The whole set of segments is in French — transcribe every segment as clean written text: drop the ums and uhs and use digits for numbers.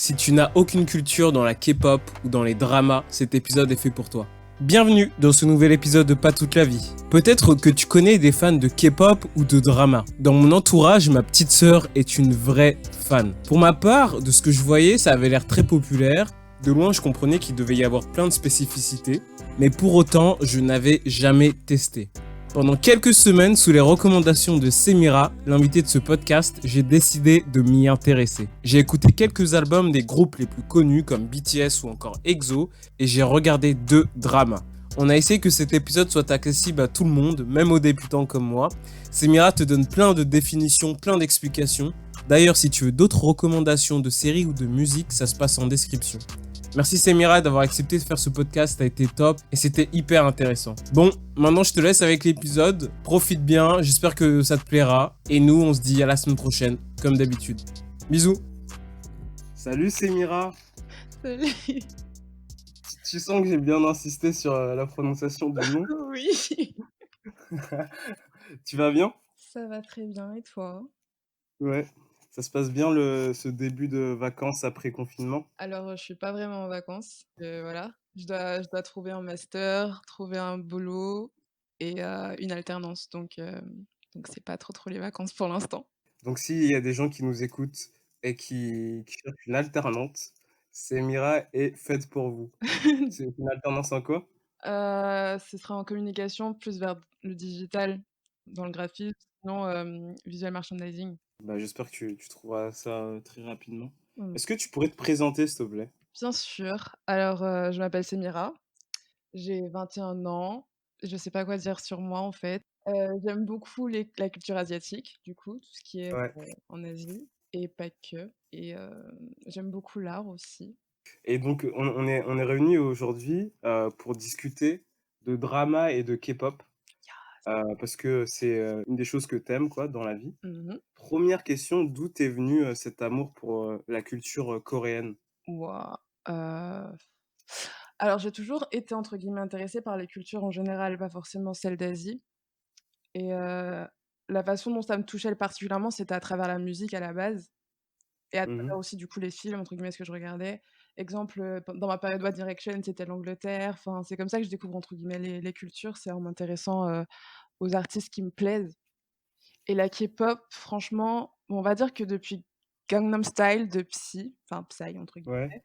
Si tu n'as aucune culture dans la K-pop ou dans les dramas, cet épisode est fait pour toi. Bienvenue dans ce nouvel épisode de Pas toute la vie. Peut-être que tu connais des fans de K-pop ou de drama. Dans mon entourage, ma petite sœur est une vraie fan. Pour ma part, de ce que je voyais, ça avait l'air très populaire. De loin, je comprenais qu'il devait y avoir plein de spécificités, mais pour autant, je n'avais jamais testé. Pendant quelques semaines, sous les recommandations de Semira, l'invité de ce podcast, j'ai décidé de m'y intéresser. J'ai écouté quelques albums des groupes les plus connus comme BTS ou encore EXO et j'ai regardé 2 dramas. On a essayé que cet épisode soit accessible à tout le monde, même aux débutants comme moi. Semira te donne plein de définitions, plein d'explications. D'ailleurs, si tu veux d'autres recommandations de séries ou de musique, ça se passe en description. Merci Semira d'avoir accepté de faire ce podcast, ça a été top et c'était hyper intéressant. Bon, maintenant je te laisse avec l'épisode, profite bien, j'espère que ça te plaira et nous on se dit à la semaine prochaine, comme d'habitude. Bisous. Salut Semira. Salut. Tu sens que j'ai bien insisté sur la prononciation du nom. Oui. Tu vas bien? Ça va très bien et toi? Ouais. Ça se passe bien ce début de vacances après confinement? Alors, je suis pas vraiment en vacances, voilà. Je dois trouver un master, trouver un boulot et une alternance donc c'est pas trop les vacances pour l'instant. Donc s'il y a des gens qui nous écoutent et qui cherchent une alternante, Semira est faite pour vous. C'est une alternance en quoi? Ce sera en communication plus vers le digital, dans le graphisme, sinon, visual merchandising. Bah, j'espère que tu trouveras ça, très rapidement. Mmh. Est-ce que tu pourrais te présenter, s'il te plaît? Bien sûr. Alors, je m'appelle Semira, j'ai 21 ans, je sais pas quoi dire sur moi, en fait. J'aime beaucoup la culture asiatique, du coup, tout ce qui est, Ouais. en Asie et pas que et j'aime beaucoup l'art aussi. Et donc, on est réunis aujourd'hui, pour discuter de drama et de K-pop, parce que c'est, une des choses que t'aimes quoi, dans la vie. Mmh. Première question, d'où t'es venu, cet amour pour, la culture, coréenne? Waouh, alors j'ai toujours été entre guillemets «intéressée» par les cultures en général, pas forcément celles d'Asie et la façon dont ça me touchait particulièrement, c'était à travers la musique à la base et à Mmh. travers aussi du coup «les films» entre guillemets, ce que je regardais. Exemple, dans ma période One Direction, c'était l'Angleterre, enfin, c'est comme ça que je découvre entre guillemets «les cultures», c'est en m'intéressant, aux artistes qui me plaisent. Et la K-pop, franchement, on va dire que depuis Gangnam Style de Psy, enfin Psy entre Ouais. guillemets,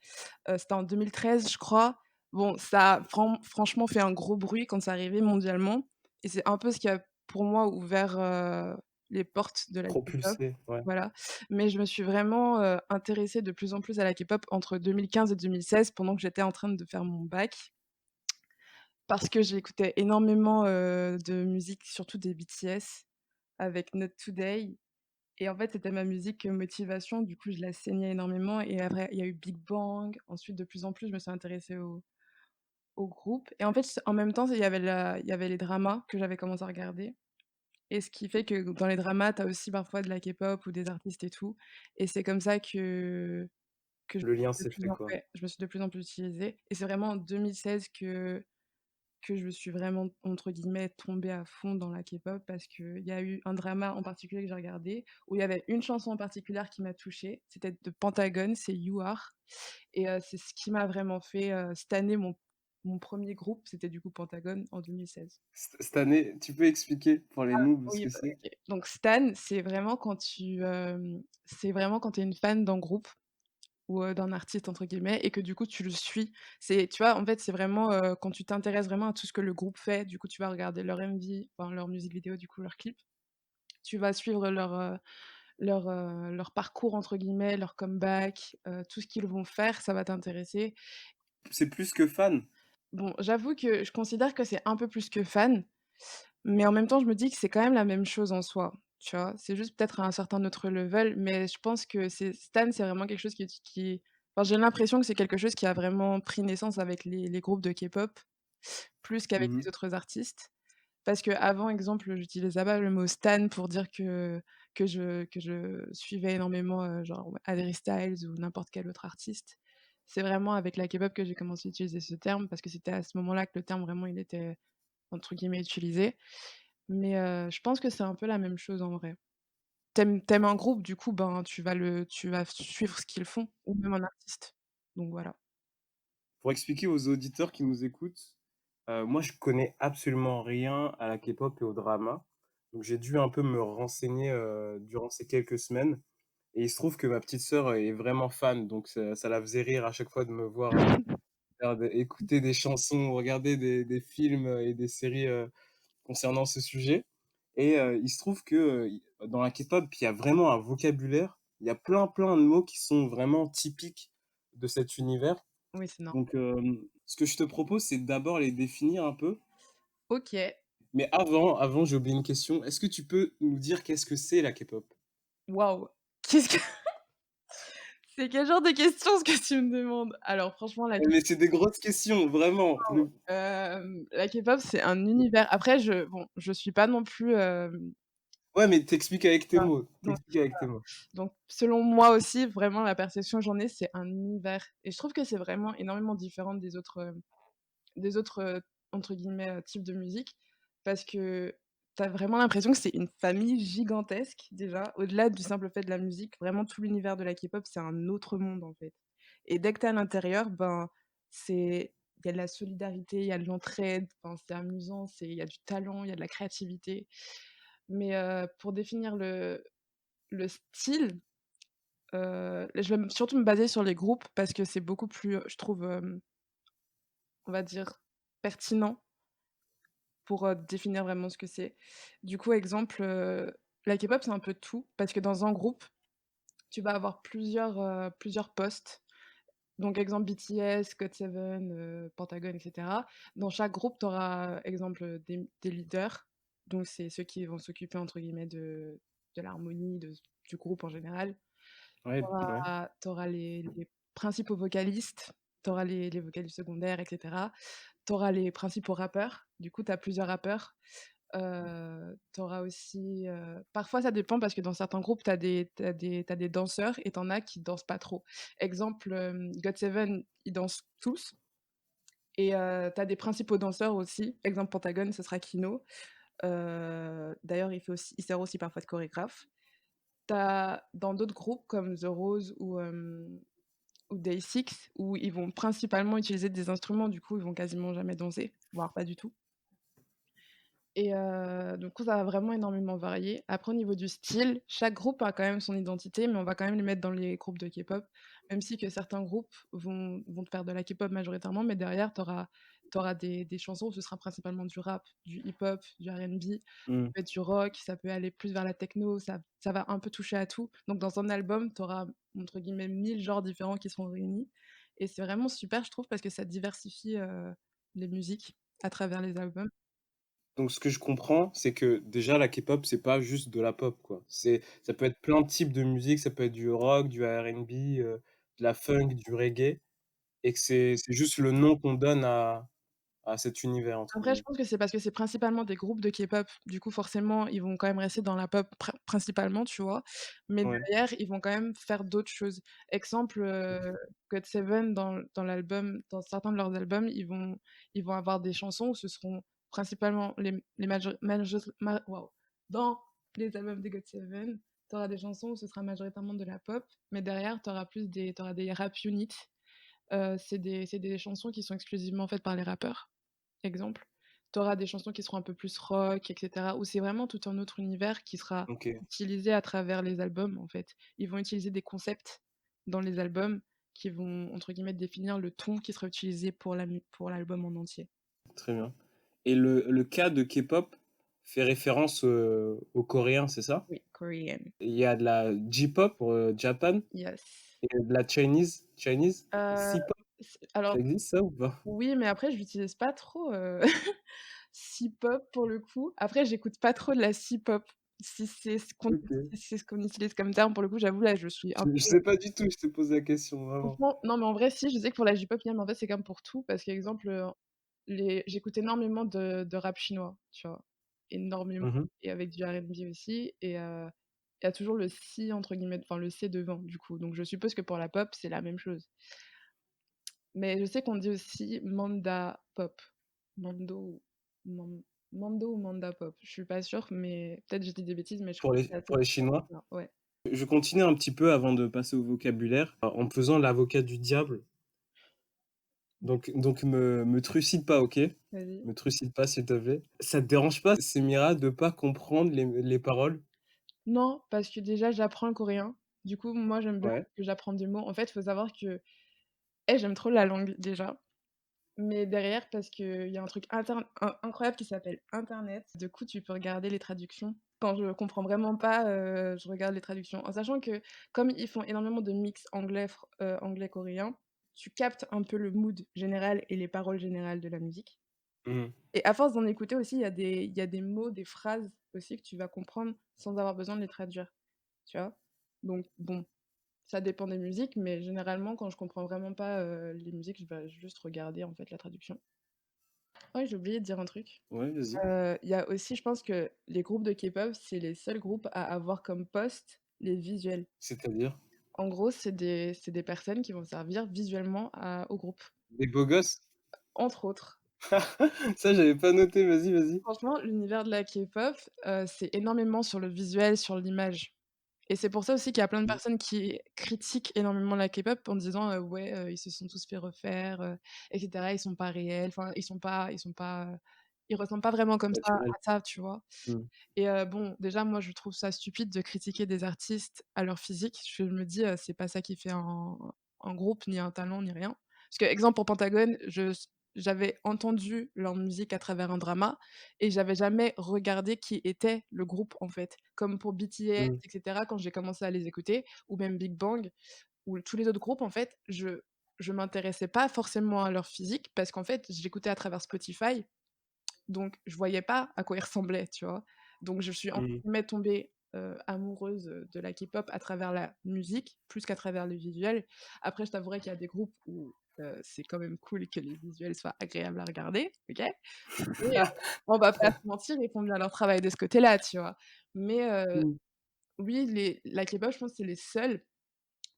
c'était en 2013 je crois. Bon, ça a franchement fait un gros bruit quand c'est arrivé mondialement et c'est un peu ce qui a pour moi ouvert, les portes de la K-pop, Propulsé, ouais. voilà. Mais je me suis vraiment, intéressée de plus en plus à la K-pop entre 2015 et 2016 pendant que j'étais en train de faire mon bac. Parce que j'écoutais énormément, de musique, surtout des BTS avec Not Today et en fait, c'était ma musique, motivation, du coup, je la saignais énormément et après, il y a eu Big Bang. Ensuite, de plus en plus, je me suis intéressée au groupe et en fait, en même temps, il y avait les dramas que j'avais commencé à regarder et ce qui fait que dans les dramas, tu as aussi parfois de la K-pop ou des artistes et tout et c'est comme ça que je Le lien de s'est plus fait, en quoi. ouais, je me suis de plus en plus utilisée et c'est vraiment en 2016 que je suis vraiment, entre guillemets, «tombée à fond» dans la K-pop parce qu'il y a eu un drama en particulier que j'ai regardé, où il y avait une chanson en particulier qui m'a touchée, c'était de Pentagon, c'est You Are et c'est ce qui m'a vraiment fait, stanner mon 1er groupe, c'était du coup Pentagon en 2016. Cette année, tu peux expliquer pour les noobs ce Oui, que bah, c'est? OK. Donc stan, c'est vraiment quand tu es une fan d'un groupe ou d'un «artiste» entre guillemets et que du coup tu le suis. C'est tu vois, en fait, c'est vraiment, quand tu t'intéresses vraiment à tout ce que le groupe fait, du coup tu vas regarder leur MV, enfin leur musique vidéo du coup, leurs clips. Tu vas suivre leur «parcours» entre guillemets, leur comeback, tout ce qu'ils vont faire, ça va t'intéresser. C'est plus que fan? Bon, j'avoue que je considère que c'est un peu plus que fan, mais en même temps je me dis que c'est quand même la même chose en soi, tu vois? C'est juste peut-être à un certain autre level, mais je pense que c'est vraiment quelque chose qui enfin j'ai l'impression que c'est quelque chose qui a vraiment pris naissance avec les groupes de K-pop, plus qu'avec Mmh. les autres artistes. Parce qu'avant, exemple, j'utilisais pas le mot stan pour dire que je suivais énormément, genre Harry Styles ou n'importe quel autre artiste. C'est vraiment avec la K-pop que j'ai commencé à utiliser ce terme, parce que c'était à ce moment-là que le terme vraiment il était entre guillemets «utilisé». Mais je pense que c'est un peu la même chose en vrai. tu aimes un groupe, du coup, ben, tu vas suivre ce qu'ils font ou même un artiste. Donc voilà. Pour expliquer aux auditeurs qui nous écoutent, moi je connais absolument rien à la K-pop et au drama. Donc j'ai dû un peu me renseigner, durant ces quelques semaines et il se trouve que ma petite sœur est vraiment fan, donc ça la faisait rire à chaque fois de me voir, faire des écouter des chansons, regarder des films, et des séries, concernant ce sujet et il se trouve que, dans la K-pop, il y a vraiment un vocabulaire. Il y a plein, plein de mots qui sont vraiment typiques de cet univers. Oui, c'est normal. Donc, ce que je te propose, c'est d'abord les définir un peu. OK. Mais avant, j'ai oublié une question. Est-ce que tu peux nous dire qu'est-ce que c'est la K-pop? Waouh! Qu'est-ce que c'est quel genre de questions ce que tu me demandes? Alors franchement, Mais c'est des grosses questions, vraiment. Le La K-pop, c'est un univers. Après je suis pas non plus, Ouais, mais t'expliques avec tes enfin, mots. donc T'expliques avec tes mots. donc selon moi aussi, vraiment la perception que j'en ai, c'est un univers et je trouve que c'est vraiment énormément différent des autres, entre guillemets, «types de musique» parce que tu as vraiment l'impression que c'est une famille gigantesque déjà, au-delà du simple fait de la musique, vraiment tout l'univers de la K-pop, c'est un autre monde, en fait et dès que tu es à l'intérieur, ben, il y a de la solidarité, il y a de l'entraide, enfin, c'est amusant, il y a du talent, il y a de la créativité mais pour définir le style, je vais surtout me baser sur les groupes parce que c'est beaucoup plus, je trouve, on va dire pertinent pour, définir vraiment ce que c'est. Du coup, exemple, la K-pop, c'est un peu tout, parce que dans un groupe, tu vas avoir plusieurs postes. Donc exemple BTS, GOT7, Pentagon et cetera. Dans chaque groupe, tu auras, exemple, des leaders, donc c'est ceux qui vont s'occuper entre guillemets de l'harmonie du groupe en général. Tu Ouais, ouais. auras les principaux vocalistes, tu auras les vocalistes secondaires et cetera. Tu auras les principaux rappeurs, du coup tu as plusieurs rappeurs. Tu auras aussi, parfois ça dépend parce que dans certains groupes, tu as des danseurs et tu en as qui dansent pas trop. Exemple, GOT7, ils dansent tous et tu as des principaux danseurs aussi. Exemple Pentagon, ce sera Kino. D'ailleurs, il sert aussi parfois de chorégraphe. Tu as dans d'autres groupes comme The Rose ou Day6 où ils vont principalement utiliser des instruments, du coup, ils vont quasiment jamais danser, voire pas du tout. Et du coup, ça va vraiment énormément varier. Après, au niveau du style, chaque groupe a quand même son identité, mais on va quand même les mettre dans les groupes de K-pop, même si que certains groupes vont te faire de la K-pop majoritairement, mais derrière, tu auras des chansons où ce sera principalement du rap, du hip-hop, du R&B, ça Mmh. peut être du rock, ça peut aller plus vers la techno, ça va un peu toucher à tout. Donc dans un album, tu auras, entre guillemets, 1000 genres différents qui seront réunis et c'est vraiment super, je trouve, parce que ça diversifie, les musiques à travers les albums. Donc ce que je comprends, c'est que déjà la K-pop, c'est pas juste de la pop, quoi. Ça peut être plein de types de musique, ça peut être du rock, du R&B, de la funk, du reggae et que c'est juste le nom qu'on donne à «cet univers» entre Après, je guillemets. pense que c'est parce que c'est principalement des groupes de K-pop. Du coup, forcément, ils vont quand même rester dans la pop principalement, tu vois? Mais Ouais, derrière, ils vont quand même faire d'autres choses. Exemple, GOT7 dans certains de leurs albums, ils vont avoir des chansons où ce seront principalement les waouh! Dans les albums des GOT7, tu auras des chansons où ce sera majoritairement de la pop, mais derrière, tu auras des rap units. C'est des chansons qui sont exclusivement faites par les rappeurs. Exemple, tu auras des chansons qui seront un peu plus rock et cetera, où c'est vraiment tout un autre univers qui sera OK, utilisé à travers les albums, en fait. Ils vont utiliser des concepts dans les albums qui vont, entre guillemets, «définir le ton qui sera utilisé pour l'album en entier». très bien et le cas de K-pop fait référence, aux Coréens, c'est ça? Oui, Korean. Il y a de la J-pop pour, Japan Yes. et de la Chinese? Heu, C-pop, alors ça existe ça ou pas? oui, mais après je l'utilise pas trop, C-pop pour le coup. Après j'écoute pas trop de la C-pop. Si c'est ce qu'on OK. si c'est ce qu'on utilise comme terme, pour le coup, j'avoue là, je suis un Je sais pas du tout, je te pose la question, vraiment. franchement, non, mais en vrai, si, je sais que pour la J-pop, mais en fait, c'est comme pour tout parce qu'exemple, j'écoute énormément de rap chinois, tu vois? Énormément Mmh mh. et avec du R&B aussi et il y a toujours le «si» entre guillemets, enfin le «c» devant du coup, donc je suppose que pour la pop, c'est la même chose. Mais je sais qu'on dit aussi manda pop, mando ou Mando ou Manda Pop, je suis pas sûre, mais peut-être je dis des bêtises, mais je Pour crois que les c'est pour assez les Chinois. bien, ouais. Je continue un petit peu avant de passer au vocabulaire, en me faisant l'avocat du diable. Donc me trucide pas, OK? Vas-y. Me trucide pas, s'il te plaît. Ça te dérange pas, Semira, de pas comprendre les paroles? Non, parce que déjà j'apprends le coréen. Du coup, moi j'aime bien Ouais, que j'apprends des mots. En fait, faut savoir que, j'aime trop la langue déjà, mais derrière parce qu'il y a un truc incroyable qui s'appelle internet. Du coup, tu peux regarder les traductions. Quand je comprends vraiment pas, je regarde les traductions. En sachant que comme ils font énormément de mix anglais-coréen, tu captes un peu le mood général et les paroles générales de la musique. mmh, Et à force d'en écouter aussi, il y a des mots, des phrases aussi que tu vas comprendre sans avoir besoin de les traduire, tu vois? Donc bon, ça dépend des musiques, mais généralement quand je comprends vraiment pas, les musiques, je vais juste regarder en fait la traduction. Ouais, j'ai oublié de dire un truc. ouais, vas-y. Il y a aussi je pense que les groupes de K-pop, c'est les seuls groupes à avoir comme poste les visuels. C'est-à-dire? En gros, c'est des personnes qui vont servir visuellement au groupe, Des beaux gosses? entre autres. Ça, j'avais pas noté, vas-y, vas-y. Franchement, l'univers de la K-pop, c'est énormément sur le visuel, sur l'image et c'est pour ça aussi qu'il y a plein de Mmh, personnes qui critiquent énormément la K-pop en disant: «Ouais, ils se sont tous fait refaire, et cetera. Ils sont pas réels, enfin ils ressemblent pas vraiment comme ça naturel. à ça», tu vois? Mmh, Et bon, déjà moi je trouve ça stupide de critiquer des artistes à leur physique. Je me dis, «C'est pas ça qui fait un groupe, ni un talent, ni rien». Parce que exemple pour Pentagon, j'avais entendu leur musique à travers un drama et j'avais jamais regardé qui était le groupe, en fait. Comme pour BTS mmh, et cetera, quand j'ai commencé à les écouter ou même Big Bang ou tous les autres groupes, en fait, je m'intéressais pas forcément à leur physique parce qu'en fait, j'écoutais à travers Spotify donc je voyais pas à quoi ils ressemblaient, tu vois? Donc je suis entre mmh. guillemets tombée, amoureuse, de la K-pop à travers la musique, plus qu'à travers le visuel. Après je t'avouerai qu'il y a des groupes où, c'est quand même cool que les visuels soient agréables à regarder, OK? Et on va pas se mentir, ils font bien leur travail de ce côté-là, tu vois? Mais Mmh. oui, la K-pop, je pense, c'est les seuls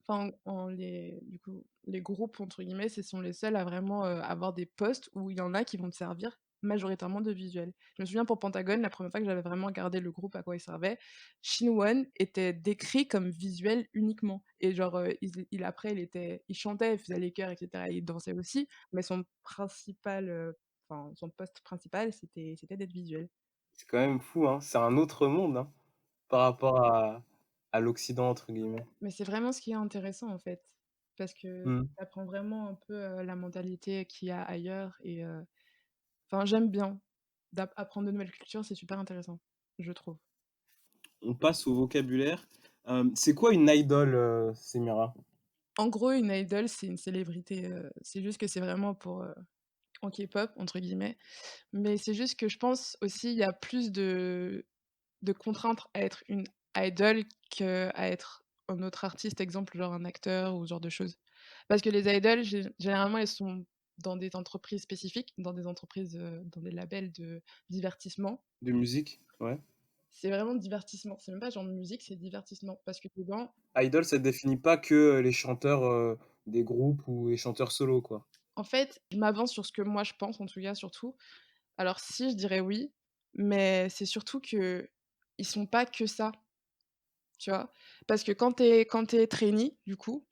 enfin, en les du coup, les groupes entre guillemets, ce sont les seuls à vraiment, avoir des postes où il y en a qui vont te servir majoritairement de visuel. Je me souviens pour Pentagon, la première fois que j'avais vraiment regardé le groupe à quoi il servait, Shinwon était décrit comme visuel uniquement et genre, il chantait, il faisait les chœurs et cetera, il dansait aussi, mais son poste principal, c'était d'être visuel. C'est quand même fou, hein. C'est un autre monde, hein, par rapport à «l'Occident» entre guillemets. Mais c'est vraiment ce qui est intéressant, en fait, parce que Mmh. tu apprends vraiment un peu, la mentalité qu'il y a ailleurs et enfin, j'aime bien apprendre de nouvelles cultures, c'est super intéressant, je trouve. On passe au vocabulaire. C'est quoi une idol, Semira? En gros, une idol, c'est une célébrité, c'est juste que c'est vraiment en K-pop, entre guillemets, mais c'est juste que je pense aussi, il y a plus de contraintes à être une idol qu'à être un autre artiste, exemple, genre un acteur ou ce genre de choses. Parce que les idoles, généralement, elles sont dans des entreprises spécifiques, dans des labels de divertissement. De musique? Ouais. C'est vraiment divertissement, c'est même pas genre musique, c'est divertissement parce que dedans Idol, ça définit pas que, les chanteurs, des groupes ou les chanteurs solos, quoi? en fait, je m'avance sur ce que moi je pense, en tout cas, surtout. Alors si, je dirais oui, mais c'est surtout qu'ils sont pas que ça, tu vois? Parce que quand tu es trainee, du coup,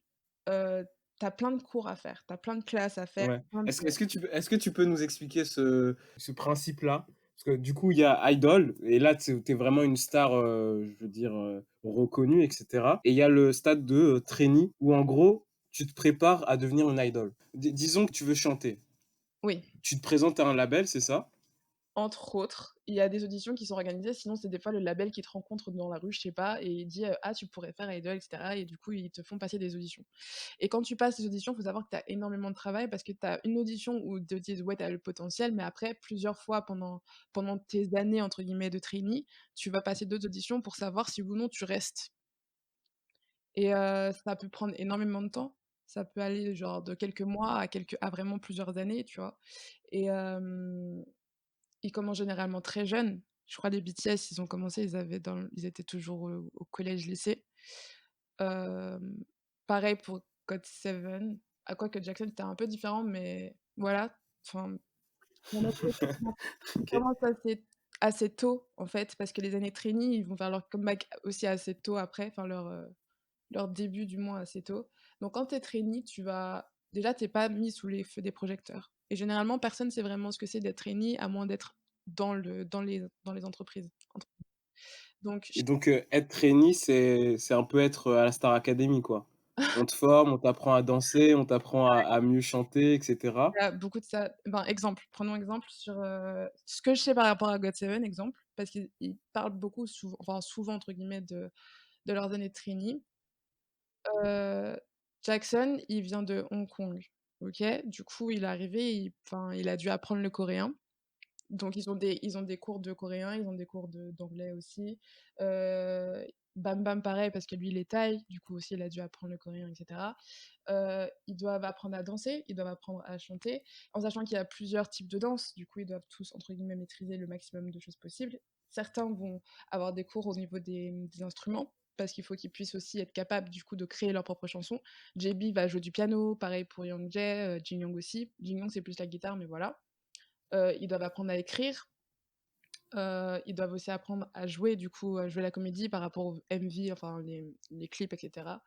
Heu, tu as plein de cours à faire, tu as plein de classes à faire, Ouais. plein de Est-ce que tu peux nous expliquer ce principe-là? Parce que du coup, il y a idol et là, tu es vraiment une star, je veux dire, reconnue et cetera et il y a le stade de, trainee où en gros, tu te prépares à devenir une idol. Disons que tu veux chanter. oui, Tu te présentes à un label, c'est ça? entre autres, il y a des auditions qui sont organisées, sinon c'est des fois le label qui te rencontre dans la rue, je sais pas, et il dit, «Ah, tu pourrais faire idol» et cetera et du coup, ils te font passer des auditions et quand tu passes les auditions, faut savoir que tu as énormément de travail parce que tu as une audition où ils te disent: «Ouais, tu as le potentiel», mais après plusieurs fois pendant tes années entre guillemets de trainee, tu vas passer d'autres auditions pour savoir si oui ou non tu restes et ça peut prendre énormément de temps. Ça peut aller genre de quelques mois à vraiment plusieurs années, tu vois? Et ils commencent généralement très jeunes. Je crois les BTS, ils étaient toujours au collège, lycée. Hem, Pareil pour GOT7. À quoique Jackson, c'était un peu différent, mais voilà. Enfin, il y en a qui OK. commencent assez assez tôt, en fait, parce que les années trainee, ils vont faire leur comeback aussi assez tôt après, enfin leur début du moins assez tôt. Donc quand tu es trainee, tu es pas mis sous les feux des projecteurs et généralement personne sait vraiment ce que c'est d'être trainee à moins d'être dans les entreprises, donc Et donc, être trainee, c'est un peu être, à la Star Academy, quoi. On te forme, on t'apprend à danser, on t'apprend à mieux chanter et cetera. il y a beaucoup de ça. Ben, prenons exemple sur, ce que je sais par rapport à GOT7, exemple, parce qu'ils parlent beaucoup «souvent» entre guillemets de leurs années de trainee. Heu, Jackson, il vient de Hong Kong, OK? Du coup, il est arrivé, il a dû apprendre le coréen. Donc ils ont des cours de coréen, ils ont des cours d'anglais aussi. Heu, Bam Bam pareil parce que lui il est thaï, du coup aussi il a dû apprendre le coréen et cetera. Ils doivent apprendre à danser, ils doivent apprendre à chanter, en sachant qu'il y a plusieurs types de danse, du coup ils doivent tous entre guillemets «maîtriser le maximum de choses possibles». Certains vont avoir des cours au niveau des instruments, parce qu'il faut qu'ils puissent aussi être capables du coup de créer leurs propres chansons. JB va jouer du piano, pareil pour Youngjae, Jin Young aussi. Jin Young c'est plus la guitare mais voilà. Ils doivent apprendre à écrire, ils doivent aussi apprendre à jouer, du coup, à jouer la comédie par rapport aux MV, enfin les clips et cetera.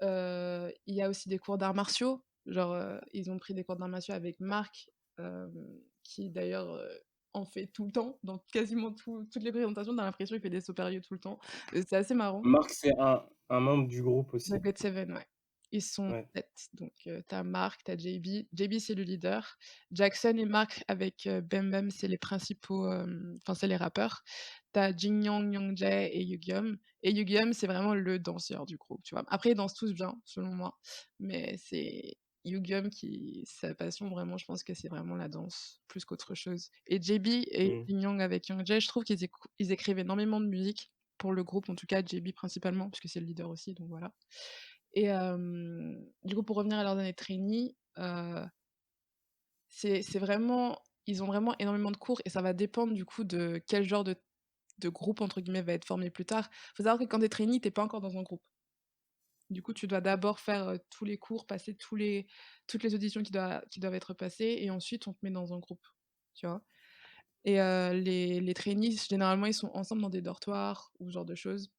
Il y a aussi des cours d'arts martiaux, genre, ils ont pris des cours d'arts martiaux avec Marc, qui d'ailleurs, en fait tout le temps, dans quasiment toutes les présentations, tu as l'impression qu'il fait des sauts périlleux tout le temps, c'est assez marrant. Marc, c'est un membre du groupe The aussi. GOT7, ouais. Ils sont Ouais. 7, donc tu Mark, tu JB. JB, c'est le leader. Jackson et Mark avec, Bam Bam, c'est les principaux, enfin, c'est les rappeurs. Tu as Jin-Young, Youngjae et Yugyeom. Et Yugyeom, c'est vraiment le danseur du groupe, tu vois? Après, ils dansent tous bien, selon moi, mais c'est Yugyeom qui sa passion, vraiment, je pense que c'est vraiment la danse, plus qu'autre chose. Et JB et Mmh. Jin-Young avec Youngjae, je trouve qu'ils écrivent énormément de musique pour le groupe, en tout cas JB principalement, parce que c'est le leader aussi, donc voilà. Et du coup, pour revenir à leurs années de trainee, c'est vraiment ils ont vraiment énormément de cours et ça va dépendre du coup de quel genre de «groupe» entre guillemets va être formé plus tard. Faut savoir que quand tu es trainee, tu es pas encore dans un groupe. Du coup, tu dois d'abord faire, tous les cours, passer toutes les auditions qui doivent être passées et ensuite on te met dans un groupe, tu vois? Et les trainees, généralement, ils sont ensemble dans des dortoirs ou ce genre de choses.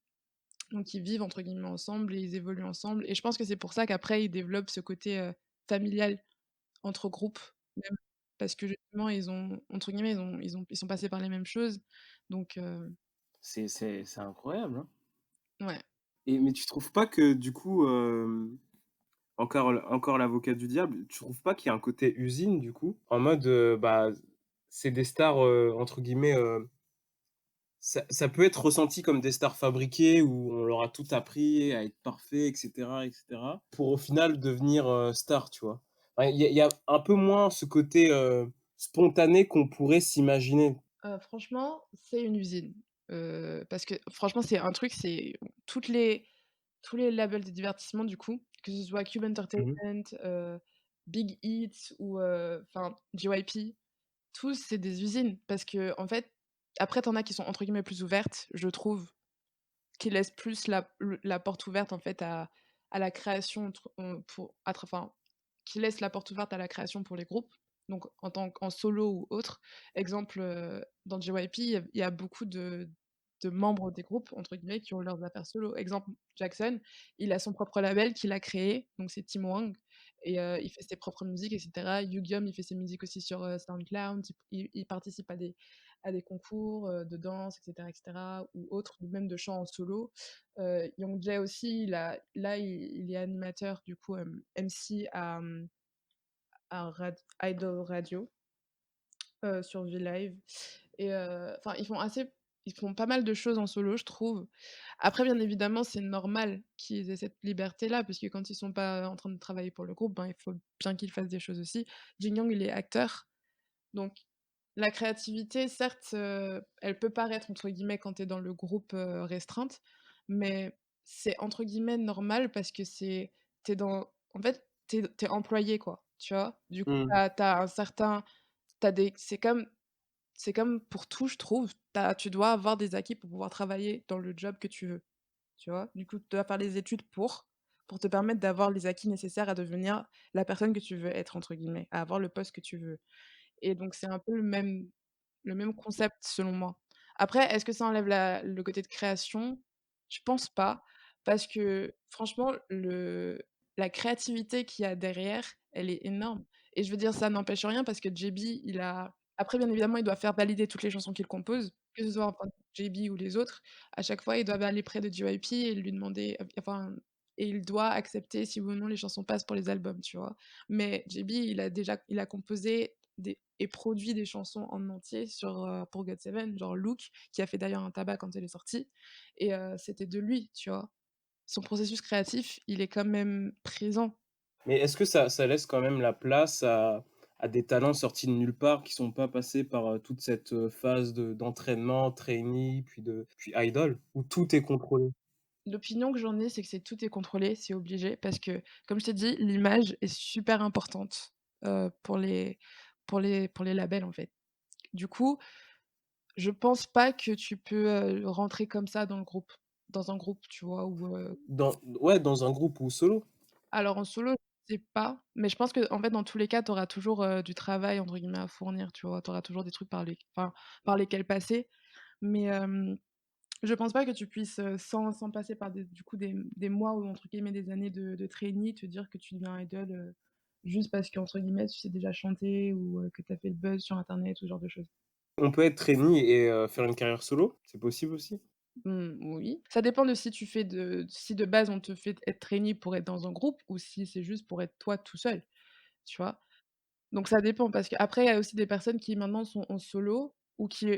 Donc ils vivent entre guillemets ensemble et ils évoluent ensemble et je pense que c'est pour ça qu'après ils développent ce côté, familial entre groupes même, parce que justement ils ont entre guillemets ils sont passés par les mêmes choses donc C'est incroyable, hein. ouais. Et mais tu trouves pas que du coup, encore l'avocat du diable, tu trouves pas qu'il y a un côté usine du coup? En mode, bah, c'est des stars, entre guillemets, ça peut être ressenti comme des stars fabriquées où on leur a tout appris à être parfait et cetera, pour au final devenir, stars, tu vois? Enfin, il y a un peu moins ce côté, spontané qu'on pourrait s'imaginer. Franchement, c'est une usine, parce que franchement c'est un truc, c'est toutes les tous les labels de divertissement du coup, que ce soit Cube Mmh mh. Entertainment, Big Hit ou enfin JYP. Tous, c'est des usines parce qu'en fait, après tu en as qui sont entre guillemets «plus ouvertes», je trouve, qui laissent plus la porte ouverte en fait à la création pour enfin, qui laissent la porte ouverte à la création pour les groupes, donc en solo ou autre. Exemple, dans JYP, il y a beaucoup de «membres des groupes» entre guillemets qui ont leurs affaires solo. Exemple, Jackson, il a son propre label qu'il a créé, donc c'est Team Wang et il fait ses propres musiques et cetera. Yugyeom, il fait ses musiques aussi sur, SoundCloud, il participe à des concours, de danse et cetera ou autres, ou même de chant en solo. Youngjae aussi, il est animateur du coup, MC à Idol Radio, sur V-Live et enfin ils font pas mal de choses en solo, je trouve. Après bien évidemment, c'est normal qu'ils aient cette liberté-là, puisque quand ils sont pas en train de travailler pour le groupe, ben, il faut bien qu'ils fassent des choses aussi. Jin Young, il est acteur, donc la créativité, certes, elle peut paraître entre guillemets quand tu es dans le groupe, restreinte, mais c'est entre guillemets «normal» parce que tu es dans en fait, tu es employé quoi, tu vois? Du coup, Mmh. tu as un certain tu des c'est comme pour tout je trouve, tu dois avoir des acquis pour pouvoir travailler dans le job que tu veux, tu vois? Du coup, tu dois faire les études pour te permettre d'avoir les acquis nécessaires à devenir «la personne que tu veux être» entre guillemets, à avoir le poste que tu veux et donc c'est un peu le même concept selon moi. Après, est-ce que ça enlève le côté de création? Je pense pas, parce que franchement, la créativité qu'il y a derrière, elle est énorme et je veux dire, ça n'empêche rien parce que JB, il a après bien évidemment, il doit faire valider toutes les chansons qu'il compose, que ce soit, enfin, JB ou les autres. À chaque fois, ils doivent aller près de JYP et lui demander, enfin et il doit accepter si oui ou non les chansons passent pour les albums, tu vois? Mais JB, il a composé des et produit des chansons en entier pour GOT7, genre Look, qui a fait d'ailleurs un tabac quand elle est sortie et c'était de lui, tu vois? Son processus créatif, il est quand même présent. Mais est-ce que ça laisse quand même la place à des talents sortis de nulle part, qui sont pas passés par, toute cette, phase d'entraînement, trainee, puis idol, où tout est contrôlé? L'opinion que j'en ai, c'est que tout est contrôlé, c'est obligé parce que, comme je t'ai dit, l'image est super importante, pour les labels, en fait. Du coup, je pense pas que tu peux, rentrer comme ça dans un groupe, tu vois? Dans un groupe ou solo? Alors en solo, je sais pas, mais je pense qu'en fait, dans tous les cas, tu auras toujours, du «travail» entre guillemets à fournir, tu vois? Tu auras toujours des trucs par lesquels passer, mais je pense pas que tu puisses, sans passer par des mois ou entre guillemets «des années» de trainee, te dire que tu deviens idol, juste parce qu'entre guillemets, tu sais déjà chanter ou que tu as fait le buzz sur internet ou ce genre de choses. On peut être trainee et faire une carrière solo? C'est possible aussi? Oui. Ça dépend de si de base on te fait être trainee pour être dans un groupe ou si c'est juste pour être toi tout seul, tu vois? Donc ça dépend parce qu'après il y a aussi des personnes qui maintenant sont en solo ou qui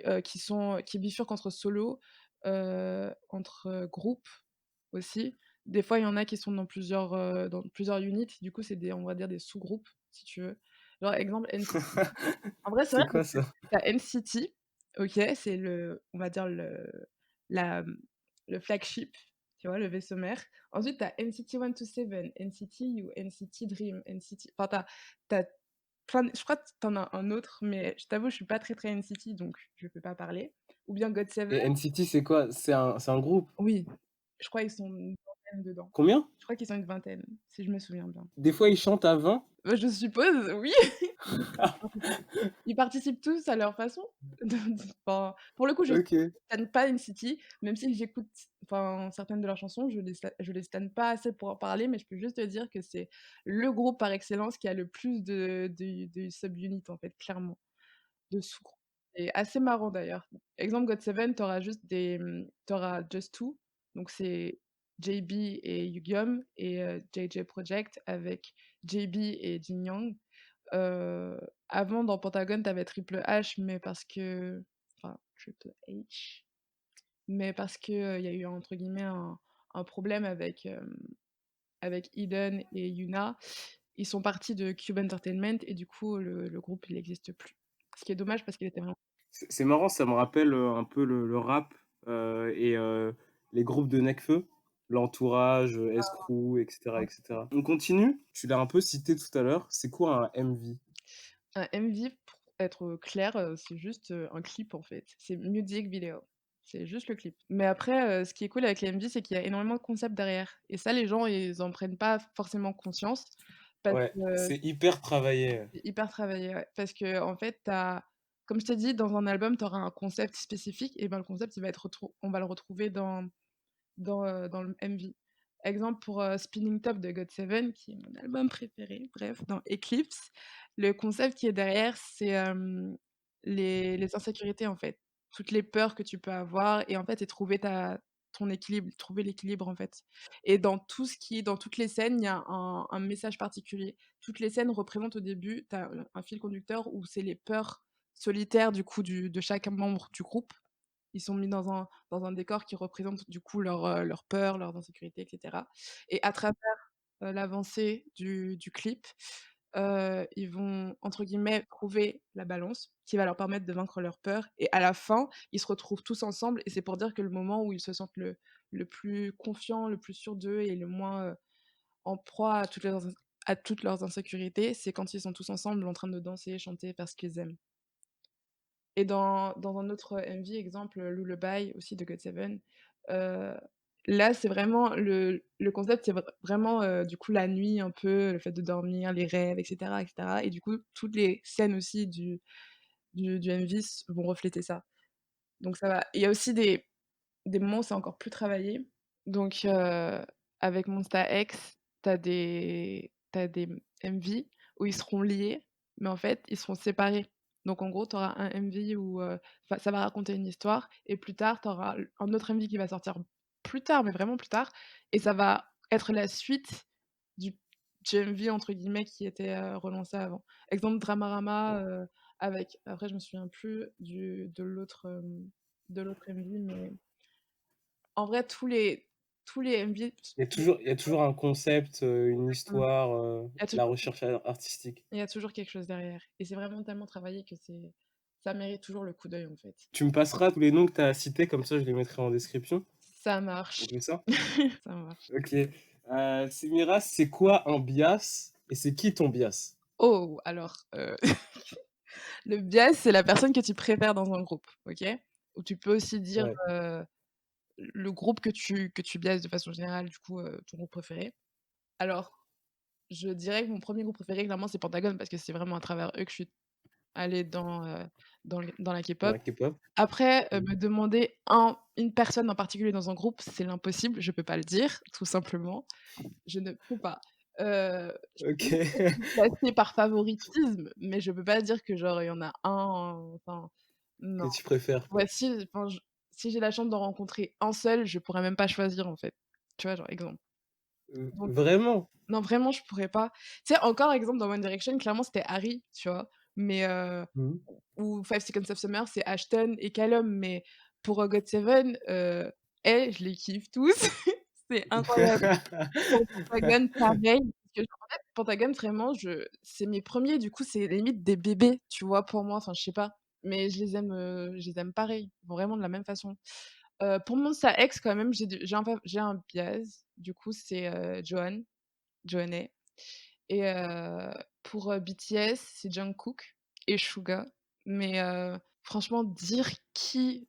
bifurquent entre solo, groupes aussi. Des fois, il y en a qui sont dans plusieurs units, du coup, c'est on va dire des sous-groupes, si tu veux. Genre exemple NCT. En vrai, c'est vrai C'est parce quoi que ça? tu as NCT, OK, c'est on va dire la, mmh, le flagship, tu vois, le vaisseau mère. Ensuite, tu as NCT 127, NCT U, NCT Dream, NCT enfin, tu as plein je crois que tu en as un autre, mais je t'avoue, je suis pas très, très NCT, donc je peux pas parler. Ou bien GOT7, Et NCT, c'est quoi? C'est un groupe? oui, je crois ils sont une vingtaine dedans. Combien? Je crois qu'ils sont une vingtaine, si je me souviens bien. Des fois, ils chantent à 20? Je suppose, oui. Ils participent tous à leur façon. Enfin, pour le coup, je OK. stan pas NCT, même si j'écoute, enfin, certaines de leurs chansons, je les stan pas assez pour en parler, mais je peux juste te dire que c'est le groupe par excellence qui a le plus de sub-units, en fait, clairement, de sous-groupes. C'est assez marrant d'ailleurs. Exemple GOT7, tu auras Just Two, donc c'est JB et Yugyeom et JJ Project avec JB et Jin Young. Heu, Avant dans Pentagon, tu avais Triple H, mais parce que enfin Triple H, mais parce que, il y a eu entre guillemets un problème avec Eden et Yuna. Ils sont partis de Cube Entertainment et du coup le groupe il existe plus. Ce qui est dommage parce qu'il était vraiment C'est marrant, ça me rappelle, un peu le rap, et les groupes de Nekfeu, L'Entourage, S-Crew et cetera. On continue? Tu l'as un peu cité tout à l'heure, c'est quoi un MV? un MV pour être clair, c'est juste, un clip en fait. C'est music video. C'est juste le clip. Mais après, ce qui est cool avec les MV, c'est qu'il y a énormément de concepts derrière et ça les gens ils en prennent pas forcément conscience parce Ouais, que c'est hyper travaillé. c'est hyper travaillé, ouais. Parce qu'en fait, comme je t'ai dit, dans un album, tu auras un concept spécifique et ben, le concept, on va le retrouver dans le MV. Exemple pour, Spinning Top de GOT7 qui est mon album préféré, bref, dans Eclipse, le concept qui est derrière, c'est, les insécurités, en fait. Toutes les peurs que tu peux avoir et en fait, ton équilibre, trouver l'équilibre, en fait. Et dans toutes les scènes, il y a un message particulier. Toutes les scènes représentent au début, tu as, un fil conducteur où c'est les peurs solitaires du coup de chaque membre du groupe. Ils sont mis dans un décor qui représente du coup leurs peurs, leurs insécurités et cetera et à travers, l'avancée du clip, ils vont entre guillemets «trouver la balance» qui va leur permettre de vaincre leurs peurs et à la fin, ils se retrouvent tous ensemble et c'est pour dire que le moment où ils se sentent le plus confiants, le plus sûrs d'eux et le moins, en proie à toutes leurs insécurités, c'est quand ils sont tous ensemble en train de danser, chanter, faire ce qu'ils aiment. Et dans un autre MV, exemple, Lullaby aussi de GOT7, heu, là, c'est vraiment le concept, c'est vraiment, du coup, la nuit un peu, le fait de dormir, les rêves et cetera et cetera et du coup, toutes les scènes aussi du MV vont refléter ça. Donc ça va. Il y a aussi des moments où c'est encore plus travaillé. Donc avec Monsta X, tu as des MV où ils seront liés, mais en fait, ils seront séparés. Donc en gros, tu auras un MV où, enfin, ça va raconter une histoire et plus tard, tu auras un autre MV qui va sortir plus tard, mais vraiment plus tard et ça va être la suite du «MV» entre guillemets qui était, relancé avant. Exemple Dramarama, avec après je me souviens plus de l'autre MV, mais en vrai tous les MV Il y a toujours un concept, une exactement. histoire, Il y a la toujours recherche artistique. il y a toujours quelque chose derrière et c'est vraiment tellement travaillé que ça mérite toujours le coup d'œil, en fait. Tu me passeras tous les noms que tu as cités, comme ça je les mettrai en description. Ça On marche, fait ça? ça marche. OK. Semira, c'est quoi un bias et c'est qui ton bias? Oh! Alors, le bias, c'est la personne que tu préfères dans un groupe, OK? Ou tu peux aussi dire, Ouais. le groupe que tu biases de façon générale, du coup, ton groupe préféré. Alors, je dirais que mon premier groupe préféré, clairement, c'est Pentagon parce que c'est vraiment à travers eux que je suis allée dans la Dans K-pop. la K-pop? Après, Mmh. me demander une personne en particulier dans un groupe, c'est l'impossible, je peux pas le dire, tout simplement. Je ne peux pas. Je peux juste OK. les classer par favoritisme, mais je peux pas dire que genre il y en a un, enfin, Que non. tu préfères, quoi. Ouais, si j'ai la chance d'en rencontrer un seul, je pourrais même pas choisir, en fait. Tu vois, genre exemple. Donc Vraiment? non, vraiment, je pourrais pas. Tu sais, encore exemple dans One Direction, clairement, c'était Harry, tu vois? Mais Mmh. ou Five Seconds of Summer, c'est Ashton et Callum, mais pour, GOT7, je les kiffe tous, c'est incroyable. Pour Pentagon, pareil, parce que en fait, Pentagon, vraiment, c'est mes premiers, du coup, c'est limite des bébés, tu vois, pour moi, enfin, je sais pas, mais je les aime pareil, vraiment de la même façon. Pour Monsta X, quand même, j'ai un bias, du coup, c'est, Johnny et pour, BTS, c'est Jungkook et Suga, mais franchement, dire qui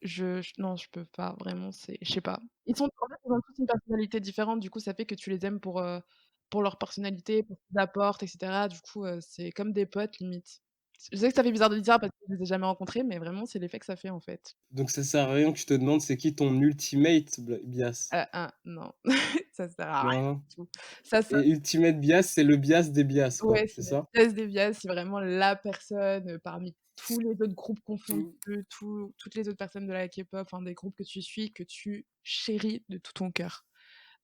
non, je peux pas, vraiment, je sais pas. Ils ont tous une personnalité différente, du coup, ça fait que tu les aimes pour leur personnalité, pour ce qu'ils apportent et cetera. Du coup, c'est comme des potes, limite. Je sais que ça fait bizarre de le dire parce que je les ai jamais rencontrés, mais vraiment, c'est l'effet que ça fait, en fait. Donc ça sert à rien que je te demande c'est qui ton ultimate bias? Non, ça sert à rien Non? du tout. Ça Et ultimate bias, c'est le bias des bias, quoi, Ouais, c'est c'est ça? Bias des Bias, c'est vraiment la personne, parmi tous les autres groupes confondus, Mmh. toutes les autres personnes de la K-pop, enfin des groupes que tu suis, que tu chéris de tout ton cœur.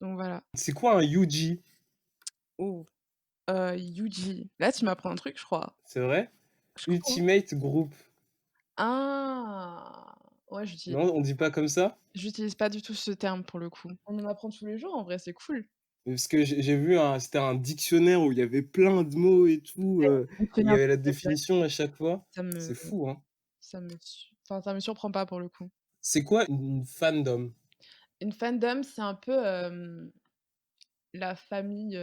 Donc voilà. C'est quoi un UG? Oh, Yuji. Là, tu m'apprends un truc, je crois. C'est vrai? Je crois, hein. Ultimate group. Ah! Ouais, Non, on dit pas comme ça? j'utilise pas du tout ce terme pour le coup. On en apprend tous les jours en vrai, c'est cool. Parce que j'ai vu c'était un dictionnaire où il y avait plein de mots et tout, et il y Dictionnaire avait la de Bias, définition à chaque fois. ça me C'est fou, hein? ça me surprend pas pour le coup. C'est quoi une fandom? Une fandom, c'est un peu, la famille,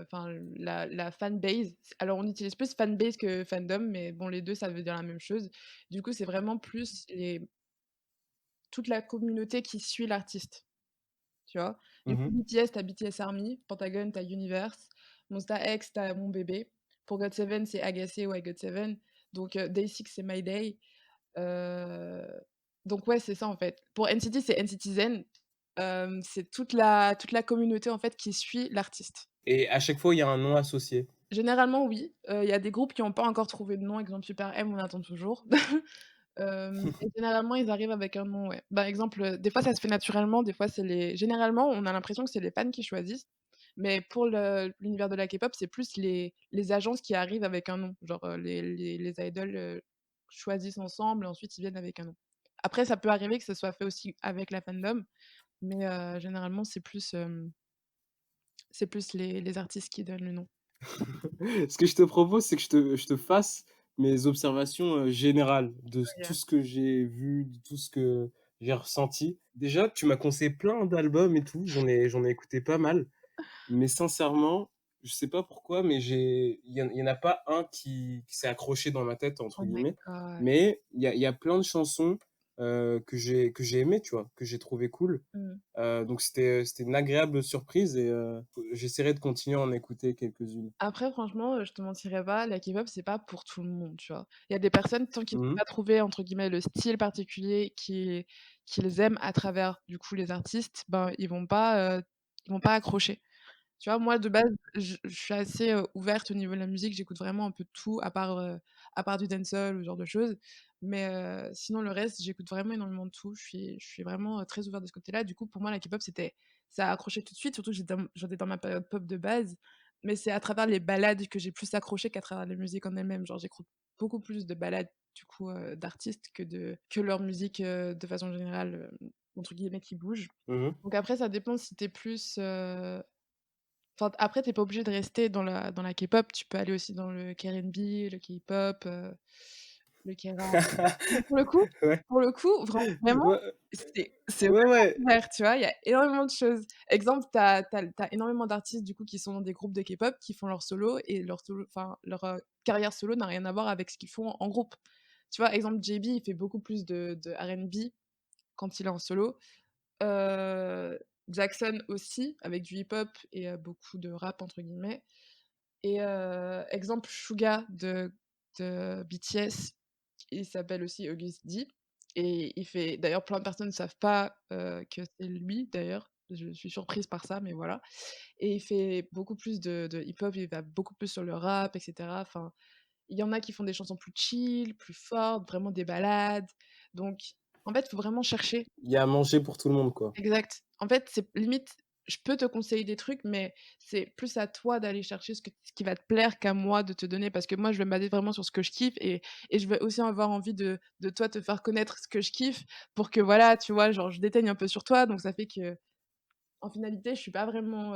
enfin la fanbase. Alors on utilise plus fanbase que fandom, mais bon les 2 ça veut dire la même chose. Du coup, c'est vraiment plus toute la communauté qui suit l'artiste, tu vois? Du Mmh coup, mh. BTS, tu as BTS Army, Pentagon, tu as Universe, Monsta X, tu as Mon Bébé. Pour GOT7, c'est Agacé ou I Got7. Donc Day6, c'est My Day. Heu, donc ouais, c'est ça en fait. Pour NCT, c'est NCTzen. C'est toute la communauté en fait qui suit l'artiste. Et à chaque fois, il y a un nom associé. Généralement oui, il y a des groupes qui ont pas encore trouvé de nom, exemple Super M, on attend toujours. Et généralement ils arrivent avec un nom, ouais. Par exemple, des fois ça se fait naturellement, des fois généralement on a l'impression que c'est les fans qui choisissent, mais pour l'univers de la K-pop, c'est plus les agences qui arrivent avec un nom. Genre, les idoles, choisissent ensemble et ensuite ils viennent avec un nom. Après ça peut arriver que ça soit fait aussi avec la fandom, mais généralement c'est plus les artistes qui donnent le nom. Ce que je te propose, c'est que je te fasse mes observations, générales de tout Incroyable. ce que j'ai vu, de tout ce que j'ai ressenti. Déjà, tu m'as conseillé plein d'albums et tout, j'en ai écouté pas mal, mais sincèrement, je sais pas pourquoi, mais il y en a pas un qui s'est «accroché dans ma tête» Oh entre my guillemets, god. mais il y a plein de chansons, que j'ai aimé, tu vois? Que j'ai trouvé cool. Mmh. Donc c'était une agréable surprise et j'essaierai de continuer à en écouter quelques-unes. Après franchement, je te mentirais pas, la K-pop, c'est pas pour tout le monde, tu vois? Il y a des personnes, tant qu'ils ont Mmh. pas trouvé entre guillemets «le style particulier» qu'ils aiment à travers, du coup, les artistes, ben, ils vont pas accrocher. Tu vois, moi, de base, je suis assez, ouverte au niveau de la musique, j'écoute vraiment un peu de tout à part du dancehall ou ce genre de choses. Mais sinon le reste, j'écoute vraiment énormément de tout. Je suis vraiment, très ouverte de ce côté-là. Du coup, pour moi, la K-pop, ça a accroché tout de suite, surtout que j'étais dans ma période pop de base. Mais c'est à travers les ballades que j'ai plus accroché qu'à travers les musiques en elles-mêmes. Genre, j'écoute beaucoup plus de ballades, du coup, d'artistes que leur musique, de façon générale, entre guillemets «qui bouge». Mmh. Donc après, ça dépend si tu es plus, enfin, après, tu es pas obligé de rester dans la K-pop, tu peux aller aussi dans le K&B, le K-pop, le K-rap. Mais Ouais. pour le coup, vraiment, Ouais, c'est ouais, vraiment ouais. ouvert, tu vois? Il y a énormément de choses. Exemple, tu as énormément d'artistes, du coup, qui sont dans des groupes de K-pop, qui font leur solo et leur solo enfin, leur, carrière solo n'a rien à voir avec ce qu'ils font en groupe. Tu vois? Exemple, JB, il fait beaucoup plus de R&B quand il est en solo. Heu, Jackson aussi, avec du hip-hop et beaucoup de «rap» entre guillemets et exemple Suga de BTS, il s'appelle aussi Auguste D et il fait d'ailleurs plein de personnes ne savent pas, que c'est lui d'ailleurs, je suis surprise par ça, mais voilà et il fait beaucoup plus de hip-hop, il va beaucoup plus sur le rap et cetera. Enfin, il y en a qui font des chansons plus chill, plus fortes, vraiment des ballades donc en fait, il faut vraiment chercher. Il y a à manger pour tout le monde, quoi. Exact. En fait, c'est limite, je peux te conseiller des trucs, mais c'est plus à toi d'aller chercher ce qui va te plaire qu'à moi de te donner. Parce que moi, je vais me baser vraiment sur ce que je kiffe et je vais aussi avoir envie de toi te faire connaître ce que je kiffe pour que voilà, tu vois, genre je déteigne un peu sur toi. Donc ça fait que en finalité, je suis pas vraiment,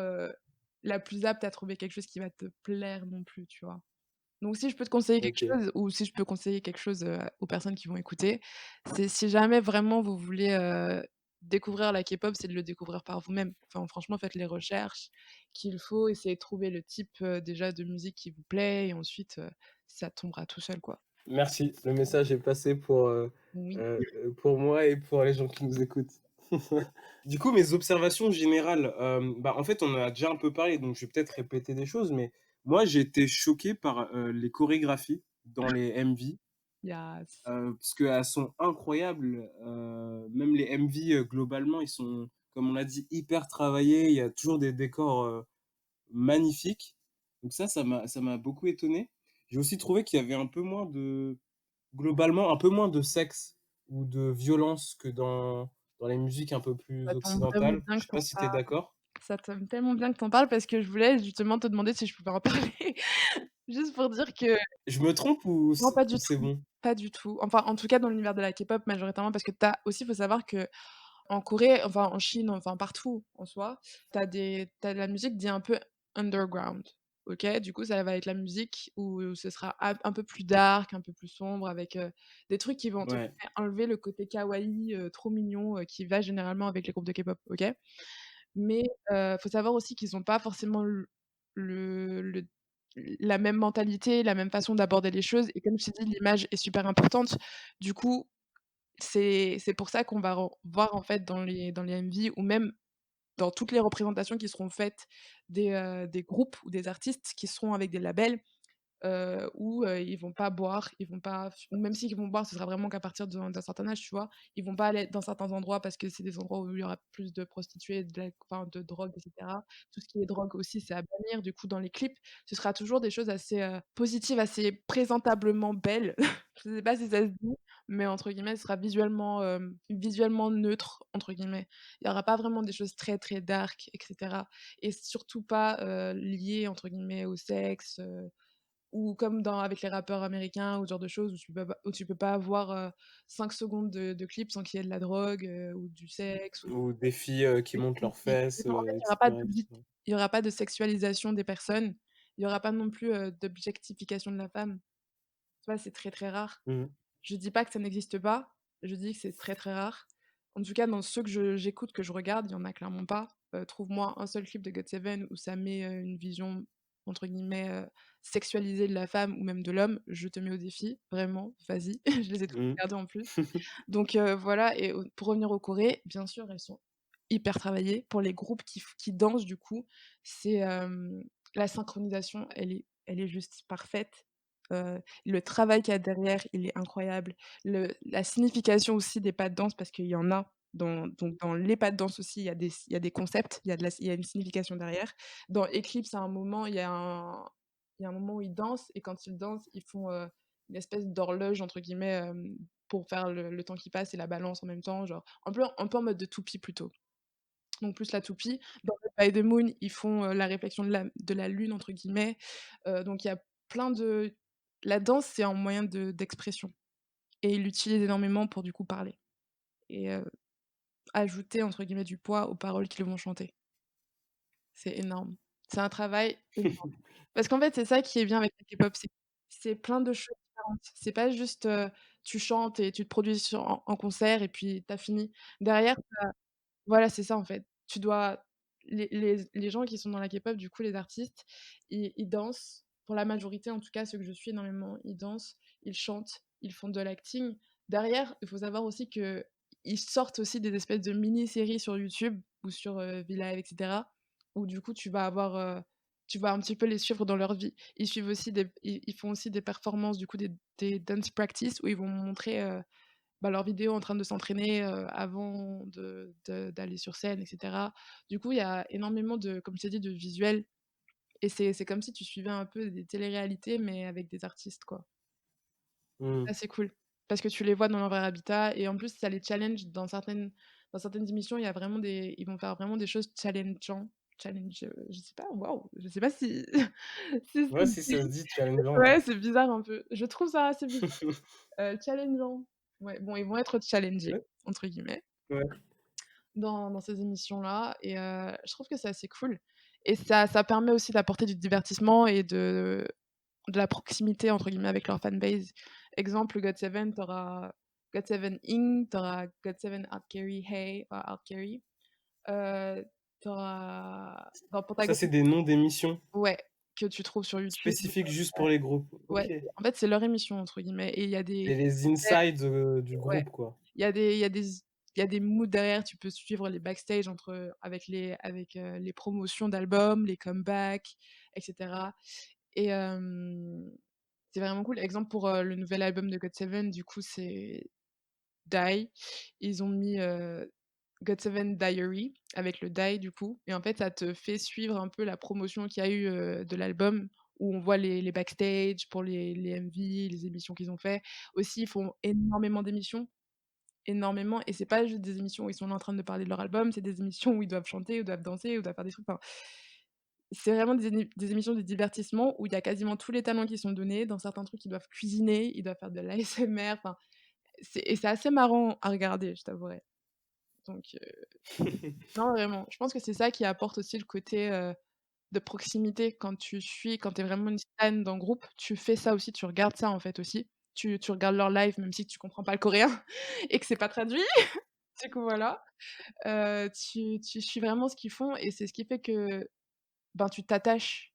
la plus apte à trouver quelque chose qui va te plaire non plus, tu vois? Donc si je peux te conseiller quelque OK. chose ou si je peux conseiller quelque chose, aux personnes qui vont écouter, c'est si jamais vraiment vous voulez, découvrir la K-pop, c'est de le découvrir par vous-même. Enfin franchement, faites les recherches qu'il faut, essayez de trouver le type, déjà de musique qui vous plaît et ensuite, ça tombera tout seul, quoi. Merci, le message est passé Oui. pour moi et pour les gens qui nous écoutent. Du coup, mes observations générales, bah, en fait, on en a déjà un peu parlé, donc je vais peut-être répéter des choses, mais moi, j'ai été choqué par, les chorégraphies dans les MV, Yes. parce qu'elles sont incroyables, même les MV, globalement, ils sont, comme on l'a dit, hyper travaillés. Il y a toujours des décors, magnifiques. Donc ça m'a beaucoup étonné. J'ai aussi trouvé qu'il y avait un peu moins de globalement, un peu moins de sexe ou de violence que dans les musiques un peu plus Ça tombe vraiment occidentales. bien Je que sais tu en pas si tu es parles. d'accord? Ça tombe tellement bien que tu en parles parce que je voulais justement te demander si je pouvais en parler. Juste pour dire que Je me trompe ou non, pas du c'est tout, bon? pas du tout. Enfin, en tout cas, dans l'univers de la K-pop majoritairement parce que tu as aussi, il faut savoir qu'en Corée, enfin en Chine, enfin partout en soi, tu as de la musique dit un peu underground, OK? Du coup, ça va être la musique où ce sera un peu plus dark, un peu plus sombre avec, des trucs qui vont entre Ouais, guillemets «enlever le côté kawaii», trop mignon, qui va généralement avec les groupes de K-pop, OK? Mais, faut savoir aussi qu'ils ont pas forcément le la même mentalité, la même façon d'aborder les choses et comme je t'ai dit, l'image est super importante. Du coup, c'est pour ça qu'on va voir en fait dans les MV ou même dans toutes les représentations qui seront faites des groupes ou des artistes qui seront avec des labels, où, ils vont pas boire, ils vont pas ou même s'ils vont boire, ce sera vraiment qu'à partir d'un certain âge, tu vois? Ils vont pas aller dans certains endroits parce que c'est des endroits où il y aura plus de prostituées, enfin de drogue et cetera. Tout ce qui est drogue aussi, c'est à bannir. Du coup, dans les clips, ce sera toujours des choses assez, positives, assez présentablement belles. Je sais pas si ça se dit, mais entre guillemets, ce sera «visuellement neutre» entre guillemets. Il y aura pas vraiment des choses très, très dark et cetera et surtout pas, liées entre guillemets «au sexe», ou comme avec les rappeurs américains ou ce genre de choses où tu peux pas avoir, 5 secondes de clip sans qu'il y ait de la drogue, ou du sexe ou ou des filles, qui montent leurs fesses, exactement. En fait, et cetera, et cetera. il y aura pas de sexualisation des personnes. Il y aura pas non plus, d'objectification de la femme. Tu vois, c'est très, très rare. Mmh. Je dis pas que ça n'existe pas, je dis que c'est très, très rare. En tout cas, dans ceux que j'écoute, que je regarde, il y en a clairement pas. Trouve-moi un seul clip de GOT7 où ça met, une vision entre guillemets, sexualisées de la femme ou même de l'homme, je te mets au défi, vraiment, vas-y. Je les ai toutes Mmh. regardées en plus. Donc voilà et pour revenir aux Corées, bien sûr, elles sont hyper travaillées. Pour les groupes qui dansent du coup, c'est, la synchronisation, elle est juste parfaite. Le travail qu'il y a derrière, il est incroyable. La signification aussi des pas de danse parce qu'il y en a dans les pas de danse aussi, il y a des concepts, il y a une signification derrière. Dans Eclipse, à un moment, il y a un moment où ils dansent et quand ils dansent, ils font, une espèce «d'horloge» entre guillemets, pour faire le temps qui passe et la balance en même temps, genre un peu en mode de toupie plutôt. Donc plus la toupie. Dans Red by the Moon, ils font, la réflexion de la lune entre guillemets, donc il y a plein de la danse, c'est un moyen d'expression et ils l'utilisent énormément pour du coup parler et ajouter entre guillemets «du poids» aux paroles qu'ils vont chanter. C'est énorme. C'est un travail énorme. Parce qu'en fait, c'est ça qui est bien avec la K-pop, c'est plein de choses différentes. C'est pas juste, tu chantes et tu te produis en concert et puis tu as fini. Derrière, voilà, c'est ça en fait. Tu dois les gens qui sont dans la K-pop, du coup, les artistes, ils dansent. Pour la majorité, en tout cas, ceux que je suis énormément, ils dansent, ils chantent, ils font de l'acting. Derrière, il faut savoir aussi qu'ils sortent aussi des espèces de mini-séries sur YouTube ou sur, VLive et cetera, où du coup, tu vas un petit peu les suivre dans leur vie. Ils font aussi des performances, du coup, des dance practice où ils vont montrer, leurs vidéos en train de s'entraîner, avant d'aller sur scène et cetera. Du coup, il y a énormément de, comme je t'ai dit, de visuels et c'est comme si tu suivais un peu des téléréalités mais avec des artistes, quoi. Mmh. Ça, c'est cool parce que tu les vois dans leur vrai habitat et en plus, ça les challenge dans certaines émissions, il y a vraiment ils vont faire vraiment des choses je sais pas, waouh, je sais pas si si Ouais, si ça se dit challengeant, ouais. ouais, c'est bizarre un peu. Je trouve ça assez bizarre, challengeant. Ouais, bon, ils vont être «challengés» Ouais, entre guillemets. ouais. Dans ces émissions-là et je trouve que c'est assez cool et ça permet aussi d'apporter du divertissement et de la «proximité» entre guillemets avec leur fanbase. Exemple, GOT7, tu auras GOT7 Inc, tu auras GOT7 Art Carry Hey, Art Carry, tu auras dans Ça, Pentagon c'est des noms d'émissions ouais, que tu trouves sur YouTube, spécifiques juste pour les groupes. ouais, OK. en fait, c'est leur émission entre guillemets et il y a C'est des les insides, du ouais. groupe, quoi. Il y a des moods derrière, tu peux suivre les backstage avec, les promotions d'albums, les comebacks et cetera et c'est vraiment cool. Exemple pour, le nouvel album de GOT7, du coup, c'est Die. Ils ont mis, GOT7 Diary avec le Die, du coup et en fait, ça te fait suivre un peu la promotion qu'il y a eu, de l'album où on voit les backstage pour les MV, les émissions qu'ils ont fait. Aussi, ils font énormément d'émissions. Énormément et c'est pas juste des émissions où ils sont là en train de parler de leur album, c'est des émissions où ils doivent chanter, où ils doivent danser, où ils doivent faire des trucs, enfin, c'est vraiment des émissions de divertissement où il y a quasiment tous les talents qui sont donnés. Dans certains trucs, ils doivent cuisiner, ils doivent faire de l'ASMR, enfin, c'est assez marrant à regarder, je t'avouerai. Donc non, vraiment, je pense que c'est ça qui apporte aussi le côté, de proximité quand tu es vraiment une stan d'un groupe, tu fais ça aussi, tu regardes ça, en fait, aussi. Tu regardes leur live même si tu comprends pas le coréen et que c'est pas traduit. Du coup, voilà. Tu suis vraiment ce qu'ils font et c'est ce qui fait que, ben, tu t'attaches.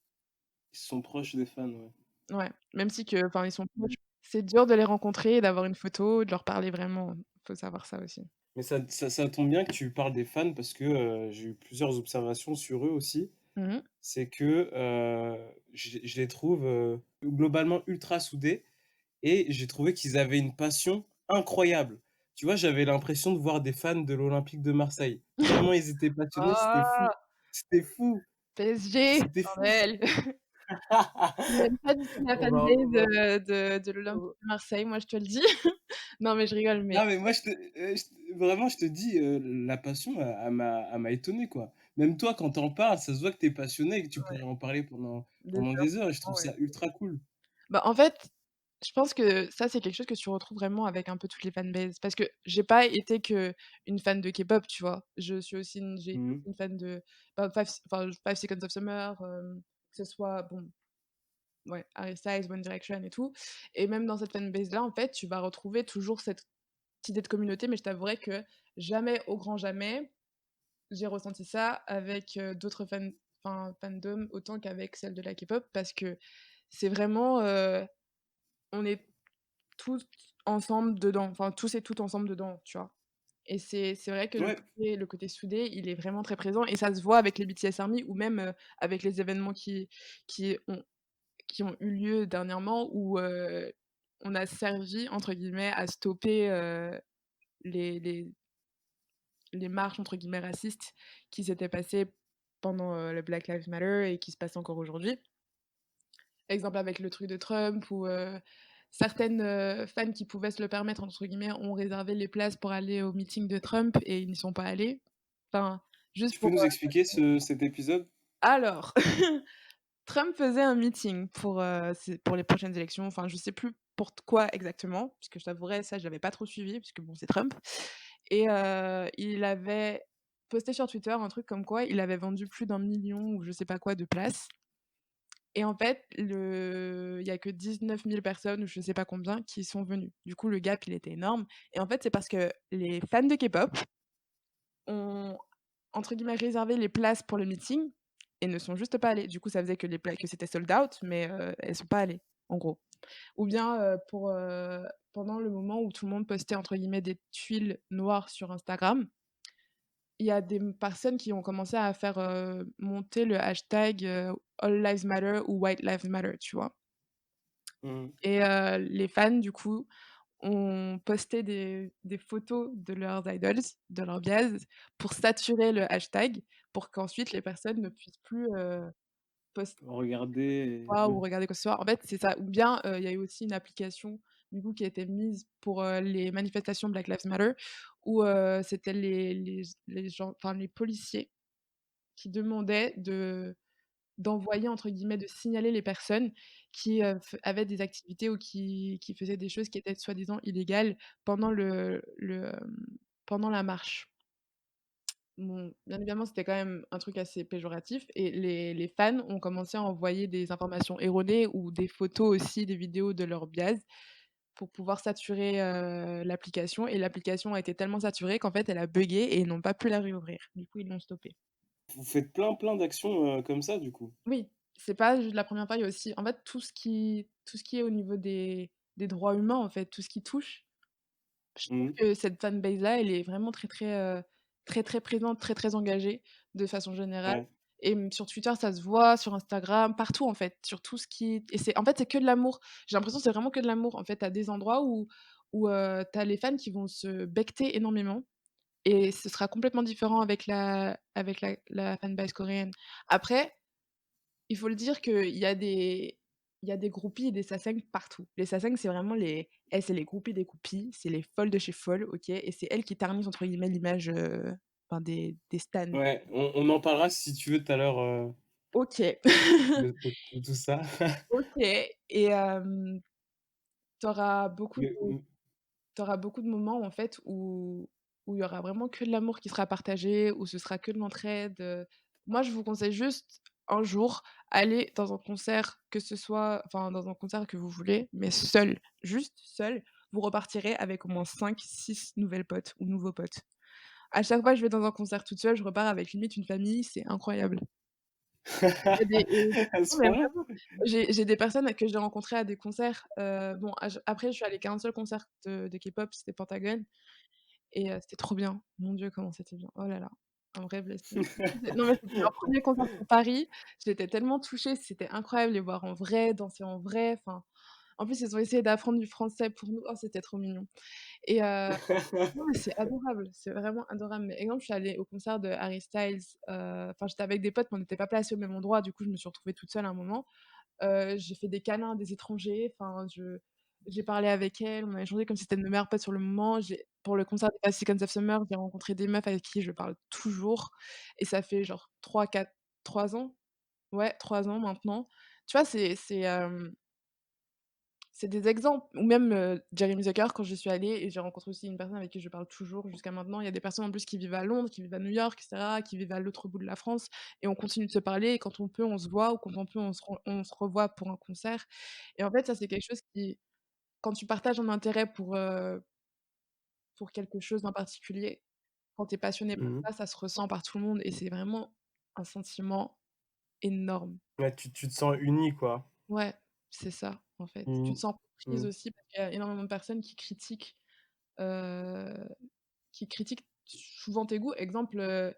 Ils sont proches des fans, ouais. Ouais, même si que enfin, ils sont proches. C'est dur de les rencontrer et d'avoir une photo, de leur parler vraiment. Faut savoir ça aussi. Mais ça tombe bien que tu parles des fans parce que, j'ai eu plusieurs observations sur eux aussi. Mmh mh. C'est que, je les trouve, globalement ultra soudés et j'ai trouvé qu'ils avaient une passion incroyable. Tu vois, j'avais l'impression de voir des fans de l'Olympique de Marseille. Tellement ils étaient passionnés, c'était fou. Ah! C'était fou, PSG, c'était fou. bordel! Je n'aime pas du tout la On fanbase, va on va de l'Olympique on de Marseille, moi je te le dis. Non mais je rigole, mais non, mais moi, vraiment, je te dis, la passion, elle m'a étonné, quoi. Même toi, quand tu en parles, ça se voit que tu es passionné et que tu ouais, pourrais en parler pendant déjà, des heures et je trouve ouais. ça ultra cool. Bah, en fait, je pense que ça, c'est quelque chose que tu retrouves vraiment avec un peu toutes les fanbases. Parce que j'ai pas été qu'une fan de K-pop, tu vois? J'ai été Mmh mh. une fan de, bah, Five Seconds of Summer, que ce soit, bon, ouais, Harry Styles, One Direction et tout et même dans cette fanbase-là, en fait, tu vas retrouver toujours cette idée de communauté, mais je t'avouerai que jamais, au grand jamais, j'ai ressenti ça avec, d'autres fans fandom autant qu'avec celle de la K-pop parce que c'est vraiment, on est tous ensemble dedans, enfin tous et toutes ensemble dedans, tu vois? Et c'est vrai que Ouais, le côté soudé, il est vraiment très présent et ça se voit avec les BTS Army ou même, avec les événements qui ont qui ont eu lieu dernièrement où, on a «servi» entre guillemets à stopper, les les les «marches» entre guillemets racistes qui s'étaient passées pendant, le Black Lives Matter et qui se passent encore aujourd'hui. Exemple avec le truc de Trump où, certaines, fans qui pouvaient se le «permettre» entre guillemets ont réservé les places pour aller au meeting de Trump et ils n'y sont pas allés. Enfin, juste tu peux pour, nous expliquer cet épisode? alors Trump faisait un meeting c'est pour les prochaines élections, enfin je sais plus pour quoi exactement, puisque je t'avouerai ça j'avais pas trop suivi puisque bon c'est Trump et il avait posté sur Twitter un truc comme quoi il avait vendu plus d'1 million ou je sais pas quoi de places et en fait il y a que 19 000 personnes ou je sais pas combien qui sont venues. Du coup le gap il était énorme et en fait c'est parce que les fans de K-pop ont, entre guillemets, «réservé» les places pour le meeting et ne sont juste pas allés. Du coup, ça faisait que c'était sold out, mais elles sont pas allées, en gros. Ou bien, pendant le moment où tout le monde postait, entre guillemets, «des tuiles noires» sur Instagram, il y a des personnes qui ont commencé à faire, monter le hashtag, All Lives Matter ou White Lives Matter, tu vois? Mmh. Et les fans, du coup, ont posté des photos de leurs idols, de leurs biases, pour saturer le hashtag, pour qu'ensuite les personnes ne puissent plus, poster Regardez ou regarder quoi que ce soit. En fait, c'est ça. Ou bien, il y a eu aussi une application, du coup, qui a été mise pour, les manifestations Black Lives Matter, où, c'était les gens enfin les policiers qui demandaient d'envoyer entre guillemets, de signaler les personnes qui, f avaient des activités ou qui faisaient des choses qui étaient soi-disant illégales pendant pendant la marche. Bon, bien évidemment, c'était quand même un truc assez péjoratif et les fans ont commencé à envoyer des informations erronées ou des photos aussi, des vidéos de leur biase pour pouvoir saturer, l'application et l'application a été tellement saturée qu'en fait elle a buggé et ils n'ont pas pu la réouvrir. Du coup, ils l'ont stoppée. Vous faites plein d'actions, comme ça, du coup? Oui, c'est pas juste la première fois, il y a aussi en fait tout ce qui est au niveau des droits humains, en fait, tout ce qui touche, je trouve Mmh. que cette fanbase-là, elle est vraiment très, très, très, très présente, très, très engagée de façon générale Ouais. et sur Twitter, ça se voit, sur Instagram, partout, en fait, sur tout ce qui et c'est en fait, c'est que de l'amour. J'ai l'impression que c'est vraiment que de l'amour. En fait, tu as des endroits où, tu as les fans qui vont se becqueter énormément et ce sera complètement différent avec la fanbase coréenne. Après il faut le dire qu'il y a des groupies et des sasaeng partout. Les sasaeng, c'est vraiment c'est les groupies des groupies, c'est les folles de chez folles, OK? Et c'est elles qui «ternissent» entre guillemets l'image, enfin des stans. Ouais, on en parlera si tu veux tout à l'heure, OK. de tout ça. OK et tu auras beaucoup Mais de tu auras beaucoup de moments, en fait, où il y aura vraiment que de l'amour qui sera partagé, où ce sera que de l'entraide, Moi, je vous conseille juste, un jour, aller dans un concert, que ce soit enfin, dans un concert que vous voulez, mais seul, juste seul. Vous repartirez avec au moins 5, 6 nouvelles potes ou nouveaux potes. À chaque fois que je vais dans un concert toute seule, je repars avec limite une famille, c'est incroyable. Il y a des à non, ce mais point-là? vraiment, j'ai des personnes que j'ai rencontrées à des concerts, bon, après je suis allée qu'à un seul concert de K-pop, c'était Pentagon et c'était trop bien. Mon Dieu, comment c'était bien. Oh là là, un vrai blessing. Non, mais c'était leur 1er concert sur Paris. J'étais tellement touchée, c'était incroyable, les voir en vrai, danser en vrai, enfin, en plus, ils ont essayé d'apprendre du français pour nous. Oh, c'était trop mignon et non, mais c'est adorable, c'est vraiment adorable. Mais exemple, je suis allée au concert de Harry Styles, enfin, j'étais avec des potes, mais on n'était pas placés au même endroit, du coup, je me suis retrouvée toute seule à un moment. J'ai fait des câlins à des étrangers, enfin, j'ai parlé avec elles, on a échangé comme si c'était nos meilleures potes sur le moment. J'ai pour le concert des Five Seconds of Summer, j'ai rencontré des meufs avec qui je parle toujours et ça fait genre 3 ans? Ouais, 3 ans maintenant. Tu vois, c'est des exemples ou même, Jeremy Zucker quand j'y suis allée et j'ai rencontré aussi une personne avec qui je parle toujours jusqu'à maintenant. Il y a des personnes en plus qui vivent à Londres, qui vivent à New York et cetera, qui vivent à l'autre bout de la France et on continue de se parler et quand on peut, on se voit ou quand on peut, on se revoit pour un concert et en fait, ça, c'est quelque chose qui quand tu partages un intérêt pour quelque chose en particulier, quand tu es passionné par Mmh. ça, ça se ressent par tout le monde et c'est vraiment un sentiment énorme. Ouais, tu te sens uni, quoi. Ouais, c'est ça, en fait. Tu te Uni. sens prise Mmh. aussi parce qu'il y a énormément de personnes heu, qui critiquent souvent tes goûts. Exemple,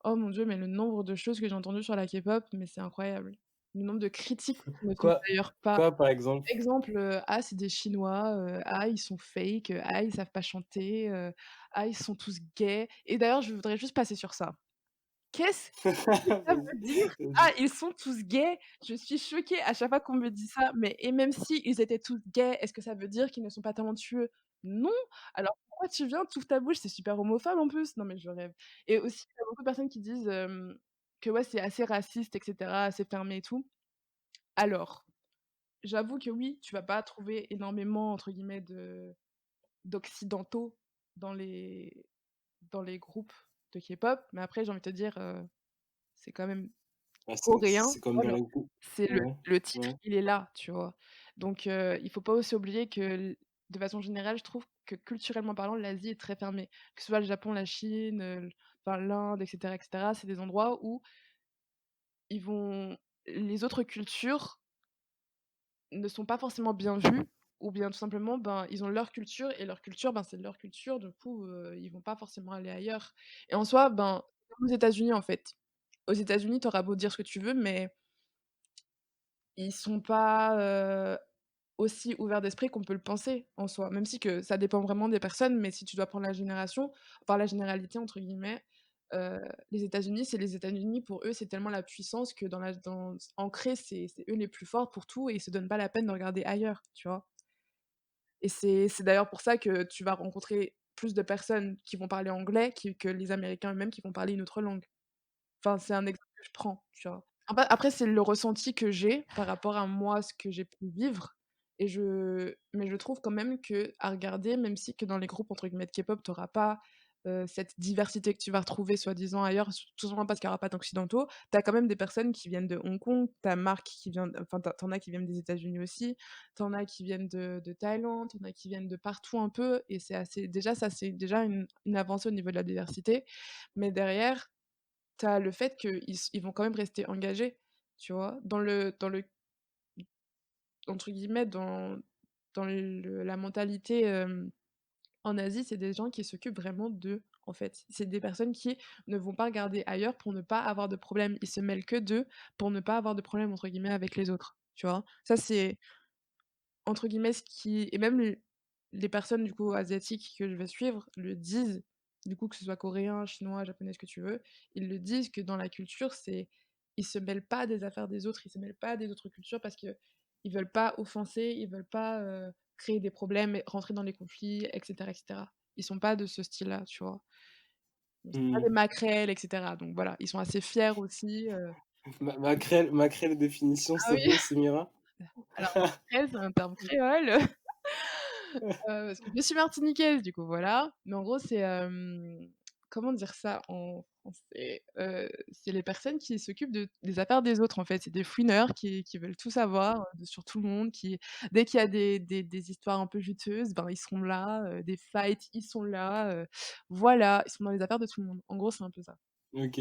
oh mon Dieu, mais le nombre de choses que j'ai entendues sur la K-pop, mais c'est incroyable. Le nombre de critiques qui ne sont Quoi d'ailleurs pas quoi, par exemple? exemple, «Ah, c'est des Chinois», «Ah, ils sont fake», «Ah, ils savent pas chanter», «Ah, ils sont tous gays» et d'ailleurs, je voudrais juste passer sur ça. Qu'est-ce que ça Vas-y, veut dire? vas-y. «Ah, ils sont tous gays». Je suis choquée à chaque fois qu'on me dit ça, mais et même si ils étaient tous gays, est-ce que ça veut dire qu'ils ne sont pas talentueux? Non! Alors pourquoi tu viens, tu ouvres ta bouche? C'est super homophobe en plus. Non mais je rêve et aussi, il y a beaucoup de personnes qui disent, que ouais, c'est assez raciste et cetera, assez fermé et tout. Alors, j'avoue que oui, tu vas pas trouver énormément entre guillemets de «d'occidentaux» dans les dans les groupes de K-pop, mais après j'ai envie de te dire, c'est quand même Bah, coréen, c'est comme dans voilà. les groupes. C'est Ouais, le titre, ouais. il est là, tu vois? Donc il faut pas aussi oublier que de façon générale, je trouve que culturellement parlant, l'Asie est très fermée. Que ce soit le Japon, la Chine, enfin l'Inde et cetera, c'est des endroits où ils vont les autres cultures ne sont pas forcément bien vues ou bien tout simplement, ben, ils ont leur culture et leur culture, ben, c'est leur culture, du coup, ils vont pas forcément aller ailleurs et en soi, ben, c'est comme aux États-Unis, en fait. Aux États-Unis, tu auras beau dire ce que tu veux, mais ils sont pas, aussi ouverts d'esprit qu'on peut le penser, en soi. Même si que ça dépend vraiment des personnes, mais si tu dois prendre la génération, enfin «la généralité» entre guillemets, heu, les États-Unis, c'est les États-Unis, pour eux, c'est tellement la puissance que dans ancré, c'est eux les plus forts pour tout et ils se donnent pas la peine de regarder ailleurs, tu vois? Et c'est d'ailleurs pour ça que tu vas rencontrer plus de personnes qui vont parler anglais que les Américains eux-mêmes qui vont parler une autre langue. Enfin, c'est un exemple que je prends, tu vois? Après, c'est le ressenti que j'ai par rapport à moi, ce que j'ai pu vivre et je trouve quand même qu'à regarder, même si que dans les groupes entre guillemets de K-pop, tu auras pas, cette diversité que tu vas retrouver soi-disant ailleurs, tout simplement parce qu'il y aura pas d'occidentaux. Tu as quand même des personnes qui viennent de Hong Kong, tu as Marc qui vient enfin, tu en as qui viennent des États-Unis aussi, tu en as qui viennent de Thaïlande, tu en as qui viennent de partout un peu et c'est assez déjà ça, c'est déjà une avancée au niveau de la diversité. Mais derrière, tu as le fait qu'ils vont quand même rester engagés, tu vois? Dans le entre guillemets, dans la mentalité, en Asie, c'est des gens qui s'occupent vraiment d'eux, en fait. C'est des personnes qui ne vont pas regarder ailleurs pour ne pas avoir de problème. Ils se mêlent que d'eux pour ne pas avoir de problème, entre guillemets, avec les autres, tu vois? Ça, c'est entre guillemets, ce qui et même les personnes du coup asiatiques que je vais suivre le disent, du coup que ce soit coréen, chinois, japonais, ce que tu veux, ils le disent que dans la culture, c'est ils se mêlent pas des affaires des autres, ils se mêlent pas des autres cultures parce qu'ils veulent pas offenser, ils veulent pas, créer des problèmes et rentrer dans les conflits et cetera et cetera. Ils sont pas de ce style-là, tu vois? Ils sont pas Mmh. des maquerelles et cetera, donc voilà, ils sont assez fiers aussi, Maquerelle définition, ah s'il te oui, plaît, Semira? alors maquerelle, c'est un terme créole. Parce que je suis martiniquaise, du coup, voilà. Mais en gros, c'est, comment dire ça en français? C'est les personnes qui s'occupent des affaires des autres, en fait. C'est des fouineurs qui veulent tout savoir, sur tout le monde, qui dès qu'il y a des histoires un peu juteuses, ben, ils seront là, des fights, ils sont là, voilà, ils sont dans les affaires de tout le monde. En gros, c'est un peu ça. OK,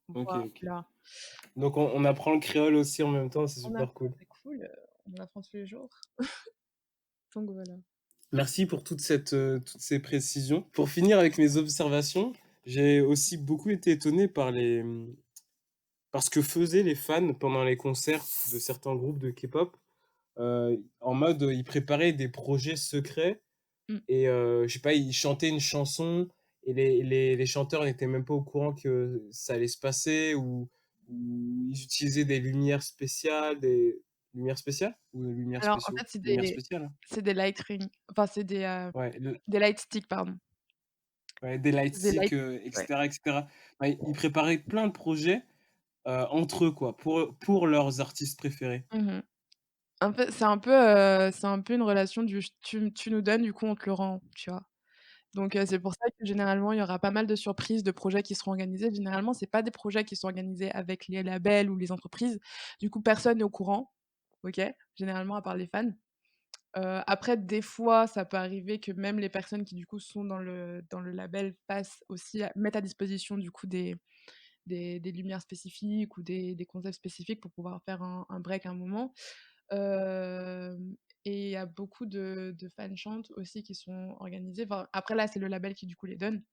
OK, OK. Voilà. Donc on apprend le créole aussi en même temps, c'est On super apprend, cool. c'est cool, on apprend tous les jours. Donc voilà. Merci pour toutes ces précisions. Pour finir avec mes observations, j'ai aussi beaucoup été étonné par ce que faisaient les fans pendant les concerts de certains groupes de K-pop. En mode, ils préparaient des projets secrets Mmh. et je sais pas, ils chantaient une chanson et les chanteurs n'étaient même pas au courant que ça allait se passer ou ils utilisaient des lumières spéciales, des lumières spéciales? Ou des lumières Alors, en spéciaux? fait, c'est Lumières des spéciales, hein? c'est des light rings, enfin, c'est Ouais, le des light sticks, pardon. ouais, des C'est des lightsticks, light et ouais. cetera et cetera. Ouais, ils préparaient plein de projets, entre eux, quoi, pour leurs artistes préférés. Mmh. En fait, c'est un peu une relation du ch tu nous donnes, du coup, on te le rend, tu vois? Donc c'est pour ça que généralement, il y aura pas mal de surprises, de projets qui seront organisés. Généralement, c'est pas des projets qui sont organisés avec les labels ou les entreprises. Du coup, personne n'est au courant, OK? Généralement, à part les fans. Après, des fois, ça peut arriver que même les personnes qui, du coup, sont dans le label fassent aussi mettent à disposition, du coup, des lumières spécifiques ou des concepts spécifiques pour pouvoir faire un break à un moment. Et il y a beaucoup de fan chants aussi qui sont organisés. Enfin, après là, c'est le label qui du coup les donne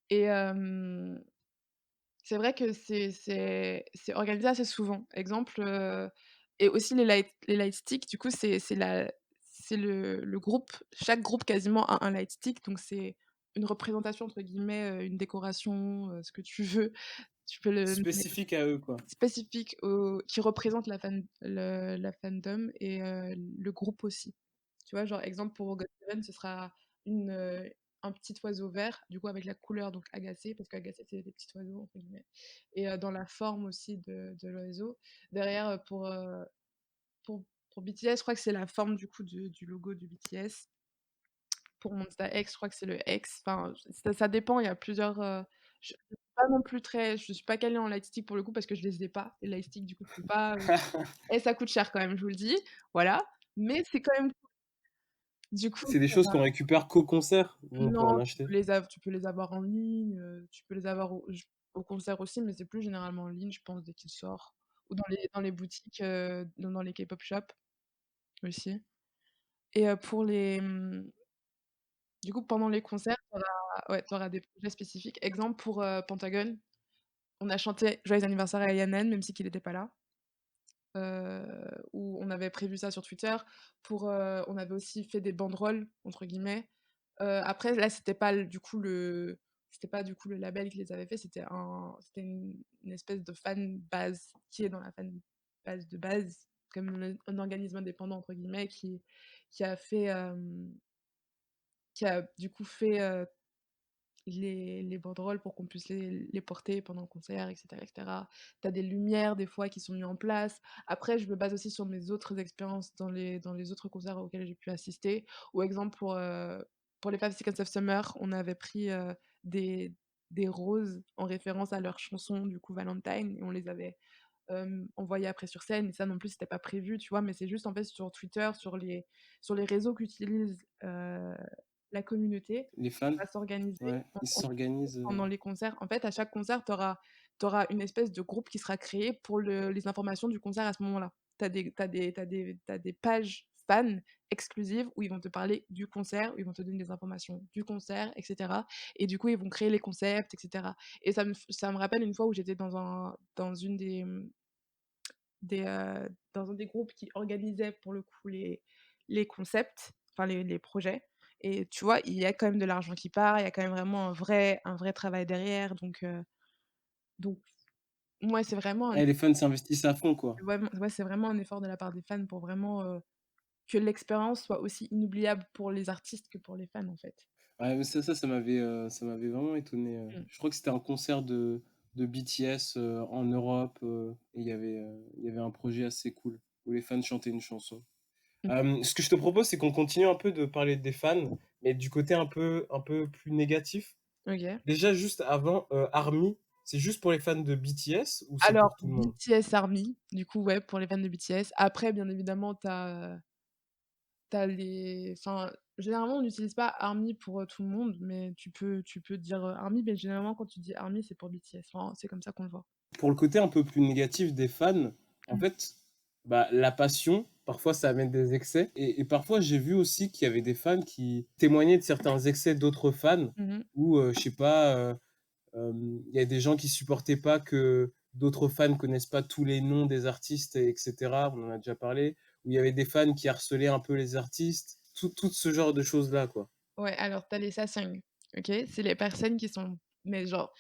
et c'est vrai que c'est organisé assez souvent. Exemple, et aussi les light sticks, du coup, c'est le groupe chaque groupe quasiment a un light stick, donc c'est une représentation entre guillemets, une décoration, ce que tu veux. Tu peux le nommer Spécifique à eux, quoi. spécifique au qui représente la fandom et le groupe aussi. Tu vois? Genre exemple pour GOT7, ce sera une, un petit oiseau vert, du coup avec la couleur donc agacé, parce qu'agacé c'est des petits oiseaux entre guillemets et dans la forme aussi de l'oiseau. Derrière, pour BTS, je crois que c'est la forme du coup du logo du BTS. Pour Monsta X, je crois que c'est le X. Enfin, ça dépend, il y a plusieurs, je suis pas non plus très je suis pas calée en lightstick pour le coup parce que je les ai pas, les lightsticks du coup je peux pas, et ça coûte cher quand même, je vous le dis, voilà. Mais c'est quand même du coup C'est des choses qu'on récupère qu'au concert ou on peut en non, acheter? tu peux les avoir en ligne, tu peux les avoir au concert aussi, mais c'est plus généralement en ligne, je pense, dès qu'il sort ou dans les boutiques, dans les K-pop shops aussi et pour du coup, pendant les concerts, tu auras des projets spécifiques. Exemple pour, Pentagon, on a chanté joyeux anniversaire à Yanen, même si qu'il était pas là. Où on avait prévu ça sur Twitter pour, on avait aussi fait des «banderoles» entre guillemets. Après là, c'était pas du coup le label qui les avait fait, c'était une espèce de fan base qui est dans la fan base de base, comme un organisme «indépendant» entre guillemets qui a fait, qui a du coup fait, les banderoles pour qu'on puisse les porter pendant le concert et cetera et cetera. Tu as des lumières des fois qui sont mis en place. Après je me base aussi sur mes autres expériences dans les autres concerts auxquels j'ai pu assister. Ou exemple pour les 5 Seconds of Summer, on avait pris, des des roses en référence à leur chanson du coup Valentine et on les avait, envoyées après sur scène et ça non plus c'était pas prévu, tu vois? Mais c'est juste en fait sur Twitter, sur les réseaux qu'utilise, la communauté, Les on fans? va s'organiser Ouais, ils s'organisent, pendant les concerts. En fait, à chaque concert, tu auras une espèce de groupe qui sera créé pour les informations du concert à ce moment-là. Tu des pages fans exclusives où ils vont te parler du concert, où ils vont te donner des informations du concert et cetera et du coup, ils vont créer les concepts et cetera et ça me rappelle une fois où j'étais dans une dans un des groupes qui organisait pour le coup les concepts, enfin les projets et tu vois, il y a quand même de l'argent qui part, il y a quand même vraiment un vrai travail derrière donc ouais, c'est vraiment un les fans s'investissent à fond, quoi. ouais, c'est vraiment un effort de la part des fans pour vraiment, que l'expérience soit aussi inoubliable pour les artistes que pour les fans, en fait. Ouais, mais ça m'avait vraiment étonné, Mmh. je crois que c'était un concert de BTS, en Europe, et il y avait un projet assez cool où les fans chantaient une chanson. Mmh. Ce que je te propose, c'est qu'on continue un peu de parler des fans, mais du côté un peu plus négatif. OK. Déjà, juste avant, ARMY, c'est juste pour les fans de BTS ou c'est Alors pour tout le monde? BTS ARMY, du coup, ouais, pour les fans de BTS. Après, bien évidemment, tu as les enfin, généralement, on n'utilise pas ARMY pour, tout le monde, mais tu peux dire, ARMY, mais généralement, quand tu dis ARMY, c'est pour BTS. Enfin, c'est comme ça qu'on le voit. Pour le côté un peu plus négatif des fans, en Mmh. fait, bah, la passion, parfois ça amène des excès. Et parfois j'ai vu aussi qu'il y avait des fans qui témoignaient de certains excès d'autres fans, Mmh mh. ou je sais pas, il y a des gens qui supportaient pas que d'autres fans connaissent pas tous les noms des artistes, etc. On en a déjà parlé. Ou il y avait des fans qui harcelaient un peu les artistes. Tout ce genre de choses-là, quoi. Ouais, alors tu as les sasaeng, OK? C'est les personnes qui sont mais genre,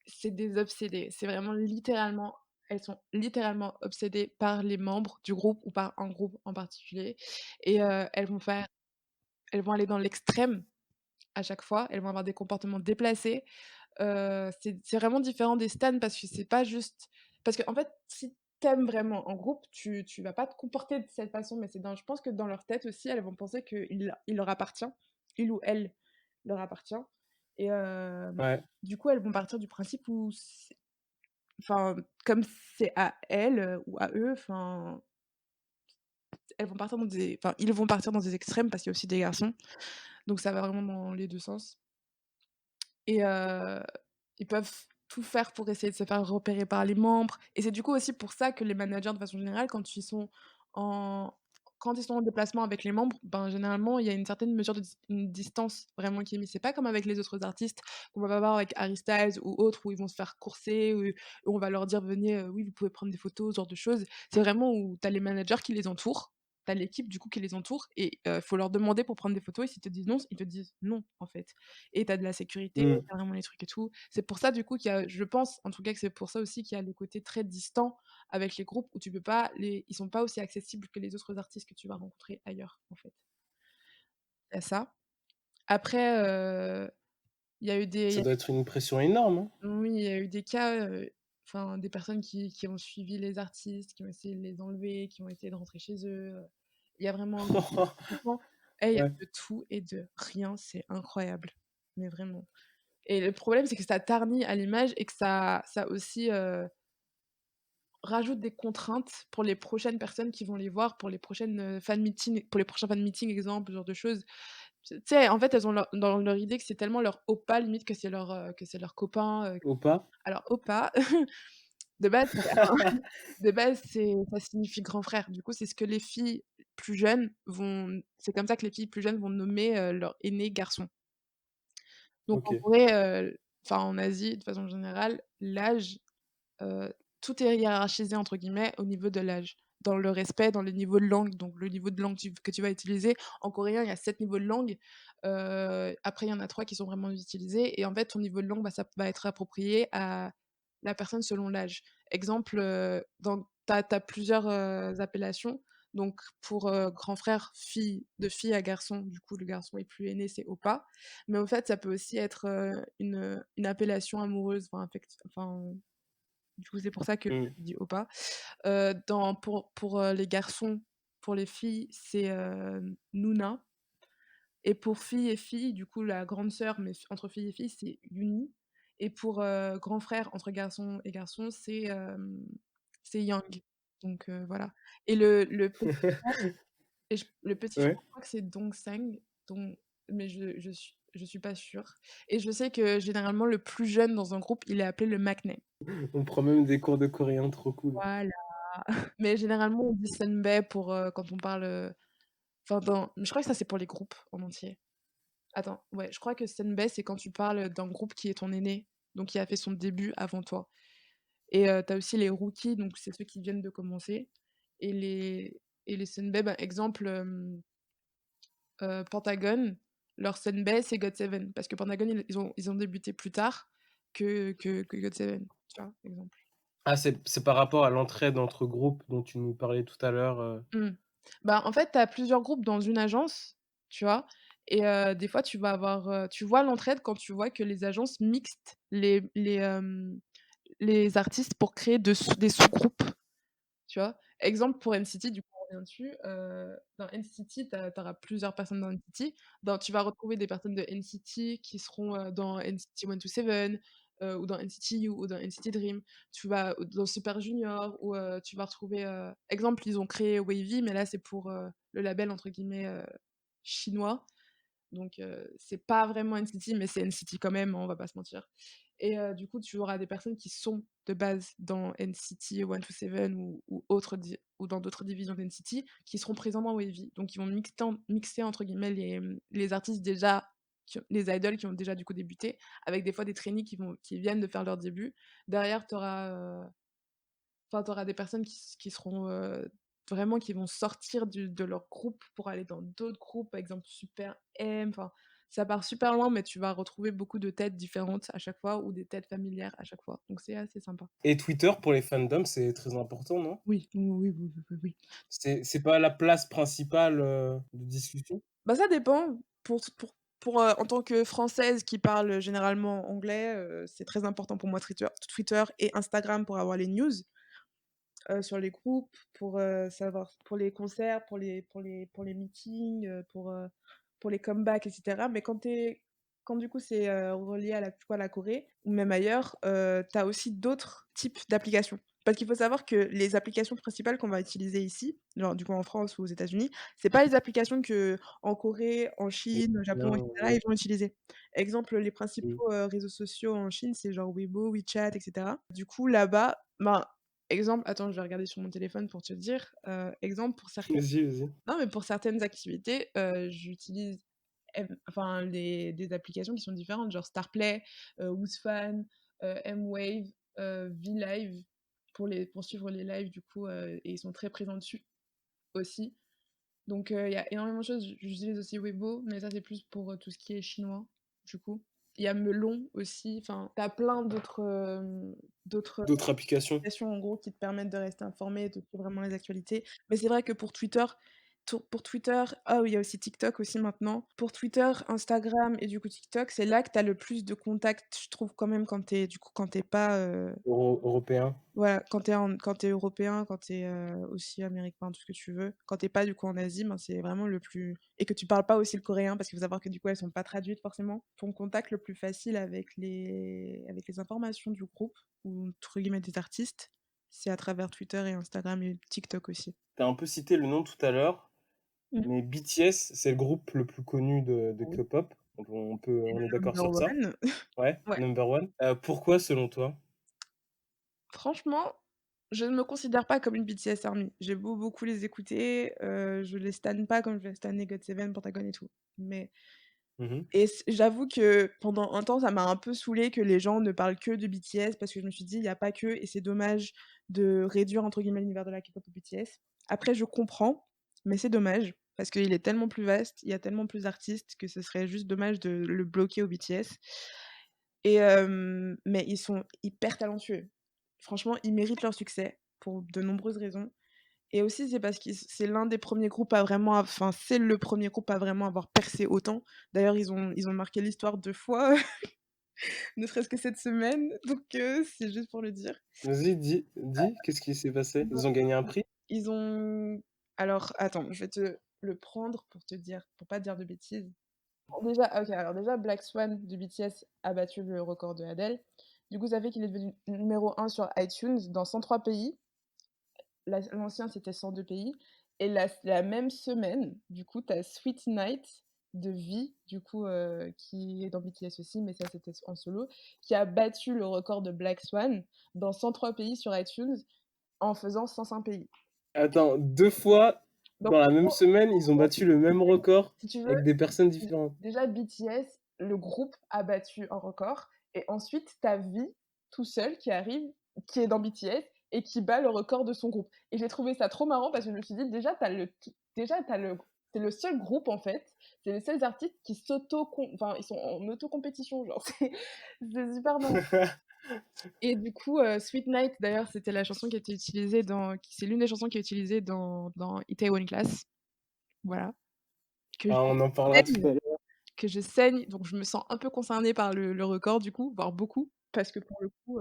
c'est des obsédées. C'est vraiment littéralement elles sont littéralement obsédées par les membres du groupe ou par un groupe en particulier et elles vont aller dans l'extrême à chaque fois. Elles vont avoir des comportements déplacés. C'est vraiment différent des stans parce que c'est pas juste parce qu'en fait, si tu vraiment un groupe, tu vas pas te comporter de cette façon, mais c'est dans je pense que dans leur tête aussi, elles vont penser qu'il leur appartient, il ou elle leur appartient et Ouais. du coup, elles vont partir du principe où enfin, comme c'est à elles, ou à eux, enfin, elles vont partir dans des enfin, ils vont partir dans des extrêmes parce qu'il y a aussi des garçons, donc ça va vraiment dans les 2 sens et ils peuvent tout faire pour essayer de se faire repérer par les membres et c'est du coup aussi pour ça que les managers de façon générale en quand ils sont en déplacement avec les membres, ben, généralement, il y a une certaine mesure de une distance vraiment qui est mise. C'est pas comme avec les autres artistes qu'on va voir avec Harry Styles ou autres où ils vont se faire courser, où on va leur dire: «Venez, oui, vous pouvez prendre des photos», ce genre de choses. C'est vraiment où tu as les managers qui les entourent, tu as l'équipe du coup qui les entoure et faut leur demander pour prendre des photos et s'ils te disent non, ils te disent non, en fait et tu as de la sécurité, Mmh. tu as vraiment les trucs et tout. C'est pour ça du coup qu'il y a je pense en tout cas que c'est pour ça aussi qu'il y a le côté très distant avec les groupes où tu peux pas les ils sont pas aussi accessibles que les autres artistes que tu vas rencontrer ailleurs, en fait. Il y a ça. Après, il y a eu des il y Ça a doit être une pression énorme, hein? oui, il y a eu des cas, enfin des personnes qui ont suivi les artistes, qui ont essayé de les enlever, qui ont essayé de rentrer chez eux, il y a vraiment franchement, il y a Ouais. de tout et de rien, c'est incroyable, mais vraiment et le problème, c'est que ça ternit à l'image et que ça aussi, rajoute des contraintes pour les prochaines personnes qui vont les voir, pour les prochaines, fan meetings pour les prochains fan meetings, exemple, ce genre de choses. Tu sais, en fait, elles ont dans leur idée que c'est tellement leur oppa limite que c'est leur copain, Oppa? alors oppa, de base, de base, ça signifie grand frère. Du coup, c'est ce que les filles plus jeunes vont c'est comme ça que les filles plus jeunes vont nommer, leur aîné garçon. Donc en OK. vrai, enfin en Asie, de façon générale, l'âge Heu, tout est «hiérarchisé» entre guillemets au niveau de l'âge. Dans le respect, dans le niveau de langue, donc le niveau de langue que tu vas utiliser. En coréen, il y a 7 niveaux de langue, après il y en a 3 qui sont vraiment utilisés et en fait, ton niveau de langue, bah, ça va être approprié à la personne selon l'âge. Exemple, dans tu as plusieurs, appellations, donc pour, grand frère, fille à garçon, du coup, le garçon est plus aîné, c'est oppa, mais au fait, ça peut aussi être, une appellation amoureuse, enfin du coup, c'est pour ça que Mmh. je dis oppa. Dans pour, les garçons, pour les filles, c'est, Nuna et pour filles et filles, du coup, la grande sœur, mais entre filles et filles, c'est Yuni et pour, grand frère entre garçons et garçons, c'est Yang. Donc voilà et le petit frère le petit frère, Ouais, je crois que c'est Dongseng, mais je suis pas sûre et je sais que généralement le plus jeune dans un groupe, il est appelé le maknae. on prend même des cours de coréen, trop cool. Voilà. Mais généralement, on dit senbei pour, quand on parle, enfin dans mais je crois que ça, c'est pour les groupes en entier. Attends, ouais, je crois que senbei, c'est quand tu parles d'un groupe qui est ton aîné, donc qui a fait son début avant toi et tu as aussi les rookies, donc c'est ceux qui viennent de commencer et les senbei, bah, exemple, Pentagon, leur senbei, c'est GOT7 parce que Pentagon, ils ont débuté plus tard que GOT7, tu vois? Exemple. Ah, c'est par rapport à l'entraide entre groupes dont tu nous parlais tout à l'heure? Mmh. Bah, en fait, tu as plusieurs groupes dans une agence, tu vois? Et des fois, tu vas avoir, tu vois l'entraide quand tu vois que les agences mixent les artistes pour créer des sous-groupes, tu vois? Exemple pour NCT, du coup, on revient dessus, dans NCT, tu auras plusieurs personnes dans NCT. Tu vas retrouver des personnes de NCT qui seront, dans NCT 127, ou dans NCT U ou dans NCT Dream. Tu vas dans Super Junior ou tu vas retrouver, exemple, ils ont créé Wavy, mais là, c'est pour, le label entre guillemets, chinois. Donc c'est pas vraiment NCT, mais c'est NCT quand même, hein, on va pas se mentir et du coup, tu auras des personnes qui sont de base dans NCT 127 ou autres ou dans d'autres divisions d'NCT qui seront présents dans Wavy. Donc ils vont mixer entre guillemets les artistes déjà les idoles qui ont déjà du coup débuté, avec des fois des trainees qui viennent de faire leur début. Derrière, tu auras, enfin, tu auras des personnes qui seront, vraiment qui vont sortir de leur groupe pour aller dans d'autres groupes, par exemple Super M, enfin, ça part super loin, mais tu vas retrouver beaucoup de têtes différentes à chaque fois ou des têtes familières à chaque fois, donc c'est assez sympa. Et Twitter pour les fandoms, c'est très important, non? Oui, oui, oui, oui, oui, oui. C'est pas la place principale, de discussion? Bah, ça dépend. En tant que Française qui parle généralement anglais, c'est très important pour moi Twitter et Instagram pour avoir les news. Sur les groupes, pour, savoir pour les concerts, pour les meetings, pour les comebacks et cetera. Mais quand du coup c'est, relié à la Corée ou même ailleurs, tu as aussi d'autres types d'applications. Parce qu'il faut savoir que les applications principales qu'on va utiliser ici, genre du coup en France ou aux États-Unis, c'est pas les applications qu'en Corée, en Chine, au Japon et Non, cetera, ouais. ils vont utiliser. Exemple, les Mmh. principaux, réseaux sociaux en Chine, c'est genre Weibo, WeChat et cetera. Du coup, là-bas, ben, exemple attends, je vais regarder sur mon téléphone pour te dire, exemple pour certaines Vas-y, vas-y. non, mais pour certaines activités, j'utilise enfin les des applications qui sont différentes, genre Starplay, Woozfan, mWave, VLive pour suivre les lives du coup, et ils sont très présents dessus aussi. Donc il y a énormément de choses. J'utilise aussi Weibo, mais ça c'est plus pour, tout ce qui est chinois, du coup. Il y a Melon aussi, enfin, tu as plein d'autres D'autres applications? applications en gros qui te permettent de rester informé et de suivre vraiment les actualités. Mais c'est vrai que pour Twitter, ah oui, il y a aussi TikTok aussi maintenant. Pour Twitter, Instagram et du coup TikTok, c'est là que tu as le plus de contacts, je trouve quand même quand tu es pas, Européens? voilà, quand tu es européen, quand tu es, aussi américain, tout ce que tu veux. Quand tu es pas du coup en Asie, ben, c'est vraiment le plus et que tu parles pas aussi le coréen parce qu'il faut savoir que du coup elles sont pas traduites forcément. Ton contact le plus facile avec les informations du groupe ou entre guillemets «des artistes», c'est à travers Twitter et Instagram et TikTok aussi. Tu as un peu cité le nom tout à l'heure, Mmh. mais BTS, c'est le groupe le plus connu de Oui, K-pop. On est d'accord number sur ça? one. Ouais, Ouais. number one. Pourquoi selon toi? Franchement, je ne me considère pas comme une BTS ARMY. J'ai beaucoup les écouter, je les stan pas comme je vais stan GOT7, Pentagon et tout. Mais Mmh mh. et j'avoue que pendant un temps, ça m'a un peu saoulée que les gens ne parlent que de BTS parce que je me suis dit: «Il y a pas que et c'est dommage de réduire entre guillemets «l'univers de la K-pop» au BTS». Après je comprends, mais c'est dommage parce qu'il est tellement plus vaste, il y a tellement plus d'artistes que ce serait juste dommage de le bloquer au BTS et mais ils sont hyper talentueux. Franchement, ils méritent leur succès pour de nombreuses raisons et aussi c'est parce que c'est l'un des premiers groupes à vraiment enfin, c'est le premier groupe à vraiment avoir percé autant. D'ailleurs, ils ont marqué l'histoire 2 fois, ne serait-ce que cette semaine, donc c'est juste pour le dire. Vas-y, dis, qu'est-ce qui s'est passé? Ils ont Ils ont gagné un prix? ils ont alors attends, je vais te le prendre pour te dire pour pas te dire de bêtises. Déjà OK, alors déjà Black Swan de BTS a battu le record de Adele. Du coup, ça fait qu'il est devenu numéro 1 sur iTunes dans 103 pays. L'ancien, c'était 102 pays et la même semaine, du coup, tu as Sweet Night de V, du coup, qui est dans BTS aussi, mais ça, c'était en solo, qui a battu le record de Black Swan dans 103 pays sur iTunes en faisant 105 pays. Attends, 2 fois Donc dans la même semaine, ils ont battu le même record si tu veux, avec des personnes différentes. déjà BTS, le groupe a battu un record et ensuite tu as V tout seul qui arrive, qui est dans BTS et qui bat le record de son groupe et j'ai trouvé ça trop marrant parce que je me suis dit déjà tu le c'est le seul groupe en fait, c'est les seuls artistes qui enfin ils sont en auto-compétition genre c'est super marrant et du coup, Sweet Night d'ailleurs c'était la chanson qui a été utilisée c'est l'une des chansons qui est utilisée dans Itaewon Class, voilà, que Ah, on en parlera tout à l'heure. je saigne, donc je me sens un peu concernée par le record du coup, voire beaucoup, parce que pour le coup,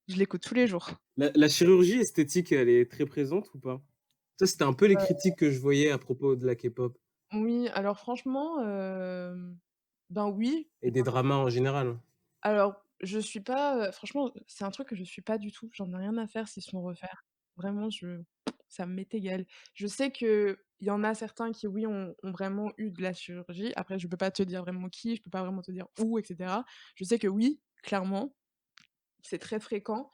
je l'écoute tous les jours. La chirurgie esthétique, elle est très présente ou pas? Ça, c'était un peu les critiques que je voyais à propos de la K-pop Oui, alors franchement, ben oui. et des dramas en général. Alors je suis pas, franchement, c'est un truc que je suis pas du tout, j'en ai rien à faire s'ils se font refaire. Vraiment ça m'est égal. Je sais qu'il y en a certains qui oui ont vraiment eu de la chirurgie, après je peux pas te dire vraiment qui, je peux pas vraiment te dire où et cetera. Je sais que oui, clairement, c'est très fréquent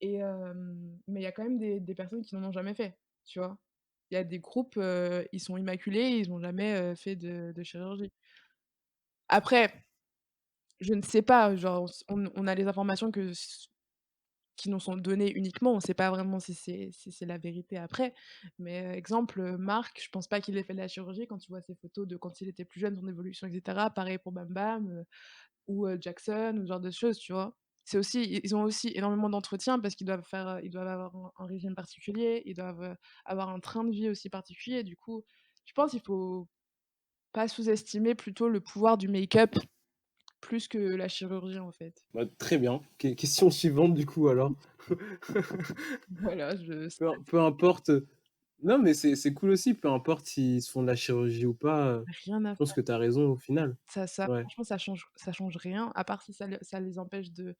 et mais il y a quand même des personnes qui n'en ont jamais fait, tu vois? Il y a des groupes, ils sont immaculés, ils ont jamais, fait de chirurgie. Après, je ne sais pas, genre on a les informations qui nous sont données uniquement, on sait pas vraiment si c'est la vérité après. Mais, exemple, Marc, je pense pas qu'il ait fait de la chirurgie quand tu vois ses photos de quand il était plus jeune, son évolution et cetera. Pareil pour Bam Bam, ou Jackson ou ce genre de choses, tu vois? C'est aussi ils ont aussi énormément d'entretiens parce qu'ils doivent faire, ils doivent avoir un régime particulier, ils doivent, avoir un train de vie aussi particulier. Du coup, je pense qu'il faut pas sous-estimer plutôt le pouvoir du make-up plus que la chirurgie, en fait. Bah, très bien. Question suivante du coup alors. Voilà, je Peu importe, non mais c'est cool aussi, peu importe s'ils se font de la chirurgie ou pas, rien à je pense que tu as raison au final. ça Ouais. franchement ça change rien, à part si ça les empêche de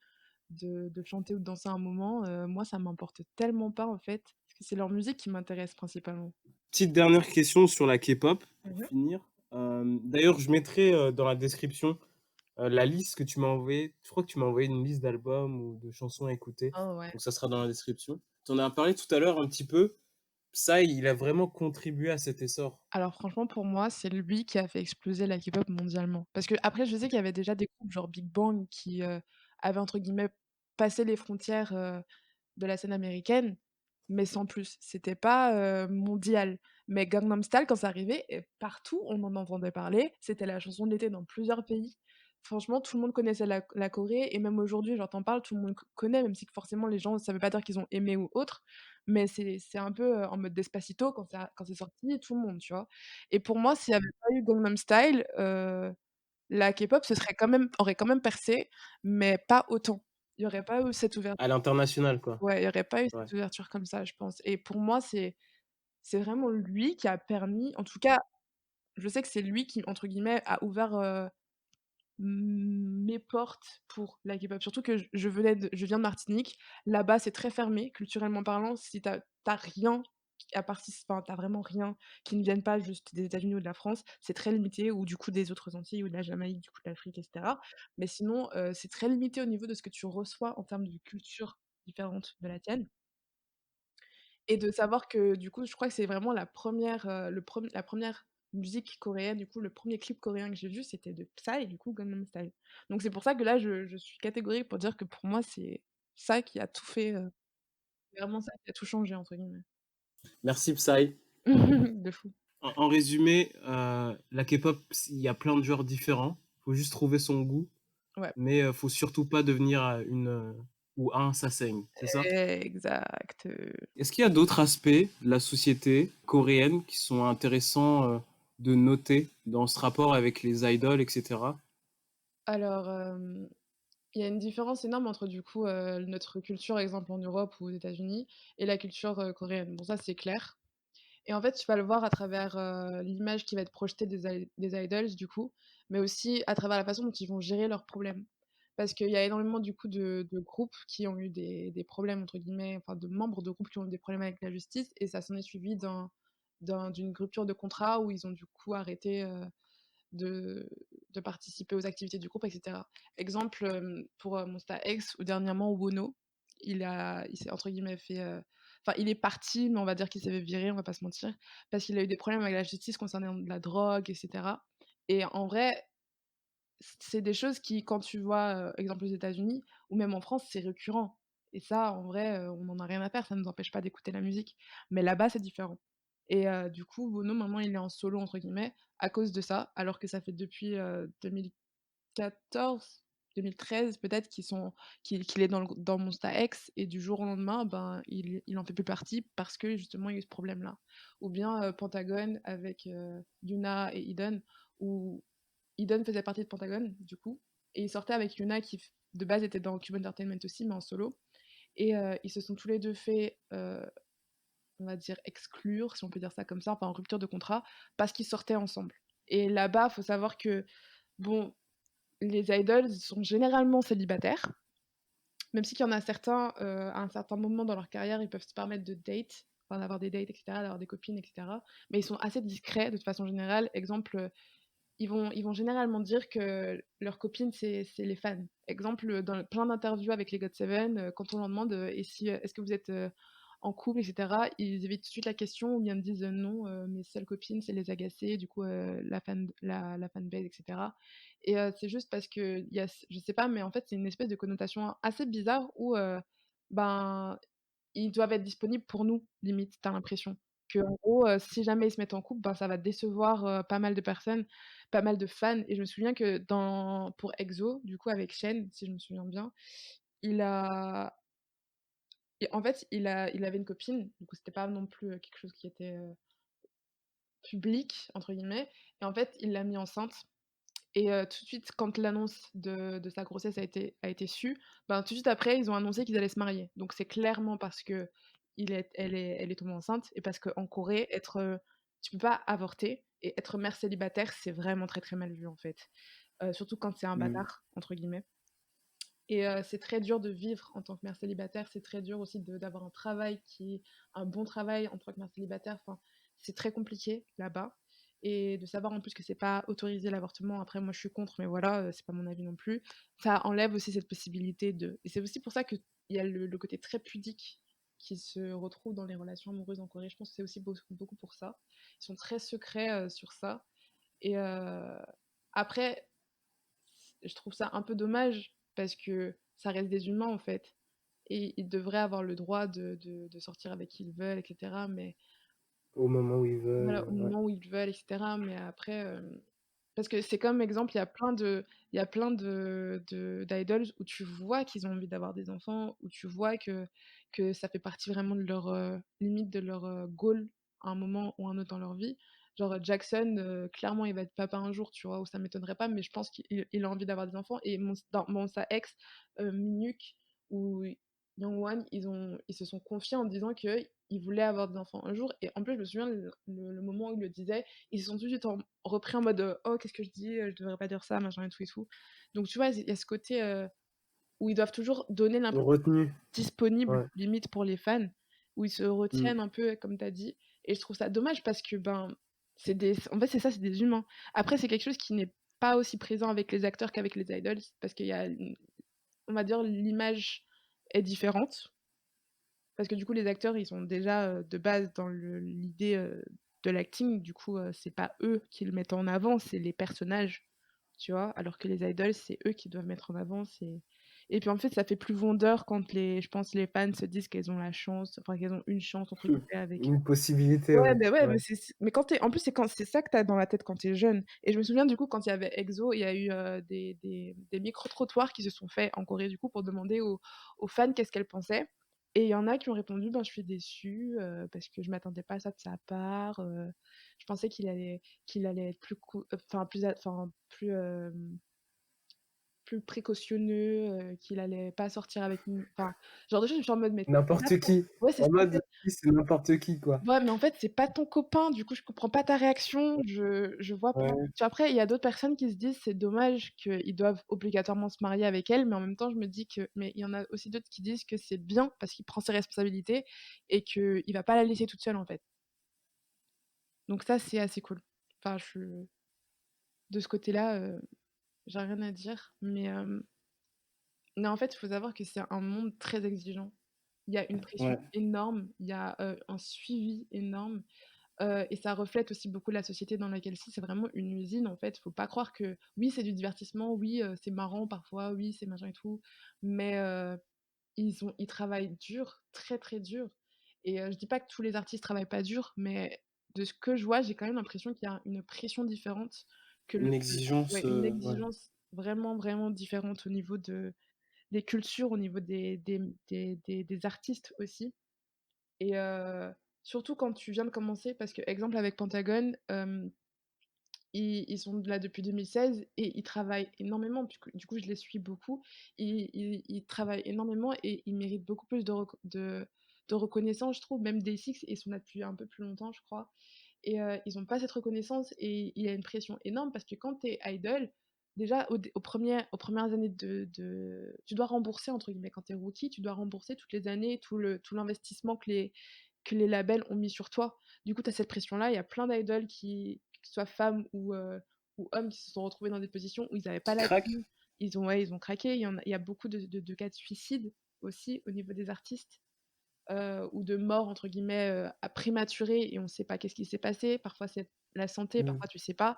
de chanter ou de danser un moment, moi, ça m'importe tellement pas, en fait, parce que c'est leur musique qui m'intéresse principalement. Petite dernière question sur la K-pop pour Mmh. finir. D'ailleurs, je mettrai dans la description la liste que tu m'as envoyée. Je crois que tu m'as envoyé une liste d'albums ou de chansons à écouter. Oh ouais. Donc ça sera dans la description. Tu en as parlé tout à l'heure un petit peu. Psy, il a vraiment contribué à cet essor. Alors franchement, pour moi, c'est lui qui a fait exploser la K-pop mondialement. Parce qu'après, je sais qu'il y avait déjà des groupes genre Big Bang qui, avaient entre guillemets «passé les frontières», de la scène américaine, mais sans plus. C'était pas, mondial. Mais Gangnam Style, quand c'est arrivé, et partout on en entendait parler. C'était la chanson de l'été dans plusieurs pays. Franchement, tout le monde connaissait la Corée et même aujourd'hui, genre, tu parles, tout le monde connaît, même si que forcément les gens ça veut pas dire qu'ils ont aimé ou autre, mais c'est un peu, en mode Despacito quand c'est sorti, tout le monde, tu vois? Et pour moi, s'il y avait pas eu Gangnam Style, la K-pop aurait quand même percé, mais pas autant. Il y aurait pas eu cette ouverture. À l'international, quoi. Ouais, il y aurait pas eu Ouais. cette ouverture comme ça, je pense, et pour moi, c'est vraiment lui qui a permis, en tout cas, je sais que c'est lui qui, entre guillemets, a ouvert, mes portes pour la K-pop. Surtout que je viens de Martinique. Là-bas, c'est très fermé, culturellement parlant. Si tu as rien à part si enfin, tu vraiment rien qui ne vienne pas juste des États-Unis ou de la France, c'est très limité, ou du coup des autres Antilles ou de la Jamaïque, du coup de l'Afrique et cetera. Mais sinon, c'est très limité au niveau de ce que tu reçois en termes de culture différente de la tienne. Et de savoir que du coup, je crois que c'est vraiment la première musique coréenne, du coup, le premier clip coréen que j'ai vu, c'était de Psy, du coup, Gangnam Style. Donc c'est pour ça que là, je suis catégorique pour dire que pour moi, c'est ça qui a tout fait, c'est vraiment ça qui a «tout changé» entre guillemets. Merci, Psy. De fou. En résumé, la K-pop, il y a plein de genres différents. Faut juste trouver son goût, Ouais, mais faut surtout pas devenir ou un saseng, c'est ça? exact. Est-ce qu'il y a d'autres aspects de la société coréenne qui sont intéressants de noter dans ce rapport avec les idoles, etc. Alors, il y a une différence énorme entre du coup, notre culture, exemple en Europe ou aux États-Unis, et la culture, coréenne. Bon, ça, c'est clair. Et en fait, tu vas le voir à travers, l'image qui va être projetée des idols du coup, mais aussi à travers la façon dont ils vont gérer leurs problèmes. Parce qu'il y a énormément du coup de groupes qui ont eu des «problèmes» entre guillemets, enfin de membres de groupes qui ont eu des problèmes avec la justice, et ça s'en est suivi d'une rupture de contrat où ils ont du coup arrêté, de participer aux activités du groupe et cetera. Exemple, pour, Monsta X ou dernièrement Wono, il s'est entre guillemets fait, enfin il est parti, mais on va dire qu'il s'est fait virer, on va pas se mentir, parce qu'il a eu des problèmes avec la justice concernant de la drogue et cetera. Et en vrai, c'est des choses qui, quand tu vois, exemple aux États-Unis ou même en France, c'est récurrent, et ça, en vrai, on en a rien à faire, ça ne nous empêche pas d'écouter la musique. Mais là-bas, c'est différent. Et du coup, Bono, maintenant, il est en «solo» entre guillemets à cause de ça, alors que ça fait depuis, 2014, 2013 peut-être qu'il est dans Monsta X, et du jour au lendemain, ben, il en fait plus partie parce que justement il y a eu ce problème-là. Ou bien, Pentagon avec, Yuna et Eden, où Eden faisait partie de Pentagon, du coup, et il sortait avec Yuna qui, de base, était dans Cube Entertainment aussi, mais en solo. Et ils se sont tous les deux fait, on va dire, exclure, si on peut dire ça comme ça, enfin en rupture de contrat, parce qu'ils sortaient ensemble. Et là-bas, faut savoir que, bon, les idols sont généralement célibataires, même si qu'il y en a certains, à un certain moment dans leur carrière, ils peuvent se permettre de date, enfin d'avoir des dates, et cetera, d'avoir des copines, et cetera. Mais ils sont assez discrets de façon générale. Exemple, ils vont généralement dire que leurs copines, c'est les fans. Exemple, dans plein d'interviews avec les GOT7, quand on leur demande, et si, est-ce que vous êtes, en couple, et cetera, ils évitent tout de suite la question, ou bien ils disent, non, mes seules copines, c'est les agacées, du coup, la fanbase, et cetera. Et c'est juste parce qu'il y a, je sais pas, mais en fait, c'est une espèce de connotation assez bizarre où, ben, ils doivent être disponibles pour nous, limite, tu as l'impression. Qu'en gros, si jamais ils se mettent en couple, ben, ça va décevoir, pas mal de personnes, pas mal de fans. Et je me souviens que pour EXO, du coup avec Shen, si je me souviens bien, il a en fait, il avait une copine, du coup c'était pas non plus, quelque chose qui était, «public» entre guillemets, et en fait, il l'a mis enceinte. Et tout de suite, quand l'annonce de sa grossesse a été su, ben, tout de suite après, ils ont annoncé qu'ils allaient se marier. Donc c'est clairement parce que elle est tombée enceinte, et parce qu'en Corée, tu peux pas avorter, et être mère célibataire, c'est vraiment très, très mal vu, en fait. Surtout quand c'est «un Hmm. bâtard» entre guillemets. Et c'est très dur de vivre en tant que mère célibataire, c'est très dur aussi d'avoir un travail qui est un bon travail en tant que mère célibataire, enfin, c'est très compliqué là-bas et de savoir en plus que c'est pas autorisé l'avortement, après moi je suis contre, mais voilà, c'est pas mon avis non plus. Ça enlève aussi cette possibilité de et c'est aussi pour ça qu'il y a le côté très pudique qui se retrouve dans les relations amoureuses en Corée. Je pense que c'est aussi beaucoup pour ça. Ils sont très secrets, sur ça et après je trouve ça un peu dommage parce que ça reste des humains en fait. Et ils devraient avoir le droit de sortir avec qui ils veulent, etc. Mais Au moment où ils voilà, au veulent, ouais. moment où ils veulent, etc. Mais après, parce que c'est comme exemple, il y a plein d'idols où tu vois qu'ils ont envie d'avoir des enfants, où tu vois que ça fait partie vraiment de leur limite de leur goal à un moment ou un autre dans leur vie. Genre Jackson, clairement, il va être papa un jour, tu vois, ou ça m'étonnerait pas, mais je pense qu'il a envie d'avoir des enfants. Et sa ex, Minhyuk ou Youngwon, ils se sont confiés en disant qu'ils voulaient avoir des enfants un jour. Et en plus, je me souviens le moment où ils le disaient, ils se sont tout de suite repris en mode oh, qu'est-ce que je dis, je devrais pas dire ça, machin et tout et tout. Donc, tu vois, il y a ce côté où ils doivent toujours donner l'impression Retenu, disponible, ouais. limite pour les fans, où ils se Mm. retiennent un peu, comme tu as dit. Et je trouve ça dommage parce que, ben, en fait, c'est ça, c'est des humains. Après, c'est quelque chose qui n'est pas aussi présent avec les acteurs qu'avec les idols, parce qu'il y a, on va dire, l'image est différente. Parce que du coup, les acteurs, ils sont déjà de base dans l'idée de l'acting. Du coup, c'est pas eux qui le mettent en avant, c'est les personnages, tu vois. Alors que les idols, c'est eux qui doivent mettre en avant. Et puis en fait, ça fait plus vendeur quand je pense, les fans se disent qu'elles ont la chance, enfin qu'elles ont une chance entre guillemets avec. Une possibilité, Ouais, ouais. mais ouais, Ouais. mais mais en plus, c'est ça que t'as dans la tête quand t'es jeune. Et je me souviens, du coup, quand il y avait EXO, il y a eu des micro-trottoirs qui se sont faits en Corée, du coup, pour demander aux fans qu'est-ce qu'elles pensaient. Et il y en a qui ont répondu, ben, je suis déçue, parce que je m'attendais pas à ça de sa part. Je pensais qu'il allait être plus, plus précautionneux, qu'il allait pas sortir avec une, enfin, genre de choses, je suis en mode, mais c'est pas N'importe ton, qui. ouais, c'est En ça, en mode, fait. lui, c'est n'importe qui, quoi. Ouais, mais en fait, c'est pas ton copain, du coup, je comprends pas ta réaction. Je vois pas. Ouais. Tu vois, après, il y a d'autres personnes qui se disent c'est dommage qu'ils doivent obligatoirement se marier avec elle, mais en même temps, je me dis que, mais il y en a aussi d'autres qui disent que c'est bien parce qu'il prend ses responsabilités et qu'il va pas la laisser toute seule, en fait. Donc ça, c'est assez cool. Enfin, de ce côté-là, j'ai rien à dire. Mais en fait, il faut savoir que c'est un monde très exigeant. Il y a une pression Ouais. énorme, il y a un suivi énorme. Et ça reflète aussi beaucoup la société dans laquelle c'est vraiment une usine, en fait. Faut pas croire que oui, c'est du divertissement, oui, c'est marrant parfois, oui, c'est machin et tout, mais ils travaillent dur, très, très dur et je dis pas que tous les artistes travaillent pas dur, mais de ce que je vois, j'ai quand même l'impression qu'il y a une pression différente Une exigence, ouais, une ouais. exigence vraiment, vraiment différente au niveau des cultures, au niveau des artistes aussi. Et surtout quand tu viens de commencer, parce que exemple avec Pentagon, ils sont là depuis 2016 et ils travaillent énormément, du coup je les suis beaucoup. Ils travaillent énormément et ils méritent beaucoup plus de reconnaissance, je trouve. Même Day6, ils sont là depuis un peu plus longtemps, je crois. Et ils ont pas cette reconnaissance et il y a une pression énorme parce que quand tu es idol, déjà aux premières années tu dois rembourser entre guillemets quand tu es rookie, tu dois rembourser toutes les années tout l'investissement que les labels ont mis sur toi. Du coup, tu as cette pression-là, il y a plein d'idoles que ce soit femmes ou hommes qui se sont retrouvés dans des positions où ils n'avaient pas Qui la craque. thune. Ils ont craqué, il y a beaucoup de cas de suicide aussi au niveau des artistes ou de mort entre guillemets à prématurée et on ne sait pas qu'est-ce qui s'est passé. Parfois c'est la santé, Mm. parfois tu sais pas.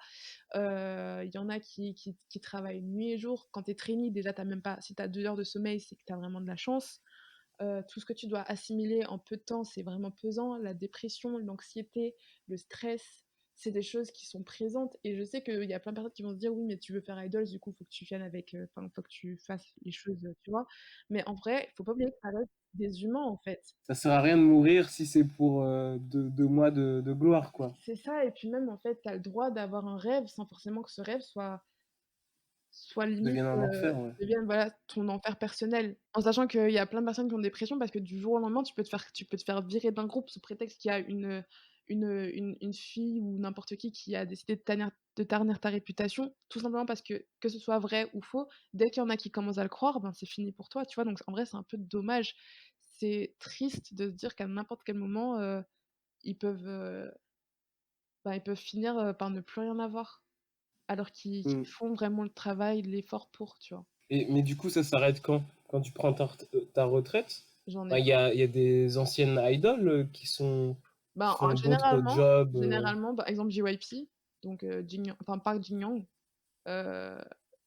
Il y en a qui travaillent nuit et jour. Quand tu es trainee, déjà t'as même pas, si tu as 2 heures de sommeil, c'est que tu as vraiment de la chance. Tout ce que tu dois assimiler en peu de temps, c'est vraiment pesant. La dépression, l'anxiété, le stress, c'est des choses qui sont présentes. Et je sais qu'il y a plein de personnes qui vont se dire oui, mais tu veux faire idols, du coup, faut que tu viennes avec, enfin, faut que tu fasses les choses, tu vois. Mais en vrai, faut pas oublier que ça reste des humains, en fait. Ça sert à rien de mourir si c'est pour 2 mois de gloire, quoi. C'est ça. Et puis même, en fait, tu as le droit d'avoir un rêve sans forcément que ce rêve soit Ça limite, devient un enfer, ouais. devienne, voilà, ton enfer personnel. En sachant qu'il y a plein de personnes qui ont des pressions parce que du jour au lendemain, tu peux te faire virer d'un groupe sous prétexte qu'il y a une fille ou n'importe qui a décidé de ternir ta réputation, tout simplement parce que ce soit vrai ou faux, dès qu'il y en a qui commencent à le croire, ben, c'est fini pour toi, tu vois? Donc en vrai, c'est un peu dommage. C'est triste de se dire qu'à n'importe quel moment, ils peuvent, ils peuvent finir, par ne plus rien avoir, alors qu'ils Mm. font vraiment le travail, l'effort pour, tu vois? Mais du coup, ça s'arrête quand? Quand tu prends ta retraite? J'en ai Enfin, il y a des anciennes idoles qui En font d'autres généralement jobs. par exemple, JYP, donc Park Jin-young, heu,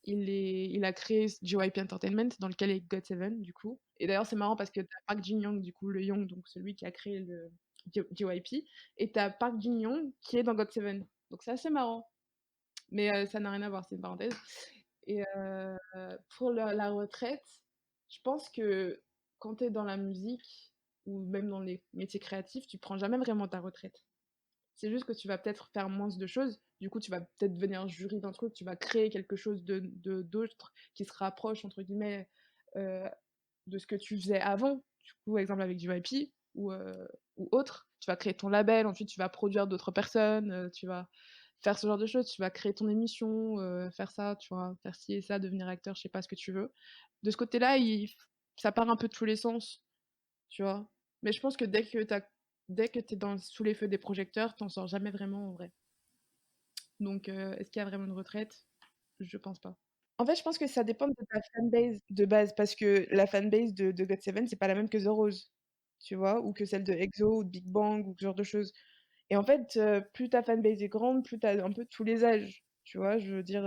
il a créé JYP Entertainment dans lequel est GOT7 du coup, et d'ailleurs c'est marrant parce que tu as Park Jin-young du coup, le Young, donc celui qui a créé le JYP, et tu as Park Jin-young qui est dans GOT7, donc c'est assez marrant, mais ça n'a rien à voir, c'est une parenthèse. Et pour la retraite, je pense que quand tu es dans la musique ou même dans les métiers créatifs, tu prends jamais vraiment ta retraite. C'est juste que tu vas peut-être faire moins de choses. Du coup, tu vas peut-être devenir jury d'un truc, tu vas créer quelque chose d'autre qui se rapproche, entre guillemets, euh, de ce que tu faisais avant. Du coup, exemple avec du IP ou autre. Tu vas créer ton label, ensuite tu vas produire d'autres personnes, tu vas faire ce genre de choses, tu vas créer ton émission, faire ça, tu vois, faire ci et ça, devenir acteur, je sais pas ce que tu veux. De ce côté-là, ça part un peu de tous les sens, tu vois. Mais je pense que dès que t'es sous les feux des projecteurs, t'en sors jamais vraiment en vrai. Donc, est-ce qu'il y a vraiment une retraite? Je pense pas. En fait, je pense que ça dépend de ta fanbase de base, parce que la fanbase de GOT7, c'est pas la même que The Rose, tu vois? Ou que celle de EXO ou de Big Bang ou ce genre de choses. Et en fait, plus ta fanbase est grande, plus tu as un peu tous les âges, tu vois? Je veux dire,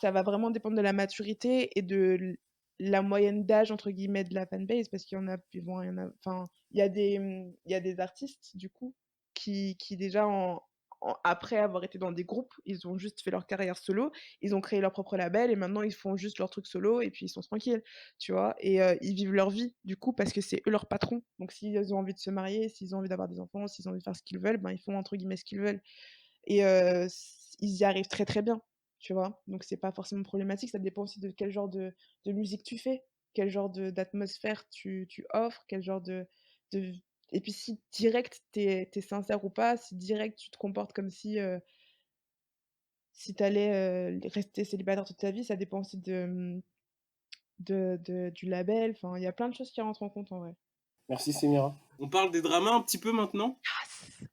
ça va vraiment dépendre de la maturité et de la «moyenne d'âge» entre guillemets de la fanbase, parce qu'il y en a bon, il y en a enfin, il y a des artistes du coup qui déjà après avoir été dans des groupes, ils ont juste fait leur carrière solo, ils ont créé leur propre label et maintenant ils font juste leur truc solo et puis ils sont tranquilles, tu vois? Et ils vivent leur vie du coup parce que c'est eux leurs patrons. Donc s'ils ont envie de se marier, s'ils ont envie d'avoir des enfants, s'ils ont envie de faire ce qu'ils veulent, ben, ils font entre guillemets «ce qu'ils veulent». Et ils y arrivent très, très bien, tu vois? Donc c'est pas forcément problématique, ça dépend aussi de quel genre de musique tu fais, quel genre d'atmosphère tu offres, quel genre de et puis si direct tu es sincère ou pas, si direct tu te comportes comme si tu allais, rester célibataire toute ta vie, ça dépend aussi du label, enfin, il y a plein de choses qui rentrent en compte en vrai. Merci Semira. On parle des dramas un petit peu maintenant. Yes!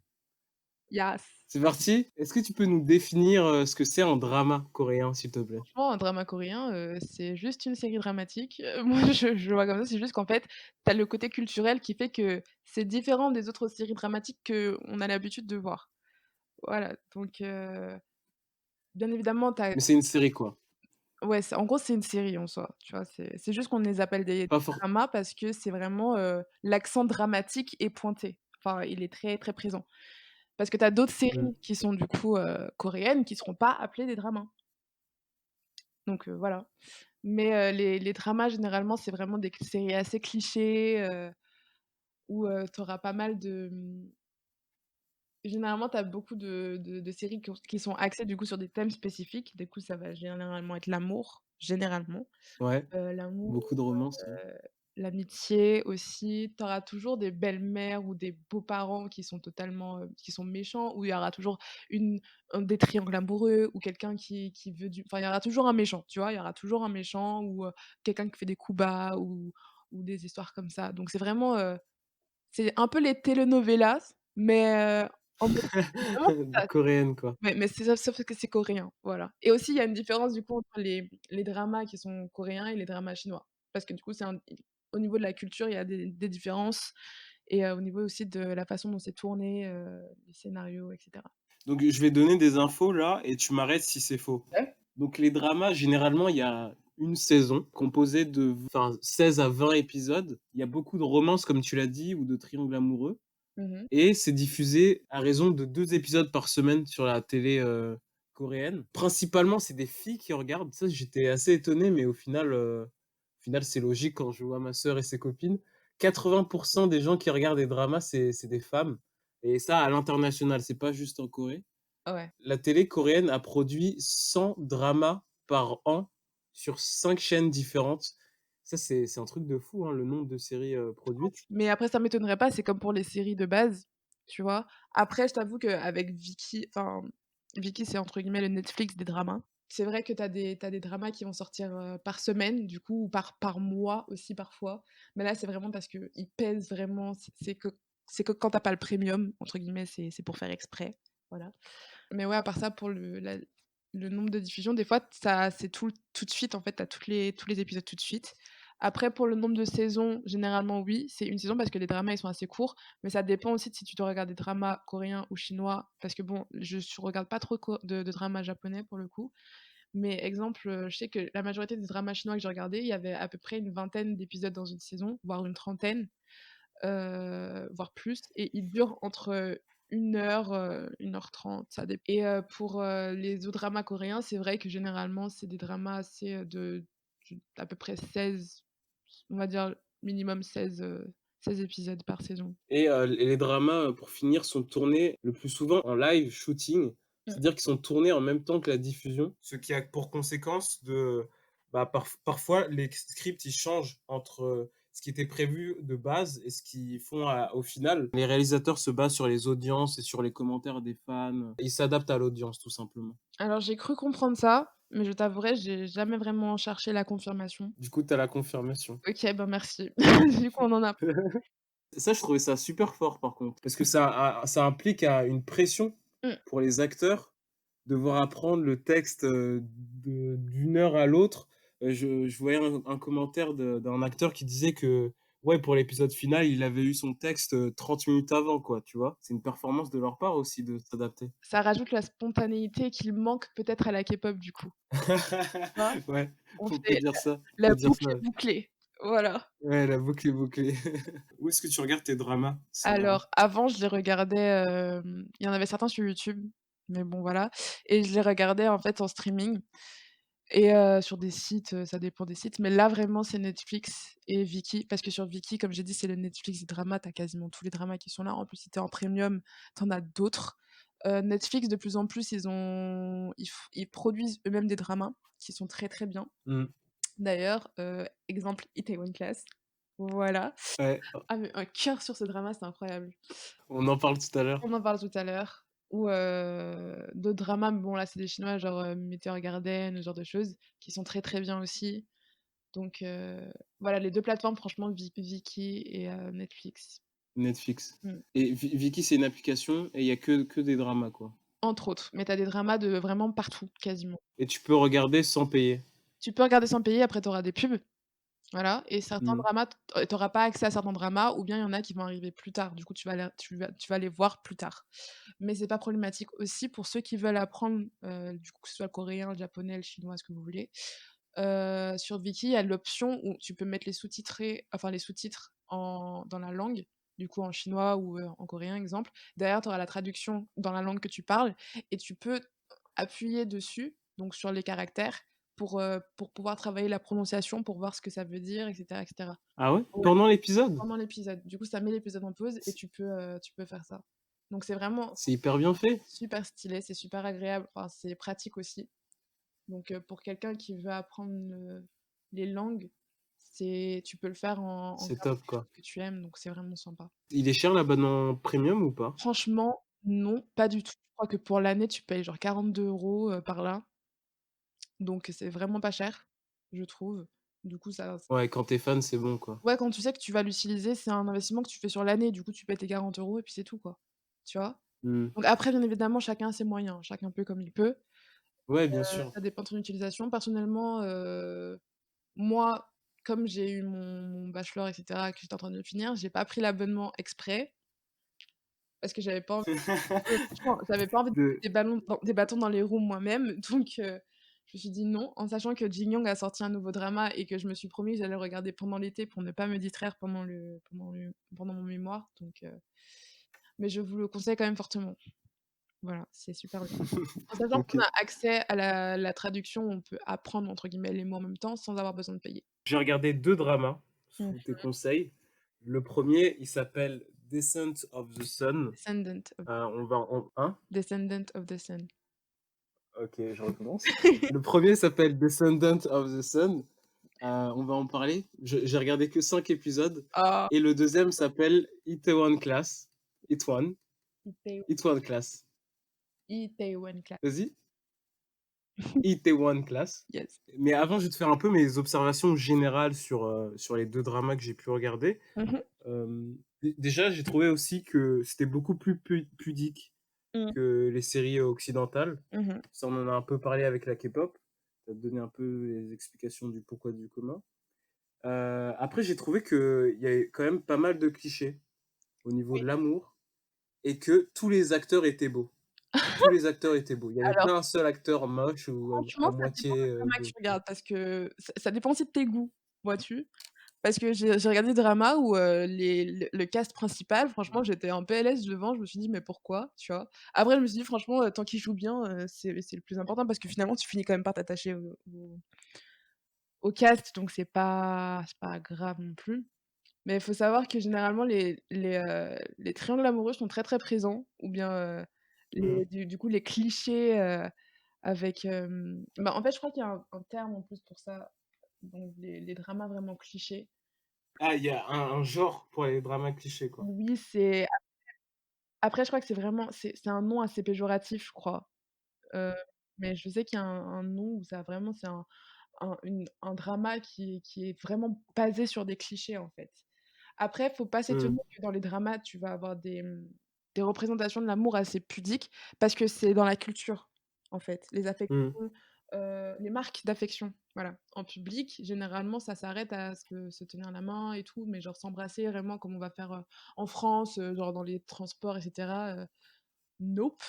Yes! C'est parti. Est-ce que tu peux nous définir ce que c'est un drama coréen, s'il te plaît? Franchement, un drama coréen, c'est juste une série dramatique. Moi, je le vois comme ça, c'est juste qu'en fait, tu as le côté culturel qui fait que c'est différent des autres séries dramatiques qu'on a l'habitude de voir. Voilà, donc bien évidemment, tu as Mais c'est une série quoi? ouais, en gros, c'est une série en soi, tu vois? C'est juste qu'on les appelle des Pas fort. dramas parce que c'est vraiment, l'accent dramatique est pointé. Enfin, il est très, très présent. Parce que tu as d'autres Mm. séries qui sont du coup, coréennes qui seront pas appelées des dramas. Donc voilà. Mais les dramas généralement, c'est vraiment des séries assez clichés, où tu auras pas mal de, généralement, tu as beaucoup de séries qui sont axées du coup sur des thèmes spécifiques. Du coup, ça va généralement être l'amour, généralement. Ouais, L'amour, beaucoup de romance. Ouais. heu, l'amitié aussi. Tu auras toujours des belles-mères ou des beaux-parents qui sont totalement, qui sont méchants, ou il y aura toujours des triangles amoureux ou quelqu'un qui veut enfin, il y aura toujours un méchant, tu vois? Il y aura toujours un méchant ou quelqu'un qui fait des coups bas ou des histoires comme ça. Donc c'est vraiment, c'est un peu les telenovelas, mais en mode vraiment ça, Coréenne quoi. mais c'est sauf que c'est coréen, voilà. Et aussi, il y a une différence du coup entre les dramas qui sont coréens et les dramas chinois. Parce que du coup, au niveau de la culture, il y a des différences, et au niveau aussi de la façon dont c'est tourné, les scénarios et cetera. Donc je vais donner des infos là et tu m'arrêtes si c'est faux. Ouais. Donc les dramas, généralement, il y a une saison composée de 16 à 20 épisodes. Il y a beaucoup de romances, comme tu l'as dit, ou de triangles amoureux. Mmh. Et c'est diffusé à raison de 2 épisodes par semaine sur la télé coréenne. Principalement, c'est des filles qui regardent. Ça, j'étais assez étonné, mais au final, c'est logique quand je vois ma sœur et ses copines. 80% des gens qui regardent des dramas, c'est des femmes. Et ça, à l'international, c'est pas juste en Corée. Ouais. La télé coréenne a produit 100 dramas par an sur 5 chaînes différentes. Ça, c'est un truc de fou, hein, le nombre de séries produites. Mais après, ça m'étonnerait pas, c'est comme pour les séries de base. tu vois? Après, je t'avoue qu'avec Viki, enfin, Viki, c'est entre guillemets «le Netflix des dramas». C'est vrai que t'as des dramas qui vont sortir, par semaine, du coup, ou par mois aussi parfois. Mais là, c'est vraiment parce qu'ils pèsent vraiment, c'est que quand t'as pas le «premium» entre guillemets, c'est pour faire exprès, voilà. Mais ouais, à part ça, pour le nombre de diffusions, des fois, ça c'est tout de suite, en fait, tu as tous les épisodes tout de suite. Après, pour le nombre de saisons, généralement, oui, c'est une saison parce que les dramas, ils sont assez courts, mais ça dépend aussi de si tu dois regarder des dramas coréens ou chinois, parce que bon, je regarde pas trop de dramas japonais pour le coup. Mais exemple, je sais que la majorité des dramas chinois que j'ai regardés, il y avait à peu près une vingtaine d'épisodes dans une saison, voire une trentaine, voire plus, et ils durent entre 1 heure, 1 heure 30, ça dépend. Et pour, les autres dramas coréens, c'est vrai que généralement, c'est des dramas assez, d'à peu près 16, on va dire minimum 16 épisodes par saison. Et les dramas, pour finir, sont tournés le plus souvent en live shooting, Mmh. c'est-à-dire qu'ils sont tournés en même temps que la diffusion. Ce qui a pour conséquence parfois les scripts, ils changent entre, ce qui était prévu de base et ce qu'ils font au final. Les réalisateurs se basent sur les audiences et sur les commentaires des fans. Ils s'adaptent à l'audience, tout simplement. Alors j'ai cru comprendre ça, mais je t'avouerai, j'ai jamais vraiment cherché la confirmation. Du coup, tu as la confirmation. OK, ben merci. Du coup, on en a. Ça, je trouvais ça super fort par contre, parce que ça implique une pression Mmh. pour les acteurs, devoir apprendre le texte d'une heure à l'autre. Je voyais un commentaire d'un acteur qui disait que ouais, pour l'épisode final, il avait eu son texte 30 minutes avant, quoi, tu vois. C'est une performance de leur part aussi de s'adapter. Ça rajoute la spontanéité qu'il manque peut-être à la K-pop du coup. Tu vois? Ouais, On on peut fait dire ça. On la peut dire boucle ça. est bouclée. Voilà. Ouais, la boucle est bouclée. Où est-ce que tu regardes tes dramas sinon? Alors avant, je les regardais, il y en avait certains sur YouTube, mais bon voilà, et je les regardais en fait en streaming et sur des sites, ça dépend des sites, mais là vraiment c'est Netflix et Viki parce que sur Viki, comme j'ai dit, c'est le Netflix des dramas, tu as quasiment tous les dramas qui sont là. En plus, si tu es en premium, tu en as d'autres. Netflix de plus en plus, ils produisent eux-mêmes des dramas qui sont très, très bien. Mmh. D'ailleurs, exemple Itaewon Class, voilà. Ouais, Ah mais un cœur sur ce drama, c'est incroyable. on en parle tout à l'heure. On en parle tout à l'heure. Ou d'autres dramas, mais bon là c'est des chinois genre, Meteor Garden, ce genre de choses, qui sont très, très bien aussi. Donc voilà les 2 plateformes franchement Viki et Netflix. Netflix. Mmh. Et Viki, c'est une application et il y a que des dramas, quoi. Entre autres, mais tu as des dramas de vraiment partout, quasiment. Et tu peux regarder sans payer. Tu peux regarder sans payer, après tu auras des pubs, voilà, et certains Mmh. dramas, tu auras pas accès à certains dramas ou bien il y en a qui vont arriver plus tard. Du coup, tu vas les voir plus tard. Mais c'est pas problématique aussi pour ceux qui veulent apprendre, du coup, que ce soit le coréen, le japonais, le chinois, ce que vous voulez. Sur Viki, il y a l'option où tu peux mettre les sous-titres dans la langue, du coup en chinois ou en coréen, exemple. Derrière, tu auras la traduction dans la langue que tu parles et tu peux appuyer dessus, donc sur les caractères, pour pouvoir travailler la prononciation, pour voir ce que ça veut dire, et cetera, et cetera. Ah ouais? Ouais, Pendant l'épisode? pendant l'épisode. Du coup, ça met l'épisode en pause et tu peux faire ça. Donc c'est vraiment C'est hyper bien fait. super stylé, c'est super agréable, enfin, c'est pratique aussi. Donc pour quelqu'un qui veut apprendre, les langues, tu peux le faire en C'est regardant top, quelque chose quoi. que tu aimes, donc c'est vraiment sympa. Il est cher l'abonnement premium ou pas? Franchement, non, pas du tout. Je crois que pour l'année, tu payes genre 42 € par là, donc c'est vraiment pas cher, je trouve. Du coup, ça Ouais, quand tu es fan, c'est bon, quoi. ouais, quand tu sais que tu vas l'utiliser, c'est un investissement que tu fais sur l'année, du coup, tu payes tes 40 € et puis c'est tout, quoi. Tu vois? Mmh. Donc après, bien évidemment, chacun a ses moyens, chacun peut comme il peut, Ouais, bien sûr. ça dépend de ton utilisation. Personnellement, moi, comme j'ai eu mon bachelor et cetera, que j'étais en train de le finir, j'ai pas pris l'abonnement exprès parce que j'avais pas envie franchement, j'avais pas envie de De mettre des bâtons dans les roues moi-même, donc je me suis dit: «Non», en sachant que Jin Young a sorti un nouveau drama et que je me suis promis que j'allais le regarder pendant l'été pour ne pas me distraire pendant mon mémoire, donc mais je vous le conseille quand même fortement. Voilà, c'est super bien. En sachant qu'on OK. a accès à la traduction, on peut «apprendre» entre guillemets les mots en même temps sans avoir besoin de payer. J'ai regardé 2 dramas Mmh. sous tes conseils. Le premier, il s'appelle Descent of the Sun. Descendant of On va en hein? Descendant of the Sun. OK, je recommence. Le premier s'appelle Descendant of the Sun. On va en parler. J'ai regardé que 5 épisodes Ah! et le deuxième s'appelle Itaewon Class, Itaewon. Itaewon Itaewon Class. Itaewon Class. Vas-y. Itaewon Class. Yes. Mais avant, je vais te faire un peu mes observations générales sur les 2 dramas que j'ai pu regarder. Mmh. Déjà, j'ai trouvé aussi que c'était beaucoup plus pudique Mmh. que les séries occidentales. Mmh. Ça, on en a un peu parlé avec la K-pop. Ça te donné un peu les explications du pourquoi du comment. Après, j'ai trouvé qu'il y avait quand même pas mal de clichés au niveau Oui. de l'amour et que tous les acteurs étaient beaux. Tous les acteurs étaient beaux. Il n'y avait Alors pas un seul acteur moche ou franchement, à ça dépend moitié des dramas que beau, tu tu vois. regardes parce que ça dépend aussi de tes goûts, vois-tu? Parce que j'ai regardé des dramas où, le cast principal, franchement, j'étais en PLS devant, je me suis dit: «Mais pourquoi?» tu vois? Après, je me suis dit: «Franchement, tant qu'il joue bien, c'est le plus important» parce que finalement, tu finis quand même par t'attacher au cast, donc c'est pas grave non plus. Mais il faut savoir que généralement les triangles amoureux sont très, très présents ou bien, Mmh. du coup les clichés, avec, bah, en fait, je crois qu'il y a un terme en plus pour ça, donc les dramas vraiment clichés. Ah, il y a un genre pour les dramas clichés, quoi. Oui, c'est après je crois que c'est vraiment c'est un nom assez péjoratif, je crois, heu, mais je sais qu'il y a un nom où ça vraiment c'est un drama qui est vraiment basé sur des clichés, en fait. Après, faut pas s'étonner Mmh. que dans les dramas, tu vas avoir des représentations de l'amour assez pudiques parce que c'est dans la culture, en fait. Les Mmh. affections, les marques d'affection, voilà. En public, généralement, ça s'arrête à se tenir la main et tout, mais genre s'embrasser vraiment comme on va faire, en France, genre dans les transports et cetera, nope.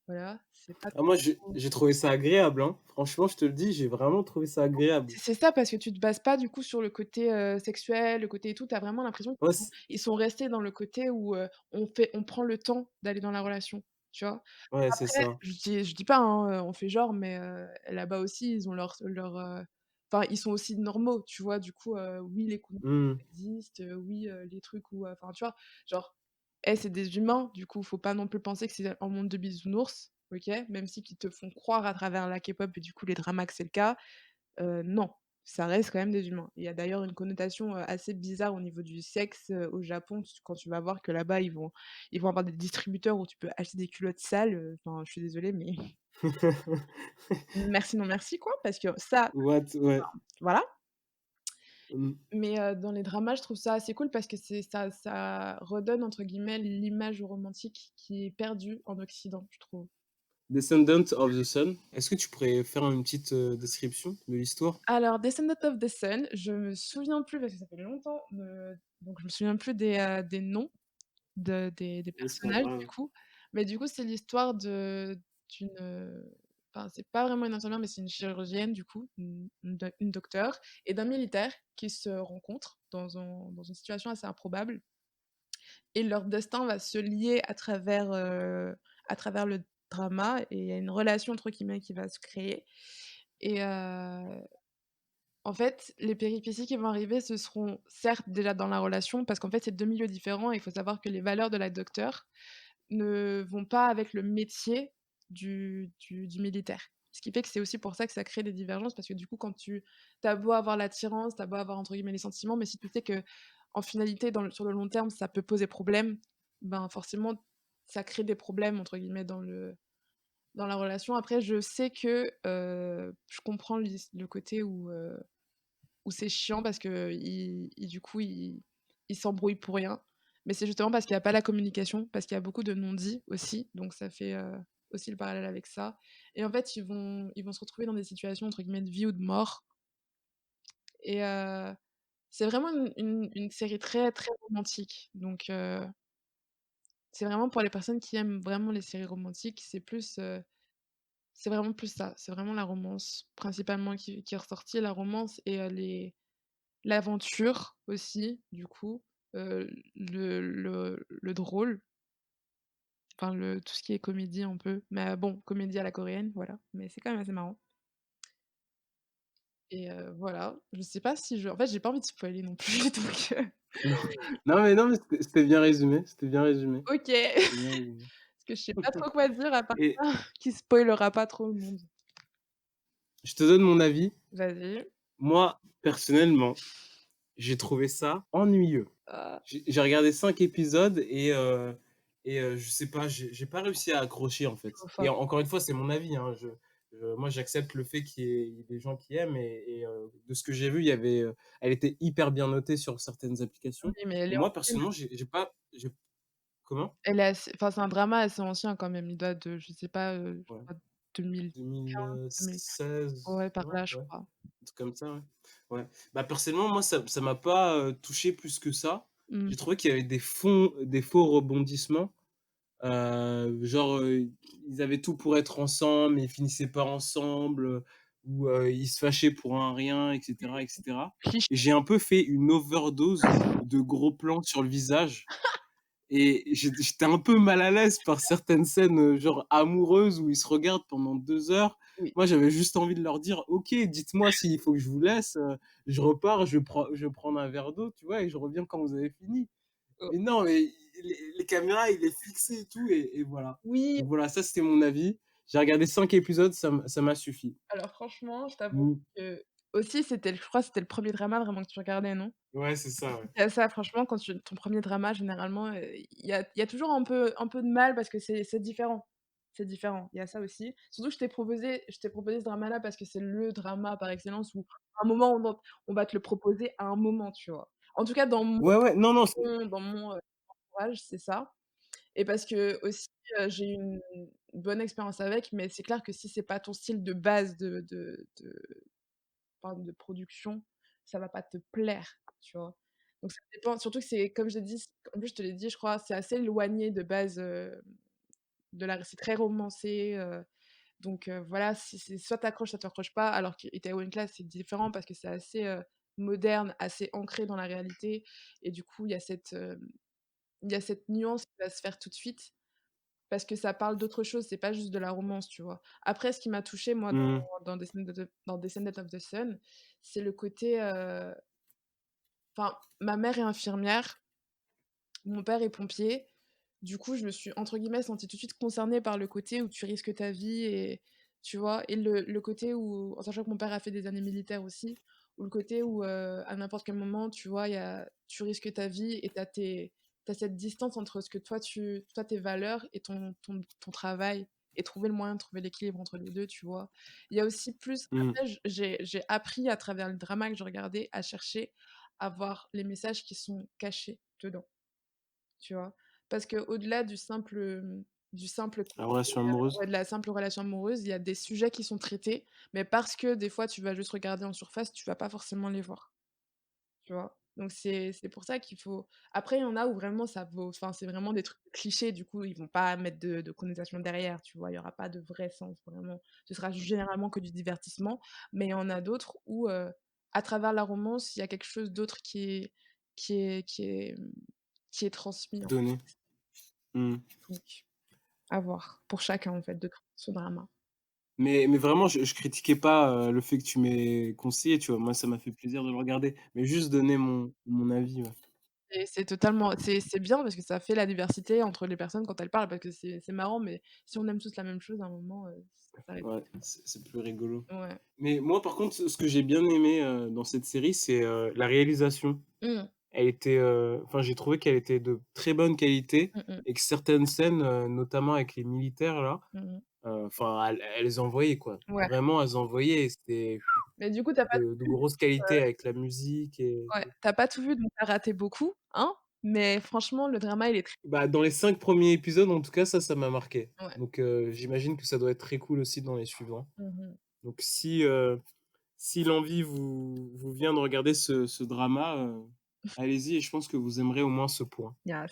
Voilà, c'est pas Ah, moi, trop j'ai trouvé ça agréable, hein. Franchement, je te le dis, j'ai vraiment trouvé ça agréable. c'est ça, parce que tu te bases pas du coup sur le côté, sexuel, le côté et tout, tu as vraiment l'impression Ouais, qu'ils sont restés dans le côté où, on prend le temps d'aller dans la relation, tu vois? ouais, c'est Après, ça. je dis pas, hein, on fait genre, mais là-bas aussi, ils ont enfin, ils sont aussi normaux, tu vois? Du coup, oui, les coups Mmh. existent, oui, les trucs où, enfin, tu vois? Genre, c'est des humains, du coup, faut pas non plus penser que c'est un monde de bisounours, OK? Même si qu'ils te font croire à travers la K-pop et du coup les dramas que c'est le cas, non, ça reste quand même des humains. Il y a d'ailleurs une connotation, assez bizarre au niveau du sexe, au Japon, quand tu vas voir que là-bas, ils vont avoir des distributeurs où tu peux acheter des culottes sales, enfin, je suis désolée, mais merci, non merci, quoi, parce que ça, What? Ouais. voilà. Mmh. Mais dans les dramas, je trouve ça assez cool parce que ça redonne entre guillemets «l'image romantique» qui est perdue en occident, je trouve. Descendant of the Sun. Est-ce que tu pourrais faire une petite, description de l'histoire? Alors Descendant of the Sun, je me souviens plus parce que ça fait longtemps, donc je me souviens plus des noms des Mais c'est pas personnages du grave. coup. Mais du coup, c'est l'histoire d'une, enfin, c'est pas vraiment une infirmière, mais c'est une chirurgienne du coup, une docteure et d'un militaire qui se rencontrent dans une situation assez improbable et leur destin va se lier à travers le drama et il y a une «relation» entre guillemets qui va se créer et en fait, les péripéties qui vont arriver, ce seront certes déjà dans la relation parce qu'en fait, c'est 2 milieux différents et il faut savoir que les valeurs de la docteure ne vont pas avec le métier du militaire. Ce qui fait que c'est aussi pour ça que ça crée des divergences parce que du coup, quand tu as beau avoir l'attirance, tu as beau avoir entre guillemets «les sentiments», mais si tu sais qu'en finalité, sur le long terme, ça peut poser problème, ben, forcément, ça crée des problèmes entre guillemets dans la relation. Après, je sais que, je comprends le côté où c'est chiant parce qu'ils du coup, ils s'embrouillent pour rien. Mais c'est justement parce qu'il y a pas la communication, parce qu'il y a beaucoup de non-dits aussi, donc ça fait, aussi le parallèle avec ça et en fait, ils vont se retrouver dans des situations entre guillemets «de vie ou de mort» et c'est vraiment une série très, très romantique donc c'est vraiment pour les personnes qui aiment vraiment les séries romantiques, c'est vraiment plus ça, c'est vraiment la romance principalement qui est ressortie, la romance et l'aventure aussi, du coup, le drôle, enfin tout ce qui est comédie un peu, mais bon, comédie à la coréenne, voilà, mais c'est quand même assez marrant et voilà. Je sais pas si en fait, j'ai pas envie de spoiler non plus donc Non. Non mais c'était bien résumé, c'était bien résumé, OK. c'était bien résumé. Parce que je sais pas trop quoi dire à part Et ça, qui spoilera pas trop le monde. je te donne mon avis. Vas-y. Moi, personnellement, j'ai trouvé ça ennuyeux. Ah, J'ai regardé 5 épisodes et et je sais pas, j'ai pas réussi à accrocher, en fait, Trop et fort. encore une fois, c'est mon avis, hein, moi, j'accepte le fait qu'il y ait des gens qui aiment et de ce que j'ai vu, il y avait, elle était hyper bien notée sur certaines Oui, applications. mais elle est Moi, ancienne. personnellement, j'ai pas j'ai comment? Elle est assez enfin, c'est un drama assez ancien quand même. Il date de, je sais pas, je Ouais, crois 2015, 2000, 2016, ouais, par non? là, je Ouais, crois. un truc comme ça, ouais. Ouais. Bah, personnellement, moi, ça m'a pas, touché plus que ça. Mmh. J'ai trouvé qu'il y avait des faux rebondissements. Genre, ils avaient tout pour être ensemble, mais ils finissaient pas ensemble, ou, ils se fâchaient pour un rien, et cetera, et cetera. Cliché. Et j'ai un peu fait une overdose de gros plans sur le visage et j'étais un peu mal à l'aise par certaines scènes, genre amoureuses où ils se regardent pendant 2 heures. Oui. Moi, j'avais juste envie de leur dire: «OK, dites-moi s'il faut que je vous laisse, je repars, je vais prendre un verre d'eau, tu vois? Et je reviens quand vous avez fini». Oh. Mais non, mais les caméras, il est fixé et tout et voilà. Oui, Donc voilà, ça c'était mon avis. J'ai regardé 5 épisodes, ça m'a suffi. alors franchement, je t'avoue Mmh. que aussi je crois que c'était le premier drama vraiment que tu regardais, non? Ouais, c'est ça, ouais. Il y a ça, franchement, quand ton premier drama généralement, il y a toujours un peu de mal parce que c'est différent. C'est différent, il y a ça aussi. Surtout que je t'ai proposé ce drama-là parce que c'est le drama par excellence où à un moment on va te le proposer à un moment, tu vois? En tout cas Ouais, ouais, non, non, c'est dans mon entourage, c'est ça, et parce que aussi, j'ai eu une bonne expérience avec, mais c'est clair que si c'est pas ton style de base de production, ça va pas te plaire, tu vois? Donc ça dépend, surtout que c'est comme j'ai dit, en plus je te l'ai dit, je crois, c'est assez éloigné de base, de la c'est très romancé, donc voilà, si c'est soit tu accroches, soit tu accroches pas, alors que Itaewon Class, c'est différent parce que c'est assez, moderne, assez ancré dans la réalité, et du coup, il y a cette nuance qui va se faire tout de suite parce que ça parle d'autre chose, c'est pas juste de la romance, tu vois? Après, ce qui m'a touchée moi mmh, dans Descendants of the Sun, c'est le côté, enfin, ma mère est infirmière, mon père est pompier. Du coup, je me suis, entre guillemets, «sentie tout de suite concernée» par le côté où tu risques ta vie, et tu vois? Et le côté où, en sachant que mon père a fait des années militaires aussi, où le côté où, à n'importe quel moment, tu vois, tu risques ta vie et tu as cette distance entre ce que toi tes valeurs et ton travail, et trouver le moyen de trouver l'équilibre entre les 2, tu vois? Il y a aussi plus mmh, après j'ai appris à travers le drama que je regardais à chercher à voir les messages qui sont cachés dedans. Tu vois? Parce qu'au-delà du simple la côté, relation amoureuse. ouais, de la simple relation amoureuse, il y a des sujets qui sont traités, mais parce que des fois tu vas juste regarder en surface, tu vas pas forcément les voir, tu vois? Donc c'est pour ça qu'il faut, après il y en a où vraiment ça vaut, enfin c'est vraiment des trucs clichés, du coup ils vont pas mettre de connotation derrière, tu vois? Il y aura pas de vrai sens vraiment. Ce sera généralement que du divertissement, mais il y en a d'autres où, à travers la romance, il y a quelque chose d'autre qui est transmis, en Donné. fait. Mmh. Donc à voir, pour chacun en fait de trouver son drama. Mais vraiment, je critiquais pas, le fait que tu m'aies conseillé, tu vois? Moi, ça m'a fait plaisir de le regarder, mais juste donner mon avis, ouais. Et c'est totalement, c'est bien parce que ça fait la diversité entre les personnes quand elles parlent, parce que c'est marrant, mais si on aime tous la même chose à un moment, ça s'arrête. Ouais, c'est plus rigolo. Ouais. Mais moi, par contre, ce que j'ai bien aimé, dans cette série, c'est, la réalisation. Mmh. Elle était, enfin, j'ai trouvé qu'elle était de très bonne qualité Mmh mh. et que certaines scènes, notamment avec les militaires là, Mmh mh. enfin, elles envoyaient quoi. Ouais, Vraiment, elles envoyaient et c'était mais du coup, tu as pas de grosse qualité avec la musique et ouais, tu as pas tout vu, donc tu as raté beaucoup, hein, mais franchement le drama il est très, bah, dans les 5 premiers épisodes, en tout cas, ça m'a marqué. ouais. Donc j'imagine que ça doit être très cool aussi dans les suivants. Mmh mh. Donc si l'envie vous vient de regarder ce drama, allez-y et je pense que vous aimerez au moins ce point. Yes.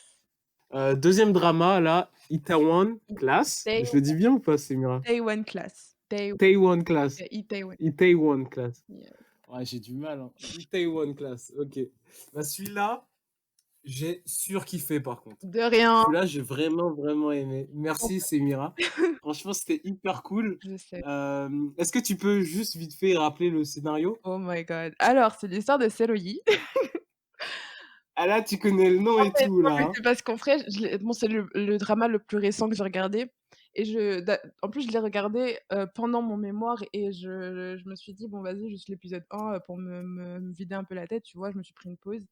2e drama là, Itaewon I Class. Day Je le dis bien ou pas, Semira? Day One Class. Itaewon Class. Itaewon. Itaewon Class. Yeah. Ouais, j'ai du mal, hein. Itaewon Class, OK. Bah, celui-là, j'ai surkiffé par contre. De rien, Celui-là, j'ai vraiment, vraiment aimé. en Merci fait, Semira. Franchement, c'était hyper cool. je sais. Est-ce que tu peux juste vite fait rappeler le scénario? Oh my god. Alors, c'est l'histoire de Seroyi. Ah là, tu connais le nom En et fait, tout non, là, mais hein? c'est parce qu'en vrai, c'est le drama le plus récent que j'ai regardé, et en plus, je l'ai regardé, pendant mon mémoire et je me suis dit: «Bon, vas-y, juste l'épisode 1, pour me vider un peu la tête», tu vois? Je me suis pris une pause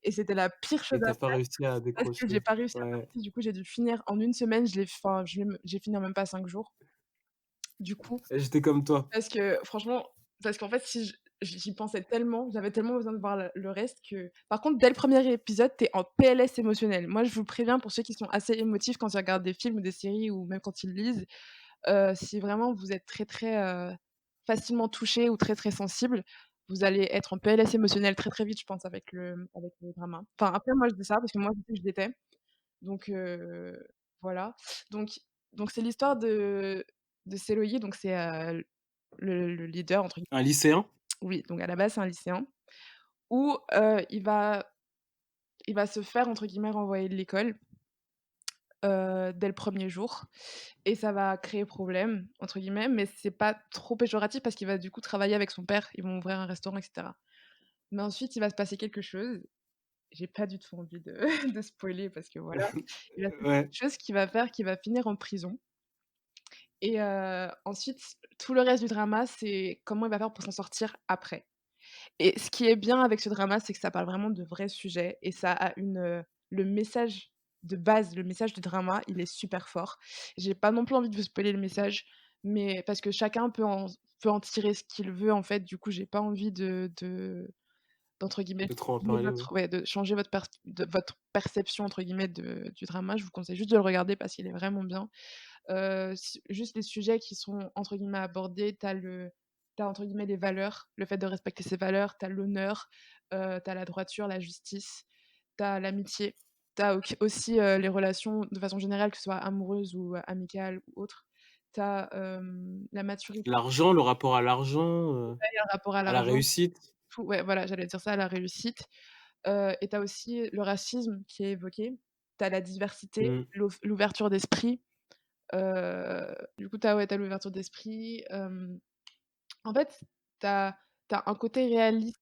et c'était la pire chose Et à t'as pas faire réussi à parce que j'ai décrocher. pas réussi à Ouais. m'arrêter. Du coup, j'ai dû finir en une semaine, j'ai fini en même pas 5 jours. Du coup, Et j'étais comme toi. parce que franchement parce qu'en fait, si j'y pensais tellement, j'avais tellement besoin de voir le reste que par contre, dès le premier épisode, tu es en PLS émotionnel. Moi, je vous préviens pour ceux qui sont assez émotifs quand ils regardent des films ou des séries ou même quand ils lisent, si vraiment vous êtes très, très, facilement touché ou très, très sensible, vous allez être en PLS émotionnel très, très vite, je pense, avec le drama. Enfin, après moi, je dis ça parce que moi, je sais que je l'étais. Donc voilà. Donc donc c'est l'histoire de Seloyi, donc c'est, le leader entre Un lycéen? oui, donc à la base, c'est un lycéen où, il va se faire entre guillemets «renvoyer de l'école», dès le premier jour et ça va créer «problème» entre guillemets, mais c'est pas trop péjoratif parce qu'il va du coup travailler avec son père. Ils vont ouvrir un restaurant et cetera. Mais ensuite, il va se passer quelque chose. J'ai pas du tout envie de de spoiler parce que voilà. Il va se passer Ouais. quelque chose qui va faire qu'il va finir en prison et ensuite, tout le reste du drama, c'est comment il va faire pour s'en sortir après. Et ce qui est bien avec ce drama, c'est que ça parle vraiment de vrais sujets et ça a le message de base, le message du drama, il est super fort. J'ai pas non plus envie de vous spoiler le message, mais parce que chacun peut en tirer ce qu'il veut, en fait. Du coup, j'ai pas envie d'entre guillemets De trop en «changer parler, ouais. votre» ouais, de changer votre «perception» entre guillemets du drama. Je vous conseille juste de le regarder parce qu'il est vraiment bien. Juste les sujets qui sont entre guillemets abordés, tu as entre guillemets «les valeurs», le fait de respecter ses valeurs, tu as l'honneur, tu as la droiture, la justice, tu as l'amitié, tu as aussi, les relations de façon générale, que ce soit amoureuses ou amicales ou autres. Tu as, la maturité, L'argent, le rapport à l'argent, le rapport à à la l'argent, réussite. tout ouais, voilà, j'allais dire ça, la réussite, et tu as aussi le racisme qui est évoqué. Tu as la diversité, Mmh. l'ouverture d'esprit. Du coup, tu as l'ouverture d'esprit, en fait, tu as un côté réaliste,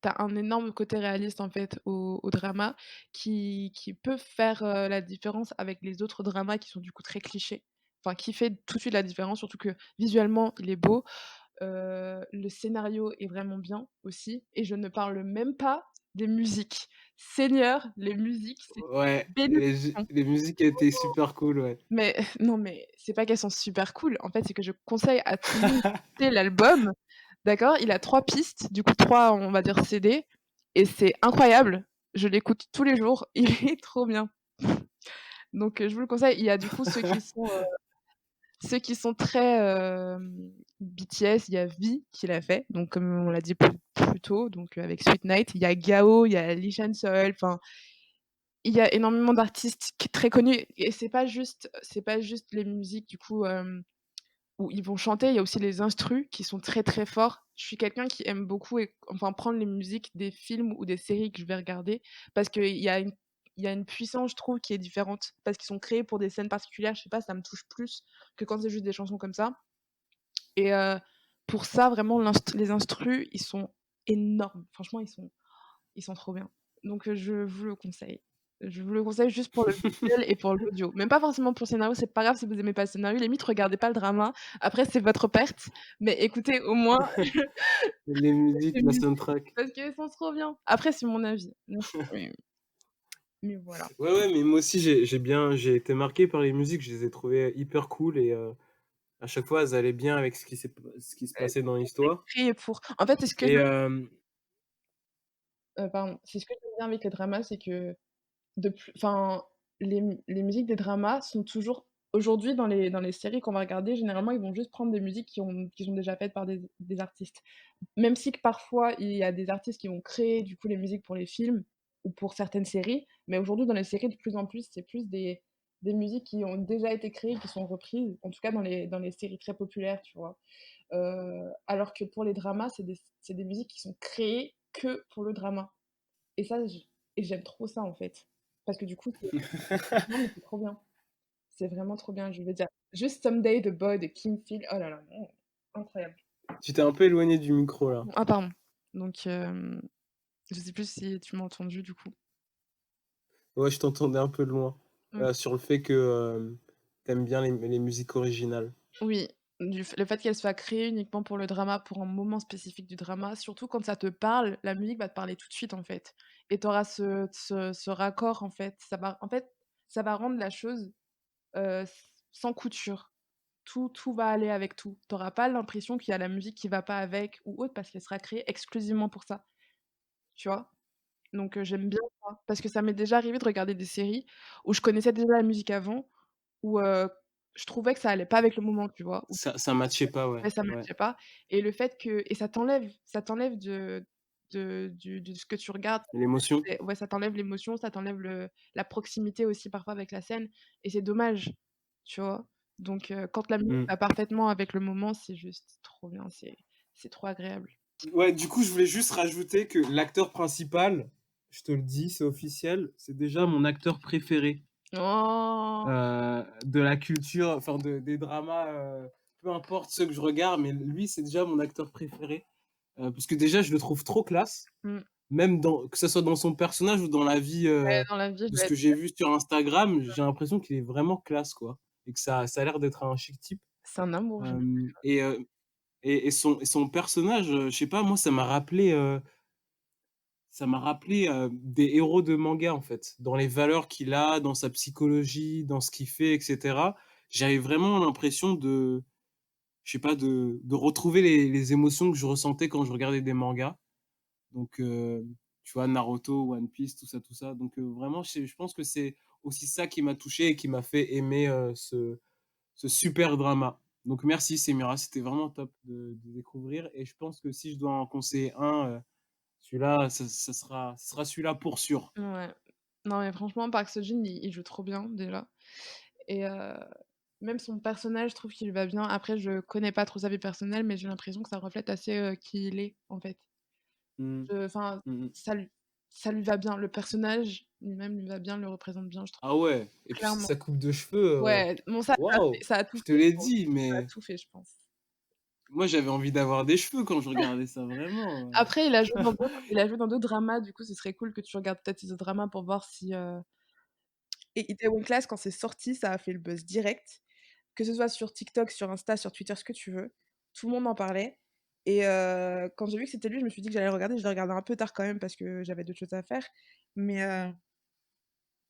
tu as un énorme côté réaliste, en fait, au drama qui peut faire, la différence avec les autres dramas qui sont, du coup, très clichés. Enfin, qui fait tout de suite la différence, surtout que visuellement, il est beau, le scénario est vraiment bien aussi et je ne parle même pas des musiques. Seigneur, les musiques, c'est Ouais, bénéfique, hein. les musiques étaient super cool, ouais. Mais non, mais c'est pas qu'elles sont super cool, en fait, c'est que je conseille à tout le monde d'écouter l'album, d'accord? Il a 3 pistes, du coup 3 on va dire CD et c'est incroyable. Je l'écoute tous les jours, il est trop bien. Donc je vous le conseille. Il y a du coup ceux qui sont très, BTS, il y a V qui l'a fait, donc comme on l'a dit plus tôt, donc avec Sweet Night. Il y a Gao, il y a Lee Chan-seul, enfin il y a énormément d'artistes très connus et c'est pas juste les musiques du coup, où ils vont chanter, il y a aussi les instrus qui sont très, très forts. Je suis quelqu'un qui aime beaucoup enfin prendre les musiques des films ou des séries que je vais regarder parce qu'il y a une puissance, je trouve, qui est différente parce qu'ils sont créés pour des scènes particulières. Je sais pas, ça me touche plus que quand c'est juste des chansons comme ça et pour ça, vraiment, les instrus, ils sont énormes. Franchement, ils sont trop bien. Donc je vous le conseille. Je vous le conseille juste pour le visuel et pour l'audio. Même pas forcément pour le scénario, c'est pas grave si vous aimez pas le scénario, limite regardez pas le drama. Après c'est votre perte, mais écoutez au moins Les musiques, les la musiques soundtrack. parce qu'elles sont trop bien. Après c'est mon avis. Donc mais voilà. Ouais, ouais, mais moi aussi j'ai été marqué par les musiques, je les ai trouvées hyper cool et à chaque fois elles allaient bien avec ce qui se passait dans l'histoire Écrit pour en fait, c'est ce que et j'aime pardon, c'est ce que j'aime bien avec les dramas, c'est que enfin, les musiques des dramas sont toujours aujourd'hui dans les séries qu'on va regarder, généralement, ils vont juste prendre des musiques qui sont déjà faites par des artistes. Même si que parfois, il y a des artistes qui vont créer, du coup, les musiques pour les films ou pour certaines séries, mais aujourd'hui, dans les séries, de plus en plus, c'est plus des musiques qui ont déjà été créées, qui sont reprises, en tout cas dans les séries très populaires, tu vois? Alors que pour les dramas, c'est des musiques qui sont créées que pour le drama et ça, j'aime trop ça, en fait. Parce que du coup, c'est non, mais c'est trop bien. C'est vraiment trop bien, je veux dire. Juste Someday the Boy de Kim Phil, oh là là, incroyable. tu t'es un peu éloigné du micro là. Ah pardon. Donc je sais plus si tu m'as entendu du coup. Ouais, je t'entendais un peu de loin. OK. Sur le fait que, Tu bien les musiques originales. Oui, le fait qu'elle soit créée uniquement pour le drama, pour un moment spécifique du drama, surtout quand ça te parle, la musique va te parler tout de suite, en fait et tu auras ce raccord, en fait, ça va rendre la chose, sans couture. Tout va aller avec tout. Tu auras pas l'impression qu'il y a la musique qui va pas avec ou autre parce qu'elle sera créée exclusivement pour ça, tu vois? Donc j'aime bien ça, parce que ça m'est déjà arrivé de regarder des séries où je connaissais déjà la musique avant, où, je trouvais que ça allait pas avec le moment, tu vois? Ou Ça matchait pas, ouais, ouais, ça ouais. matchait pas et le fait que et ça t'enlève de ce que tu regardes. L'émotion. Ouais, ça t'enlève l'émotion, ça t'enlève la proximité aussi parfois avec la scène et c'est dommage, tu vois? Donc quand la musique Mmh. va parfaitement avec le moment, c'est juste trop bien, c'est trop agréable. Ouais, du coup, je voulais juste rajouter que l'acteur principal, je te le dis, c'est officiel, c'est déjà mon acteur préféré, Oh! de la culture, enfin des dramas, peu importe ceux que je regarde, mais lui, c'est déjà mon acteur préféré, parce que déjà, je le trouve trop classe, Mmh. même que ça soit dans son personnage ou dans la vie, Ouais, dans la vie, je de dois ce être que j'ai vu sur Instagram, j'ai l'impression qu'il est vraiment classe, quoi, et que ça a l'air d'être un chic type. c'est un amour, je Hem et son personnage, je sais pas, moi, ça m'a rappelé des héros de manga, en fait, dans les valeurs qu'il a, dans sa psychologie, dans ce qu'il fait, et cetera. J'avais vraiment l'impression de, je sais pas, de retrouver les émotions que je ressentais quand je regardais des mangas. Donc, tu vois, Naruto, One Piece, tout ça. Donc, vraiment, je pense que c'est aussi ça qui m'a touché et qui m'a fait aimer, ce super drama. Donc merci Semira, c'était vraiment top de découvrir et je pense que si je dois en conseiller un, celui-là, ça sera celui-là pour sûr. ouais. Non, mais franchement, Park Seo-joon, il joue trop bien, déjà et même son personnage, je trouve qu'il lui va bien. Après, je connais pas trop sa vie personnelle, mais j'ai l'impression que ça reflète assez, qui il est, en fait. Mmh. Enfin, Mmh mh. ça lui ça lui va bien. Le personnage lui-même lui va bien, le représente bien, je trouve, Ah ouais et puis clairement. sa coupe de cheveux, Ouais, bon waouh! ça a tout Je te fait, je l'ai pense. dit, Ça a mais tout fait, je pense. moi j'avais envie d'avoir des cheveux quand je regardais ça, vraiment, Après, il a joué dans d'autres dramas, du coup, ce serait cool que tu regardes peut-être ces autres dramas pour voir si, et Itaewon Class, quand c'est sorti, ça a fait le buzz direct, que ce soit sur TikTok, sur Insta, sur Twitter, ce que tu veux. Tout le monde en parlait et quand j'ai vu que c'était lui, je me suis dit que j'allais le regarder. Je l'ai regardé un peu tard quand même parce que j'avais d'autres choses à faire, mais heu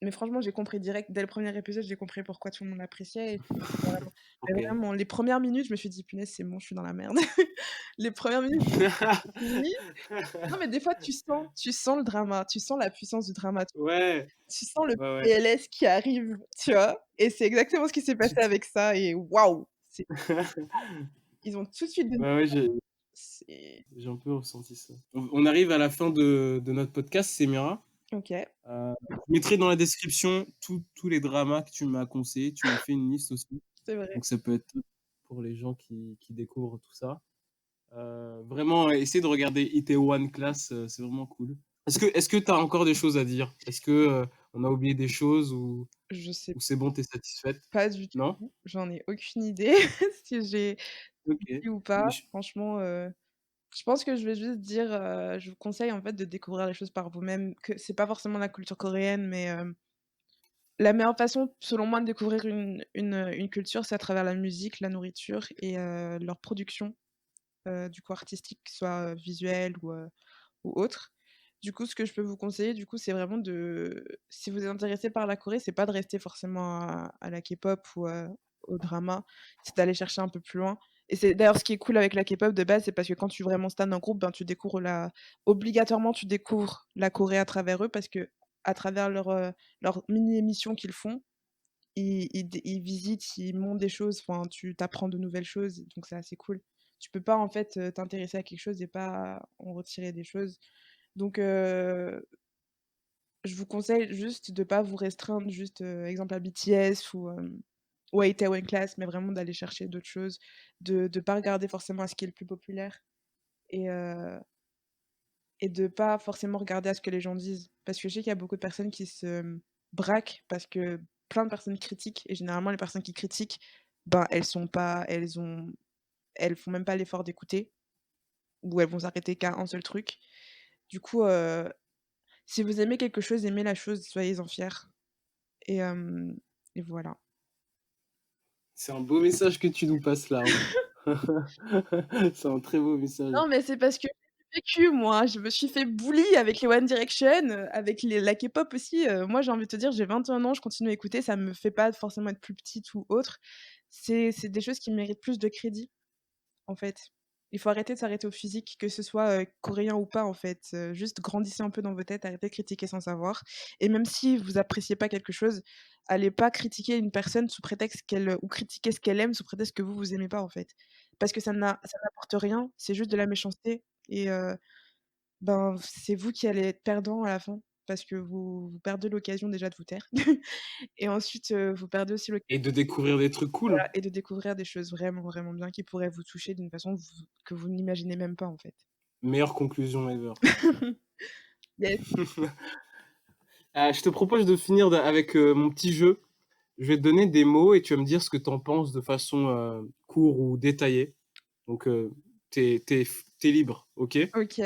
mais franchement, j'ai compris direct. Dès le premier épisode, j'ai compris pourquoi tout le monde l'appréciait et puis vraiment mais OK. vraiment, les premières minutes, je me suis dit: «Punaise, c'est bon, je suis dans la merde». Les premières minutes, je me suis dit non, mais des fois, tu sens le drama, tu sens la puissance du drama, Ouais, tu sens le ouais, ouais. PLS qui arrive, tu vois? Et c'est exactement ce qui s'est Tu passé t avec ça et waouh! Ils ont tout de suite donné Ouais, ouais, c'est j'ai un peu ressenti ça. On arrive à la fin de notre podcast, Semira. OK, Je mettrai dans la description tous les dramas que tu m'as conseillés. Tu m'as fait une liste aussi, c'est vrai. donc ça peut être top pour les gens qui découvrent tout ça. Vraiment, essayer de regarder Itaewon Class, c'est vraiment cool. Est-ce que tu as encore des choses à dire? Est-ce que, on a oublié des choses Je sais ou c'est bon, tu es satisfaite? pas du Non? tout, j'en ai aucune idée si j'ai OK. dit ou pas. Mais je Franchement, je pense que je vais juste dire, je vous conseille en fait de découvrir les choses par vous-même, que c'est pas forcément la culture coréenne, mais la meilleure façon, selon moi, de découvrir une culture, c'est à travers la musique, la nourriture et leur production, du coup artistique, que ce soit, visuelle ou autre. Du coup, ce que je peux vous conseiller, du coup, c'est vraiment de si vous êtes intéressé par la Corée, c'est pas de rester forcément à la K-pop ou, au drama, c'est d'aller chercher un peu plus loin et c'est d'ailleurs ce qui est cool avec la K-pop de base, c'est parce que quand tu vraiment stans un groupe, ben, tu découvres la obligatoirement, tu découvres la Corée à travers eux parce qu'à travers leurs mini émissions qu'ils font, ils visitent, ils montrent des choses, enfin, tu apprends de nouvelles choses, donc c'est assez cool. Tu peux pas, en fait, t'intéresser à quelque chose et pas en retirer des choses. Donc je vous conseille juste de pas vous restreindre juste, exemple à BTS ou à Itaewon Class, mais vraiment d'aller chercher d'autres choses, de pas regarder forcément à ce qui est le plus populaire et heu et de pas forcément regarder à ce que les gens disent. Parce que je sais qu'il y a beaucoup de personnes qui se, braquent parce que plein de personnes critiquent et généralement les personnes qui critiquent, ben, elles font même pas l'effort d'écouter ou elles vont s'arrêter qu'à un seul truc. Du coup, si vous aimez quelque chose, aimez la chose, soyez-en fiers et voilà. C'est un beau message que tu nous passes là. Hein. C'est un très beau message. Non, mais c'est parce que j'ai vécu, moi. Je me suis fait bully avec les One Direction, avec la K-pop aussi. Moi, j'ai envie de te dire, j'ai 21 ans, je continue à écouter. Ça me fait pas forcément être plus petite ou autre. C'est des choses qui méritent plus de crédit, en fait. Il faut arrêter de s'arrêter au physique, que ce soit coréen ou pas, en fait. Juste grandissez un peu dans vos têtes, arrêtez de critiquer sans savoir. Et même si vous appréciez pas quelque chose, allez pas critiquer une personne sous prétexte qu'elle ou critiquer ce qu'elle aime sous prétexte que vous aimez pas, en fait. Parce que ça n'apporte rien, c'est juste de la méchanceté et ben, c'est vous qui allez être perdant à la fin parce que vous perdez l'occasion déjà de vous taire et ensuite, vous perdez aussi l'occasion Et de découvrir des trucs cool. et de découvrir des choses vraiment, vraiment bien qui pourraient vous toucher d'une façon que vous n'imaginez même pas, en fait. Meilleure conclusion ever. Yes. Je te propose de finir avec mon petit jeu. Je vais te donner des mots et tu vas me dire ce que tu en penses de façon courte ou détaillée. Donc, t'es libre, ok? OK.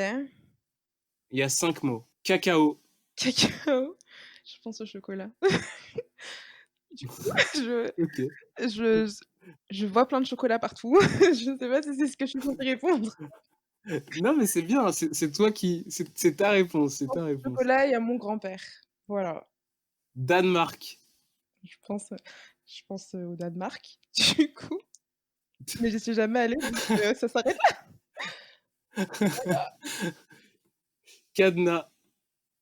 Il y a 5 mots. Cacao, Cacao. Je pense au chocolat. Du coup, je ok. je je vois plein de chocolat partout. Je sais pas si c'est ce que je suis censée répondre. Non, mais c'est bien, c'est toi qui... C'est ta réponse, c'est Je pense ta au réponse. chocolat et à mon grand-père. Voilà. Danemark. Je pense, au Danemark, du coup, mais j'y suis jamais allée donc ça s'arrête là. Cadenas.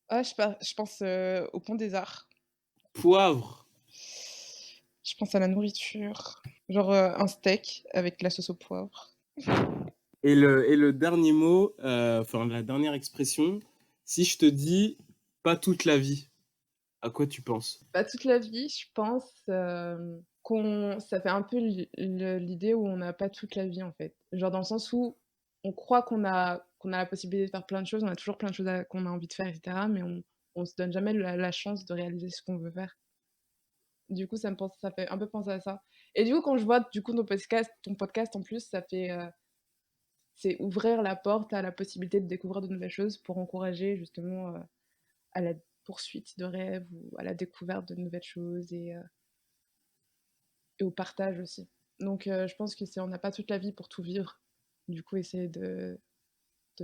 Ah, je pense, au Pont des Arts. Poivre. Je pense à la nourriture, genre, un steak avec la sauce au poivre. Et le dernier mot, enfin la dernière expression, si je te dis pas toute la vie, à quoi tu penses? Bah, toute la vie, je pense, qu'on ça fait un peu l'idée où on n'a pas toute la vie, en fait. Genre dans le sens où on croit qu'on a la possibilité de faire plein de choses, on a toujours plein de choses qu'on a envie de faire et cetera, mais on se donne jamais la chance de réaliser ce qu'on veut faire. Du coup, ça fait un peu penser à ça. Et du coup, quand je vois, du coup, ton podcast en plus, ça fait, c'est ouvrir la porte à la possibilité de découvrir de nouvelles choses pour encourager justement, à la poursuite de rêves ou à la découverte de nouvelles choses et au partage aussi. Donc je pense que on n'a pas toute la vie pour tout vivre. Du coup, essayer de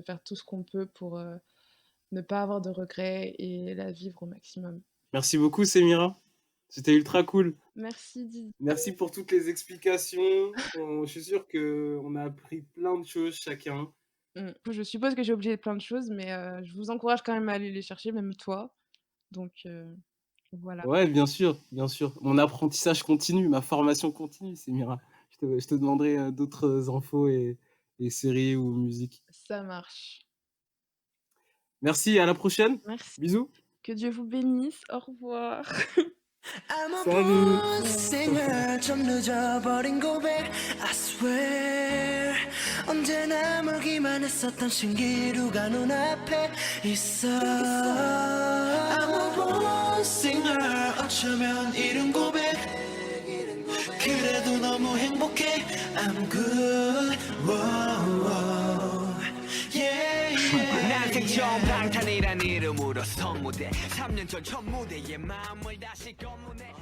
faire tout ce qu'on peut pour, ne pas avoir de regrets et la vivre au maximum. Merci beaucoup, Semira. C'était ultra cool. Merci Didi. Merci pour toutes les explications. Je suis sûr qu'on a appris plein de choses chacun. Je suppose que j'ai oublié plein de choses, mais je vous encourage quand même à aller les chercher, même toi. Donc voilà. Ouais, bien sûr, bien sûr. Mon apprentissage continue, ma formation continue, Semira. Je te demanderai d'autres infos et séries ou musique. Ça marche. Merci, à la prochaine. Merci. Bisous. Que Dieu vous bénisse. Au revoir. I'm a Salut. born singer 좀 늦어버린 고백 I swear 언제나 멀기만 했었던 신기루가 눈앞에 있어 I'm a born singer 어쩌면 이른 고백 그래도 너무 행복해 I'm good whoa, whoa. Yeah, yeah, 난생 처음 방탄이란 이름으로 선무대 3년 전 첫 무대에 마음을 다시 검문해